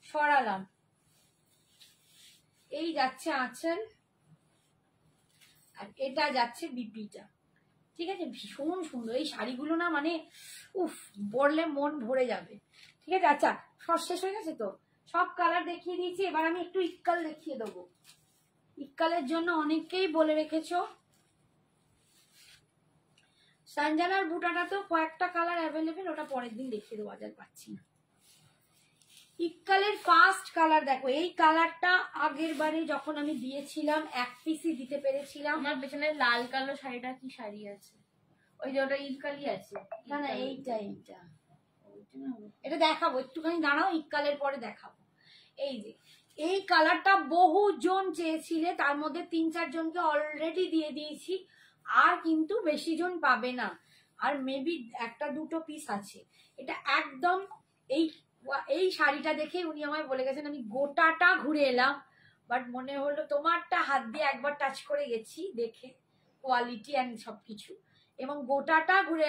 সরালাম। এই যাচ্ছে আঁচল, আর এটা যাচ্ছে বিপিটা। ঠিক আছে, ভীষণ সুন্দর এই শাড়িগুলো না, মানে উফ, পরলে মন ভরে যাবে। ঠিক আছে, আচ্ছা সব শেষ হয়ে গেছে তো, সব কালার দেখিয়ে দিয়েছি, এবার আমি একটু ইক্কাল দেখিয়ে দেবো। ইক্কালের জন্য অনেকেই বলে রেখেছো। সঞ্জনার বুটাটা তো কয়েকটা কালার অ্যাভেলেবেল, ওটা পরের দিন দেখিয়ে দেবো, আজ আর পাচ্ছি না। ইক্কালের ফার্স্ট কালার দেখো, এই কালারটা আগের বারে যখন আমি দিয়েছিলাম এক পিসই দিতে পেরেছিলাম। আমার পেছনে লাল কালো শাড়িটা কি শাড়ি আছে, ওই যে ওটা ইক্কালি আছে না না, এইটা এটা দেখাবো, একটুখানি দাঁড়াও, ইক্কালের পরে দেখাবো। এই যে এই কালারটা বহু জন চেয়েছিলে, তার মধ্যে 3-4 জনকে অলরেডি দিয়ে দিয়েছি, আর কিন্তু বেশি জন পাবে না, আর মেবি একটা দুটো পিস আছে। এটা একদম এই শাড়িটা দেখে উনি আমায় বলে গেছেন, আমি গোটাটা ঘুরে এলাম, বাট মনে হলো তোমারটা হাত দিয়ে একবার টাচ করে গেছি দেখে কোয়ালিটি অ্যান্ড সবকিছু, এবং গোটাটা ঘুরে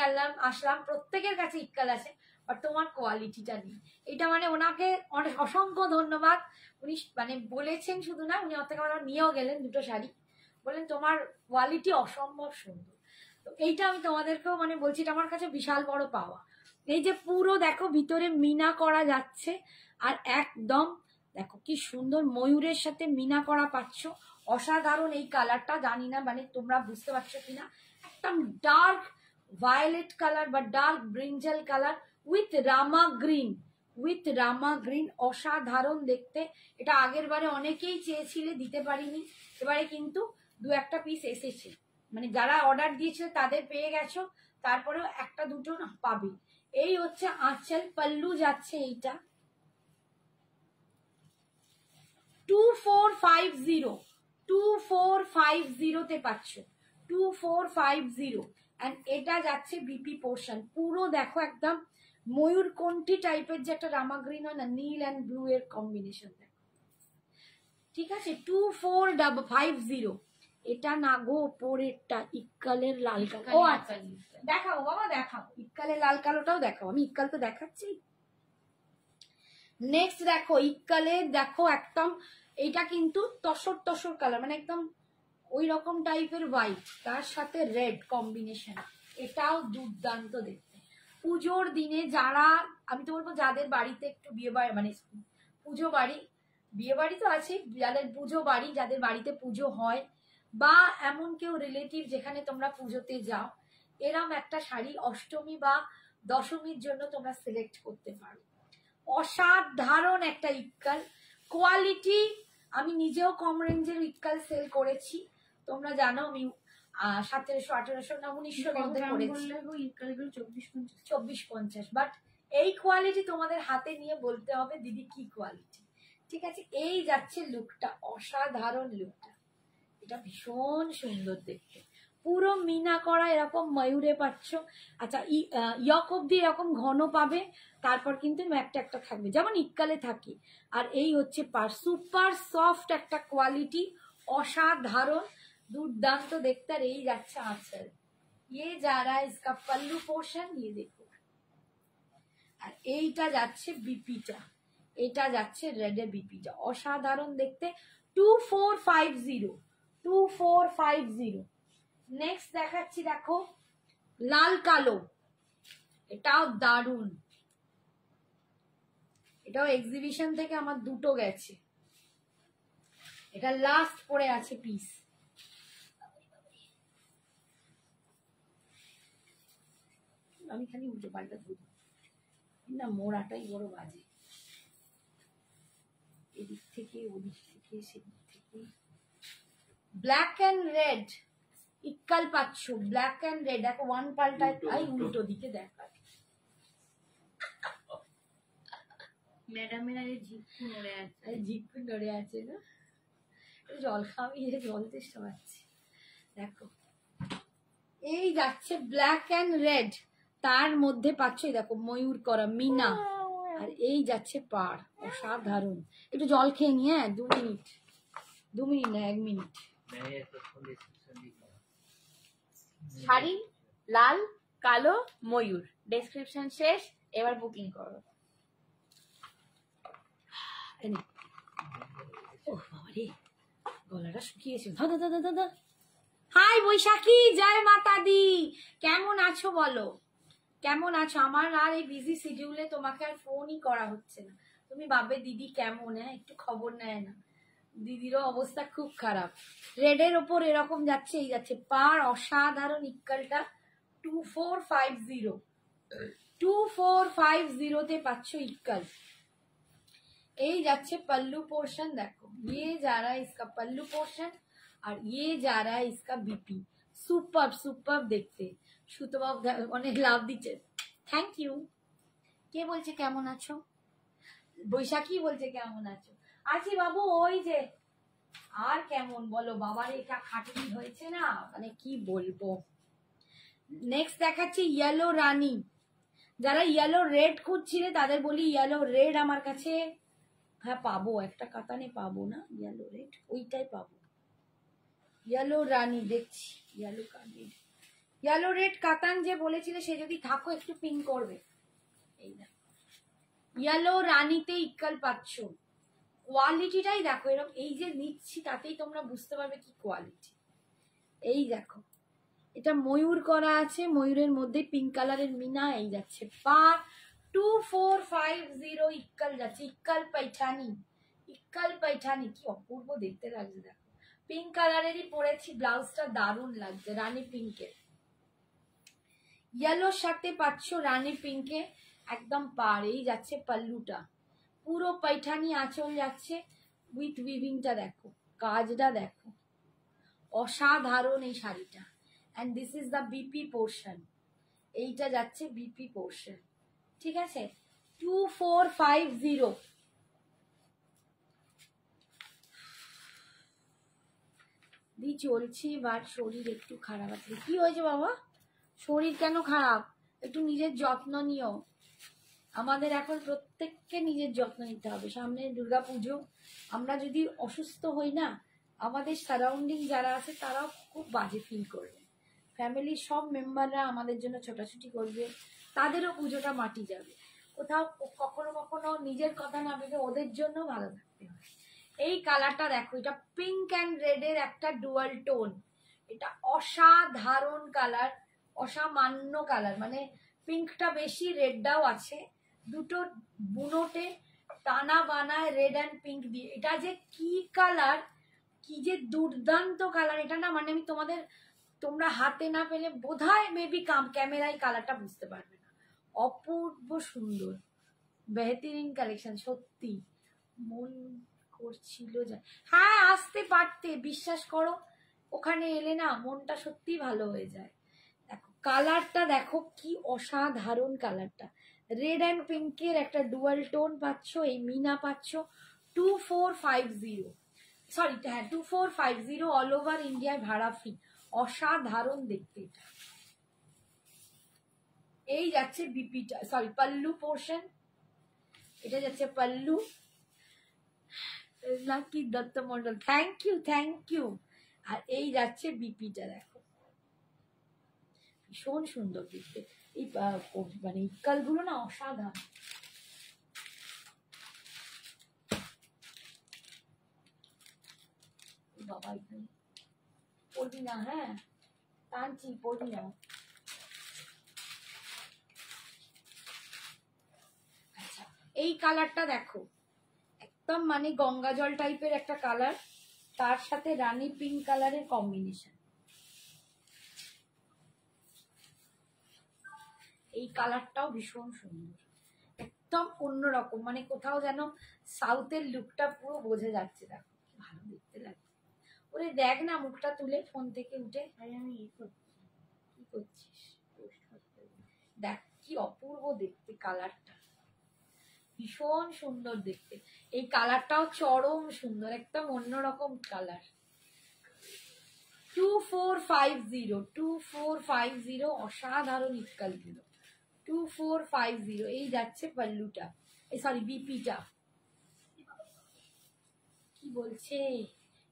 আসলাম, প্রত্যেকের কাছে ইক্কাল আছে, আর তোমার কোয়ালিটিটা নেই। এটা মানে ওনাকে অনেক অসংখ্য ধন্যবাদ, উনি মানে বলেছেন শুধু না, উনি ওর থেকে নিয়েও গেলেন দুটো শাড়ি, বললেন তোমার কোয়ালিটি অসম্ভব সুন্দর। তো এইটা আমি তোমাদেরকেও মানে বলছি, এটা আমার কাছে বিশাল বড় পাওয়া। এই যে পুরো দেখো ভিতরে মিনা করা যাচ্ছে, আর একদম দেখো কি সুন্দর ময়ূরের সাথে মিনা করা পাচ্ছ, অসাধারণ এই কালারটা। জানি না মানে তোমরা বুঝতে পারছো কিনা, একদম ডার্ক ভায়োলেট কালার বা dark brinjal colour with Rama green, অসাধারণ দেখতে। এটা আগের বারে অনেকেই চেয়েছিলে, দিতে পারিনি, এবারে কিন্তু 2-1 পিস এসেছে, মানে যারা অর্ডার দিয়েছিল তাদের পেয়ে গেছো, তারপরেও 1-2 না পাবে। এই হচ্ছে আঁচল, পাল্লু যাচ্ছে এইটা 2450 তে পাচ্ছ, 2450। এন্ড এটা যাচ্ছে বিপি পোর্শন, পুরো দেখো একদম ময়ূরকণ্ঠী টাইপের যে একটা রামা গ্রিন হয় না, নীল অ্যান্ড ব্লু এর কম্বিনেশন দেখো, ঠিক আছে 2450। এটা না গো, ওপরেরটা ইক্কালের লাল কালো। ও আচ্ছা, দেখাবো বাবা দেখাবো, ইক্কালের লাল কালোটাও দেখাবো, আমি ইক্কাল তো দেখাচ্ছি। নেক্সট দেখো ইক্কালে, দেখো একদম এটা কিন্তু তসর কালার, মানে একদম ওই রকম টাইপের হোয়াইট, তার সাথে রেড কম্বিনেশন, এটাও দুর্দান্ত দেখতে। পুজোর দিনে যারা, আমি তো বলবো যাদের বাড়িতে একটু বিয়ে বাড়ি মানে পুজো বাড়ি, বিয়ে বাড়ি তো আছে, যাদের পুজো বাড়ি, যাদের বাড়িতে পুজো হয়, বা এমন কেউ রিলেটিভ যেখানে তোমরা পুজোতে যাও, এরম একটা শাড়ি অষ্টমী বা দশমীর জন্য তোমরা সিলেক্ট করতে পারো। অসাধারণ একটা ইক্কাল কোয়ালিটি, আমি নিজেও কম রেঞ্জের ইক্কাল সেল করেছি, তোমরা জানো আমি 1700, 1800 না 1900 মধ্যে করেছি, 2450। বাট এই কোয়ালিটি তোমাদের হাতে নিয়ে বলতে হবে দিদি কি কোয়ালিটি, ঠিক আছে। এই যাচ্ছে লুকটা, অসাধারণ লুকটা, এটা ভীষণ সুন্দর দেখতে, পুরো মিনা করা এরকম ময়ূরে পাচ্ছ। আচ্ছা ইয়ক অব্দি এরকম ঘন পাবে, তারপর কিন্তু একটা থাকবে যেমন ইক্কালে থাকে। আর এই হচ্ছে পার, সুপার সফট একটা কোয়ালিটি, অসাধারণ দুর্দান্ত দেখতে। আর এই যাচ্ছে আঁচল, ये जा रहा है इसका पल्लू पोर्शन, ये देखो। আর এইটা যাচ্ছে বিপিটা, এটা যাচ্ছে রেডে বিপিটা, অসাধারণ দেখতে, 2450। নেক্সট দেখাচ্ছি দেখো লাল কালো, এটাও দারুন, এটাও এক্সিবিশন থেকে আমার 2টো গেছে, এটা লাস্ট পড়ে আছে পিস। আমি খালি উল্টো পাল্টা ধরি না, মোড়াটাই বড় বাজে, এদিক থেকে ওদিক থেকে সেদিক থেকে। ব্ল্যাক এন্ড রেড ইক্কাল পাচ্ছ, ব্ল্যাক এন্ড রেড, দেখো ওয়ান পাল্টায় উল্টো দিকে দেখা, ম্যাডামের আগে জিপু নড়ে আছে, জিপু নড়ে আছে না, জল খাওয়াই, জল তেষ্টা পাচ্ছি। দেখো এই যাচ্ছে ব্ল্যাক এন্ড রেড, তার মধ্যে পাচ্ছ দেখো ময়ূর করা মিনা, আর এই যাচ্ছে পার, অসাধারণ। একটু জল খেয়ে নিয়ে 2 মিনিট, 2 মিনিট না 1 মিনিট। শাড়ি লাল কালো ময়ূর, ডেসক্রিপশন শেষ, এবার বুকিং করো। ও বাবারে, গলাটা শুকিয়েছে। দাদা হাই বৈশাখী, জয় মাতা দি, কেমন আছো বলো, কেমন আছো? আমার আর এই বিজি শিডিউলে তোমাকে আর ফোনই করা হচ্ছে না, তুমি ভাববে দিদি কেমন, একটু খবর নেয় না, দিদিরও অবস্থা খুব খারাপ। রেডের ওপর এরকম যাচ্ছে, এই যাচ্ছে পার, অসাধারণ ইক্কালটা 2450 তে পাচ্ছ ইক্কাল। এই যাচ্ছে পল্লু পোর্শন, দেখো ये जा रहा है इसका पल्लू पोर्शन, আর ये जा रहा है इसका बीपी। সুপার দেখতে। সুতবাব অনেক লাভ দিচ্ছে, থ্যাংক ইউ। কে বলছে কেমন আছো? বৈশাখী বলছে কেমন আছো? আছি বাবু, ওই যে আর কেমন বলো, বাবার এটা খাটুনি হয়েছে না, মানে কি বলবো। নেক্সট দেখাচ্ছি ইয়েলো রানী, যারা ইয়েলো রেড খুঁজছিলে তাদের বলি ইয়েলো রেড আমার কাছে, হ্যাঁ পাবো, একটা কাতানে পাবো না ইয়েলো রেড, ওইটাই পাবো। ইয়েলো রানী দেখছি, ইয়েলো রেড কাতান যে বলেছিলে সে যদি থাকো একটু পিং করবে। এই না ইয়েলো রানীতে ইক্কাল পাচ্ছ, কোয়ালিটিটাই দেখো, এরকম এই যে নিচ্ছি তাতেই তোমরা বুঝতে পারবে কি কোয়ালিটি। এই দেখো এটা ময়ূর করা আছে, ময়ূরের মধ্যে পিঙ্ক কালারের মিনা। এই যাচ্ছে পার 2450 ইক্কাল যাচ্ছে, ইক্কাল পাইঠানি, ইক্কাল পাইঠানি। কি অপূর্ব দেখতে লাগছে দেখো, পিঙ্ক কালারেরই পরেছি, ব্লাউজটা দারুণ লাগছে রানী পিঙ্কের, ইয়েলোর সাথে পাচ্ছ রানী পিঙ্কে একদম পার। এই যাচ্ছে পাল্লুটা, পুরো পাইঠানি আঁচল যাচ্ছে উইথ উইভিংটা দেখো, কাজটা দেখো, অসাধারণ এই শাড়িটা। And this is the BP portion, এইটা যাচ্ছে বিপি পোর্শন, ঠিক আছে। 2450 দি চলছি, বাট শরীর একটু খারাপ আছে। কি হয়েছে বাবা, শরীর কেন খারাপ? একটু নিজের যত্ন নিও। আমাদের এখন প্রত্যেককে নিজের যত্ন নিতে হবে, সামনে দুর্গাপুজো। আমরা যদি অসুস্থ হই না, আমাদের সারাউন্ডিং যারা আছে তারাও খুব বাজে ফিল করবে। ফ্যামিলির সব মেম্বাররা আমাদের জন্য ছোটাছুটি করবে, তাদেরও পুজোটা মাটি যাবে। কোথাও কখনো কখনো নিজের কথা না ভেবে ওদের জন্য ভালো থাকতে হয়। এই কালারটা দেখো, এটা পিঙ্ক অ্যান্ড রেডের একটা ডুয়াল টোন, এটা অসাধারণ কালার, অসামান্য কালার। মানে পিঙ্কটা বেশি, রেডটাও আছে, দুটো বুনোটে টানা বানায় রেড অ্যান্ড পিঙ্ক দিয়ে। এটা যে কি কালার, কি যে দুর্দান্ত কালার, এটা না মানে আমি তোমরা হাতে না পেলে বোধহয় মেবি ক্যামেরায় কালারটা বুঝতে পারবে না। অপূর্ব সুন্দর, বেহতরিন কালেকশন, সত্যি মন করছিল যা। হ্যাঁ আসতে পারতে, বিশ্বাস করো, ওখানে এলে না মনটা সত্যি ভালো হয়ে যায়। দেখো কালারটা দেখো, কি অসাধারণ কালারটা, রেড অ্যান্ড পিঙ্কের একটা ডুয়াল টোন পাচ্ছ, এই মিনা পাচ্ছ 2450, সরি হ্যাঁ 2450, অল ওভার ইন্ডিয়ায় ভাড়া ফ্রি। অসাধারণ দেখতে এটা। এই যাচ্ছে বিপিটা, সরি পাল্লু পোর্শন, এটা যাচ্ছে pallu. Lucky Datta Mondal, thank you thank you. আর এই যাচ্ছে বিপিটা দেখো, ভীষণ সুন্দর দেখতে। এই মানে ইক্কাল গুলো না অসাধারণ। বাবা এখানে পড়বি না, হ্যাঁ টানছি, পড়বি না। আচ্ছা এই কালারটা দেখো, একদম মানে গঙ্গা জল টাইপের একটা কালার, তার সাথে রানী পিঙ্ক কালারের কম্বিনেশন। এই কালারটাও ভীষণ সুন্দর, একদম অন্যরকম, মানে কোথাও যেন সাউথের লুকটা পুরো বোঝা যাচ্ছে। দেখো কি ভালো দেখতে লাগে। ওরে দেখ না মুখটা তুলে ফোন থেকে উঠে, আমি কি করছিস, দেখ কি অপূর্ব দেখতে কালারটা, ভীষণ সুন্দর দেখতে। এই কালারটাও চরম সুন্দর, একদম অন্যরকম কালার। 2450 অসাধারণ ইক্কাল গুলো, 2450। এই যাচ্ছে পাল্লুটা, এই সরি বিপিটা। কি বলছে,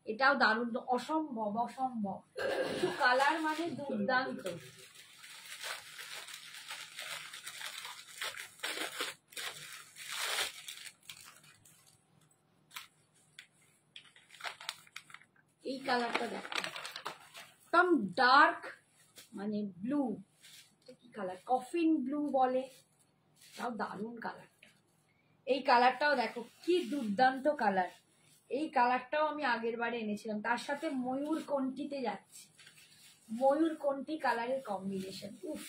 এটাও দারুণ, অসম্ভব অসম্ভব, কালার মানে দুর্দান্ত। এই কালারটা দেখো, একদম ডার্ক মানে ব্লু, কি কালার, কফিন ব্লু বলে, তাও দারুণ কালারটা। এই কালারটাও দেখো কি দুর্দান্ত কালার, এই কালারটাও আমি আগের বারে এনেছিলাম, তার সাথে ময়ূর কণ্ঠিতে যাচ্ছে, ময়ূর কণ্ঠি কালারের কম্বিনেশন। উফ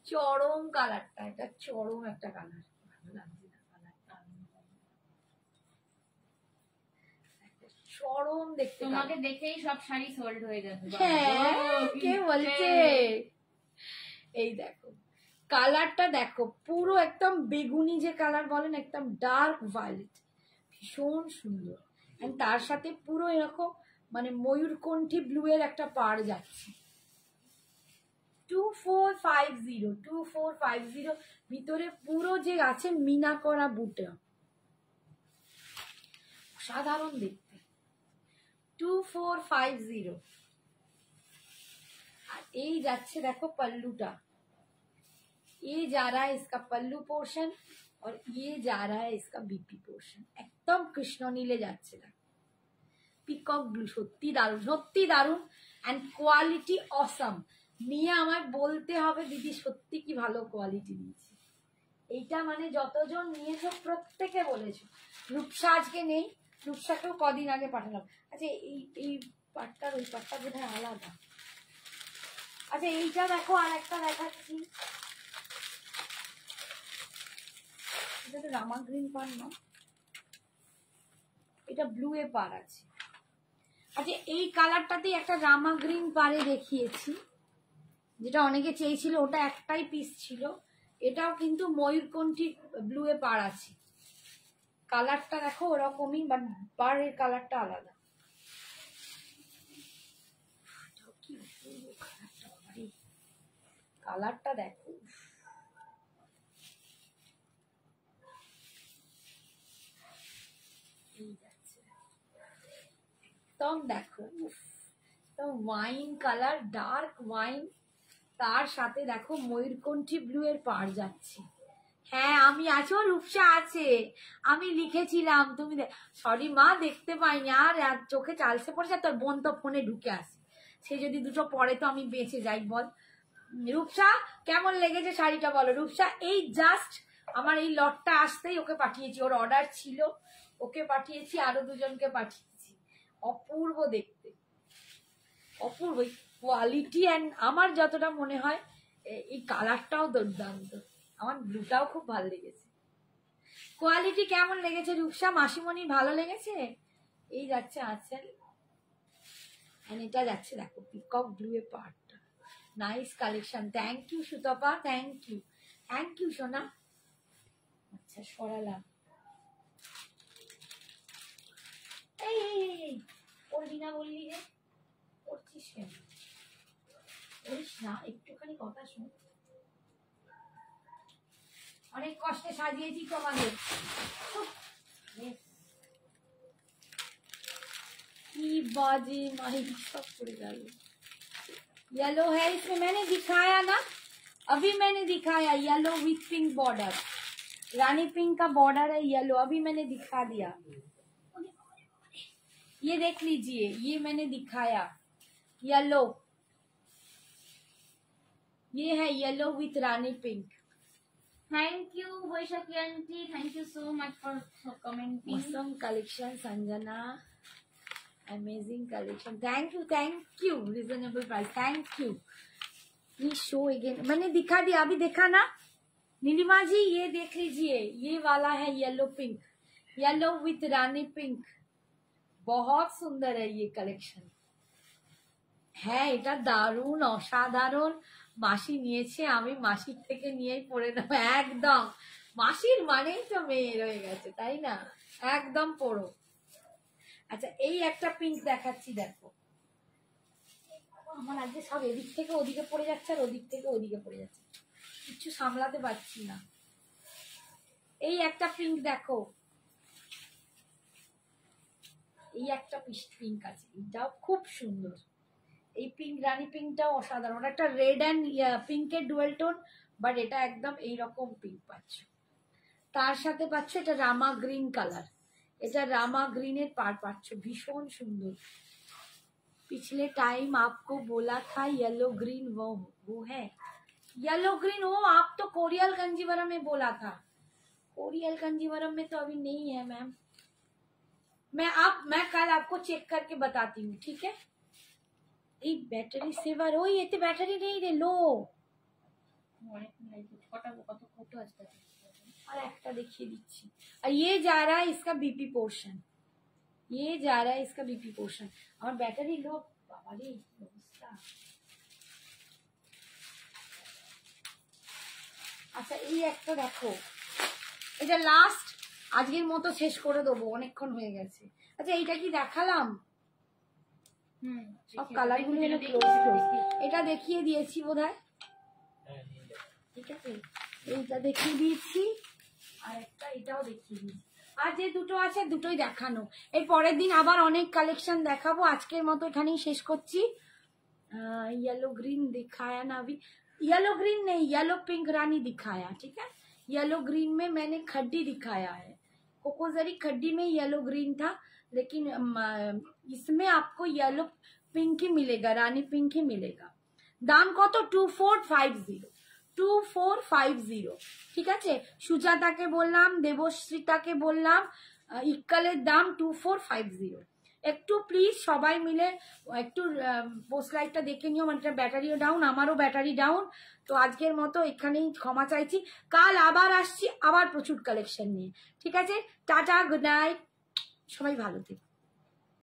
চরম কালারটা, এটা চরম একটা কালার, ভালো লাগছে না কালারটা, চরম দেখতে। তোমাকে দেখেই সব শাড়ি সোল্ড হয়ে যাবে। হ্যাঁ কে বলছে? এই দেখো কালারটা দেখো, পুরো একদম বেগুনি যে কালার বলেন, একদম ডার্ক ভায়োলেট, ভীষণ সুন্দর। তার সাথে পুরো এরকম মানে ময়ূরকণ্ঠী ব্লু এর একটা পাড় যাচ্ছে। 2450 ভিতরে পুরো যে আছে মিনা করা বুটা, সাধারণ দেখতে। 2450। আর এই যাচ্ছে দেখো पल्लूटा, ये जा रहा है इसका पल्लू पोर्शन और ये जा रहा है इसका बीपी पोर्शन। एकदम কৃষ্ণ নীলে যাচ্ছে না, পিকক ব্লু, সত্যি দারুণ সত্যি দারুণ। And quality awesome. নিয়ে আমায় বলতে হবে দিদি সত্যি কি ভালো কোয়ালিটি নিয়েছি। এইটা মানে যতজন নিয়েছো প্রত্যেকে বলেছো। রূপসা আজকে নেই, রূপসাকেও কদিন আগে পাঠালাম। আচ্ছা এই পাটটার ওই পাটটা বোধ হয় আলাদা। আচ্ছা এইটা দেখো, আর একটা দেখাচ্ছি, এটা তো রামা গ্রিন পার না, এটা ব্লু এ পার আছে। আচ্ছা এই কালারটাতেই একটা রামা গ্রিন পারে দেখিয়েছি, যেটা অনেকে চেয়েছিল, ওটা একটাই পিস ছিল। এটাও কিন্তু ময়ূরকণ্ঠী ব্লু এ পার আছে। কালারটা দেখো ওরকমই, বাট পাড়ের কালারটা আলাদা। কালারটা দেখো, একদম দেখো, একদম ওয়াইন কালার, ডার্ক ওয়াইন, তার সাথে দেখো ময়ূরকণ্ঠী ব্লু এর পার যাচ্ছে। হ্যাঁ আমি আছো, রূপসা আছে, আমি লিখেছিলাম, তুমি সরি মা দেখতে পাইনি, আর চোখে চালসে পড়েছে, তোর বোন তো ফোনে ঢুকে আসে, সে যদি দুটো পরে তো আমি বেঁচে যাই। বল রূপসা কেমন লেগেছে শাড়িটা বলো। রূপসা এই জাস্ট আমার এই লটটা আসতেই ওকে পাঠিয়েছি, ওর অর্ডার ছিল, ওকে পাঠিয়েছি, আরো দুজনকে পাঠিয়েছি। অপূর্ব দেখতে, অপূর্ব কোয়ালিটি, অ্যান্ড আমার যতটা মনে হয় এই কালারটাও দুর্দান্ত। আমার ব্লুটাও খুব ভালো লেগেছে। কোয়ালিটি কেমন লেগেছে রূপসা? মাসিমণি ভালো লেগেছে? এই যাচ্ছে আঁচল, এটা যাচ্ছে দেখো পিকক ব্লু এর পার্টটা। Nice collection, thank you Sutapa, thank you, thank you সোনা। আচ্ছা সরালাম, এই পড়বি না বললি যে, পড়ছিস কেন? পড়িস না, একটুখানি কথা শুন। অনেক কষ্টে সাজিয়েছি তোমাদের, की बाजी माही सब पड़ गई। येलो है इसमें, मैंने दिखाया ना, अभी मैंने दिखाया yellow with pink border, Rani pink का बॉर्डर है येलो, अभी मैंने दिखा दिया। ये देख लीजिए, ये मैंने दिखाया येलो, ये है yellow with rani pink. Thank you Vaishakhi aunty, thank you so much for commenting. awesome collection Sanjana, amazing collection, thank you, reasonable price, thank you। Please show again, मैंने दिखा दिया, अभी देखा ना नीलिमा जी, ये देख लीजिए, ये वाला है yellow pink, yellow with rani pink, बहुत सुंदर है ये कलेक्शन। হ্যাঁ এটা দারুণ অসাধারণ, মাসি নিয়েছে, আমি মাসির থেকে নিয়েই পরে নেব একদম। মাসির মানেই তো মেয়ে রয়ে গেছে তাই না, একদম পড়ো। আচ্ছা এই একটা পিঙ্ক দেখাচ্ছি, দেখো আমার আজকে সব এদিক থেকে ওদিকে পড়ে যাচ্ছে আর ওদিক থেকে ওদিকে পড়ে যাচ্ছে, কিছু সামলাতে পারছি না। এই একটা পিঙ্ক দেখো, এই একটা পিঙ্ক আছে, এটাও খুব সুন্দর। এই পিঙ্ক রানী পিঙ্কটাও অসাধারণ, একটা রেড অ্যান্ড পিঙ্কের ডুয়েল টোন, বাট এটা একদম এইরকম পিঙ্ক পাচ্ছ। তার সাথে পাচ্ছ এটা রামা গ্রিন কালার, এটা রামা গ্রিনের পার পাচ্ছ, ভীষণ সুন্দর। पिछले टाइम आपको बोला था येलो ग्रीन वो है, येलो ग्रीन वो आप तो कोरियल कंजीवरम में बोला था, कोरियल कंजीवरम में तो अभी नहीं है मैम, मैं कल आपको चेक करके बताती हूँ ठीक है। এই ব্যাটারি সেভার, ওই এতে ব্যাটারি নেই রে, লো আর একটা দেখিয়ে দিচ্ছি। আর ये जा रहा है इसका बीपी पोर्शन, ये जा रहा है इसका बीपी पोर्शन। আমার ব্যাটারি লো, বাবা রে অবস্থা। আচ্ছা এই একটা দেখো, এটা লাস্ট, আজকের মতো শেষ করে দেবো, অনেকক্ষণ হয়ে গেছে। আচ্ছা এইটা কি দেখালাম? সব কালার গুলো এটা দেখিয়ে দিয়েছি বোধহয়, ঠিক আছে এইটা দেখিয়ে দিয়েছি, আর একটা এটাও দেখিয়ে দিয়েছি, আর যে দুটো আছে দুটোই দেখানো। এর পরের দিন আবার অনেক কালেকশন দেখাবো, আজকের মতো এখানেই শেষ করছি। येलो ग्रीन दिखाया ना अभी, येलो ग्रीन नहीं येलो पिंक रानी दिखाया, ठीक है। येलो ग्रीन में मैंने खड्डी दिखाया है, कोकोजरी खड्डी में येलो ग्रीन था, लेकिन इसमें आपको येलो पिंकी मिलेगा, रानी पिंकी मिलेगा। दाम कत 2450, 2450 ঠিক আছে। সুজাতাকে বললাম, দেবশ্রীতাকে বললাম, ইক্কালের দাম 2450। একটু প্লিজ সবাই মিলে একটু পোস্ট লাইটটা দেখে নিও, মানে ব্যাটারিও ডাউন, আমারও ব্যাটারি ডাউন। তো আজকের মতো এখানেই ক্ষমা চাইছি, কাল আবার আসছি আবার প্রচুর কালেকশন নিয়ে, ঠিক আছে। টাটা, গুড নাইট, সবাই ভালো থেকো।